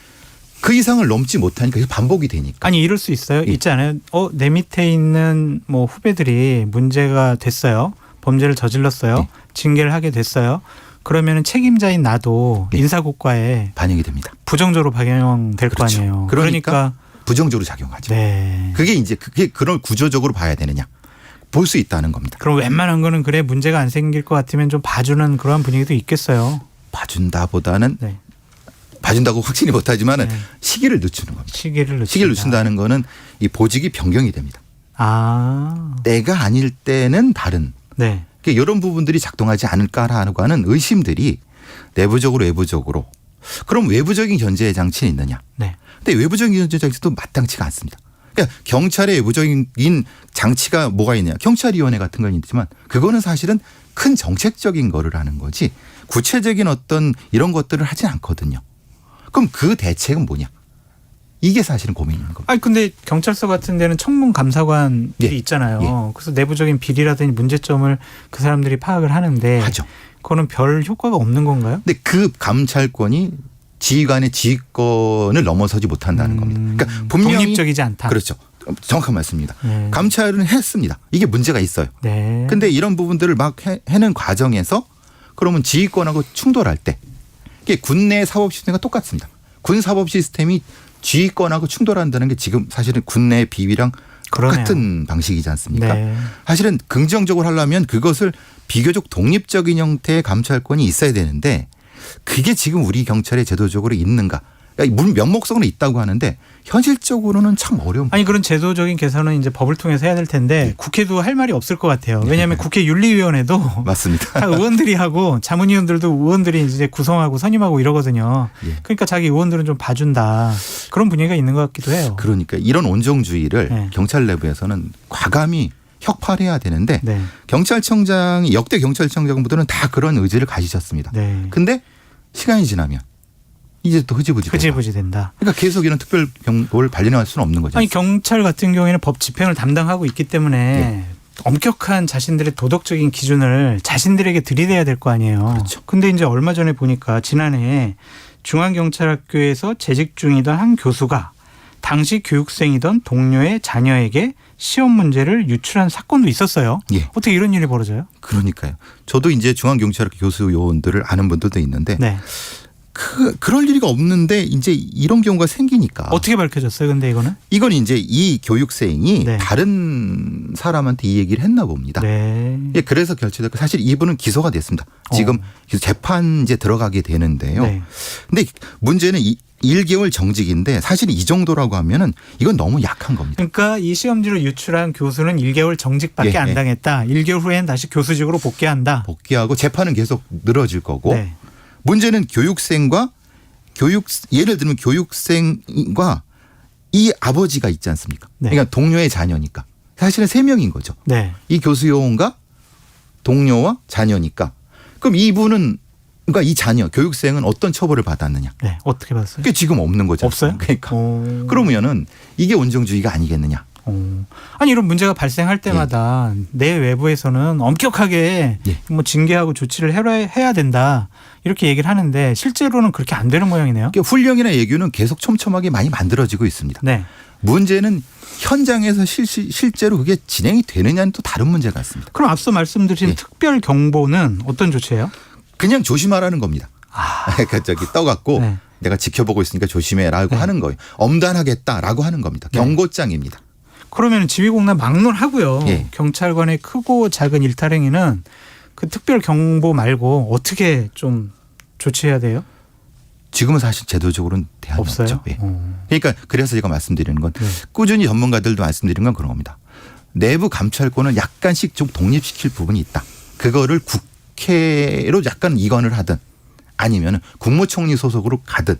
그 이상을 넘지 못하니까 반복이 되니까. 아니 이럴 수 있어요. 있지 않아요? 내 밑에 있는 뭐 후배들이 문제가 됐어요. 범죄를 저질렀어요. 징계를 하게 됐어요. 그러면은 책임자인 나도 인사고과에 반영이 됩니다. 부정적으로 반영될 거 아니에요. 그러니까 부정적으로 작용하죠. 그게 이제 그게 그런 구조적으로 봐야 되느냐. 볼 수 있다는 겁니다. 그럼 웬만한 거는 그래 문제가 안 생길 것 같으면 좀 봐주는 그런 분위기도 있겠어요. 봐준다보다는 봐준다고 확신이 못하지만은 시기를 늦추는 겁니다. 시기를 늦춘다는 거는 이 보직이 변경이 됩니다. 내가 아닐 때는 다른. 그러니까 이런 부분들이 작동하지 않을까라고 하는 의심들이 내부적으로 외부적으로. 그럼 외부적인 견제 장치는 있느냐? 근데 외부적인 견제 장치도 마땅치가 않습니다. 그러니까 경찰의 외부적인 장치가 뭐가 있냐. 경찰위원회 같은 건 있지만 그거는 사실은 큰 정책적인 거를 하는 거지 구체적인 어떤 이런 것들을 하지 않거든요. 그럼 그 대책은 뭐냐. 이게 사실은 고민인 겁니다. 아니 근데 경찰서 같은 데는 청문감사관이 있잖아요. 그래서 내부적인 비리라든지 문제점을 그 사람들이 파악을 하는데 그거는 별 효과가 없는 건가요? 근데 그 감찰권이 지휘관의 지휘권을 넘어서지 못한다는 겁니다. 그러니까 분명히 독립적이지 않다. 그렇죠. 정확한 말씀입니다. 감찰은 했습니다. 이게 문제가 있어요. 근데 이런 부분들을 막 해는 과정에서 그러면 지휘권하고 충돌할 때 이게 군내 사법 시스템과 똑같습니다. 군 사법 시스템이 지휘권하고 충돌한다는 게 지금 사실은 군내 비위랑 똑같은 방식이지 않습니까? 사실은 긍정적으로 하려면 그것을 비교적 독립적인 형태의 감찰권이 있어야 되는데 그게 지금 우리 경찰에 제도적으로 있는가? 물론 명목성은 있다고 하는데 현실적으로는 참 어려운. 아니 그런 제도적인 개선은 이제 법을 통해서 해야 될 텐데 국회도 할 말이 없을 것 같아요. 왜냐하면 국회 윤리위원회도 맞습니다. 다 의원들이 하고 자문위원들도 의원들이 이제 구성하고 선임하고 이러거든요. 그러니까 자기 의원들은 좀 봐준다. 그런 분위기가 있는 것 같기도 해요. 그러니까 이런 온정주의를 경찰 내부에서는 과감히 혁파해야 되는데 경찰청장이 역대 경찰청장분들은 다 그런 의지를 가지셨습니다. 근데 시간이 지나면 이제 또 흐지부지 된다. 그러니까 계속 이런 특별 경보를 발령할 수는 없는 거죠. 아니 경찰 같은 경우에는 법 집행을 담당하고 있기 때문에 엄격한 자신들의 도덕적인 기준을 자신들에게 들이대야 될 거 아니에요. 그렇죠. 근데 이제 얼마 전에 보니까 지난해 중앙경찰학교에서 재직 중이던 한 교수가 당시 교육생이던 동료의 자녀에게 시험 문제를 유출한 사건도 있었어요. 어떻게 이런 일이 벌어져요? 그러니까요. 저도 이제 중앙경찰학교 교수 요원들을 아는 분들도 있는데 그럴 일이 없는데 이제 이런 경우가 생기니까. 어떻게 밝혀졌어요? 근데 이건 이제 이 교육생이 다른 사람한테 이 얘기를 했나 봅니다. 그래서 결정됐고 사실 이분은 기소가 됐습니다. 지금 재판 이제 들어가게 되는데요. 근데 문제는 1개월 정직인데 사실 이 정도라고 하면은 이건 너무 약한 겁니다. 그러니까 이 시험지를 유출한 교수는 1개월 정직밖에 안 당했다. 1개월 후에는 다시 교수직으로 복귀한다. 복귀하고 재판은 계속 늘어질 거고. 문제는 예를 들면 교육생과 이 아버지가 있지 않습니까? 그러니까 동료의 자녀니까. 사실은 3명인 거죠. 이 교수 요원과 동료와 자녀니까. 그럼 이분은 그러니까 이 자녀 교육생은 어떤 처벌을 받았느냐? 어떻게 받았어요? 그게 지금 없는 거죠. 없어요? 그러니까 그러면은 이게 온정주의가 아니겠느냐? 아니 이런 문제가 발생할 때마다 내 외부에서는 엄격하게 뭐 징계하고 조치를 해야 된다 이렇게 얘기를 하는데 실제로는 그렇게 안 되는 모양이네요. 그러니까 훈령이나 예규는 계속 촘촘하게 많이 만들어지고 있습니다. 문제는 현장에서 실제로 그게 진행이 되느냐는 또 다른 문제 같습니다. 그럼 앞서 말씀드린 특별 경보는 어떤 조치예요? 그냥 조심하라는 겁니다. 그러니까 저기 떠갖고 내가 지켜보고 있으니까 조심해라고 하는 거예요. 엄단하겠다라고 하는 겁니다. 경고장입니다. 그러면 지휘공단 막론하고요. 경찰관의 크고 작은 일탈행위는 그 특별 경보 말고 어떻게 좀 조치해야 돼요? 지금은 사실 제도적으로는 대안이 없어요. 없죠. 그러니까 그래서 제가 말씀드리는 건 꾸준히 전문가들도 말씀드리는 건 그런 겁니다. 내부 감찰권을 약간씩 좀 독립시킬 부분이 있다. 그거를 국회로 약간 이관을 하든 아니면 국무총리 소속으로 가든.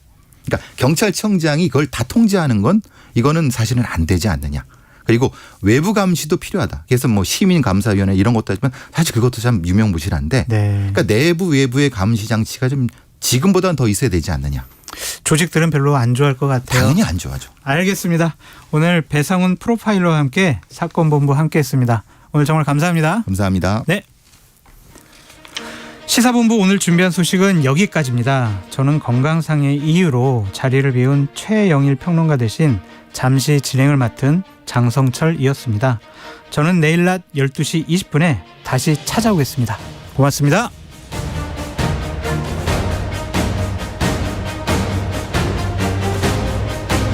그러니까 경찰청장이 그걸 다 통제하는 건 이거는 사실은 안 되지 않느냐. 그리고 외부 감시도 필요하다. 그래서 뭐 시민감사위원회 이런 것도 하지만 사실 그것도 참 유명무실한데 그러니까 내부 외부의 감시 장치가 좀 지금보다는 더 있어야 되지 않느냐. 조직들은 별로 안 좋아할 것 같아요. 당연히 안 좋아하죠. 알겠습니다. 오늘 배상훈 프로파일러와 함께 사건본부 함께했습니다. 오늘 정말 감사합니다. 감사합니다. 네. 시사본부 오늘 준비한 소식은 여기까지입니다. 저는 건강상의 이유로 자리를 비운 최영일 평론가 대신 잠시 진행을 맡은 장성철이었습니다. 저는 내일 낮 12시 20분에 다시 찾아오겠습니다. 고맙습니다.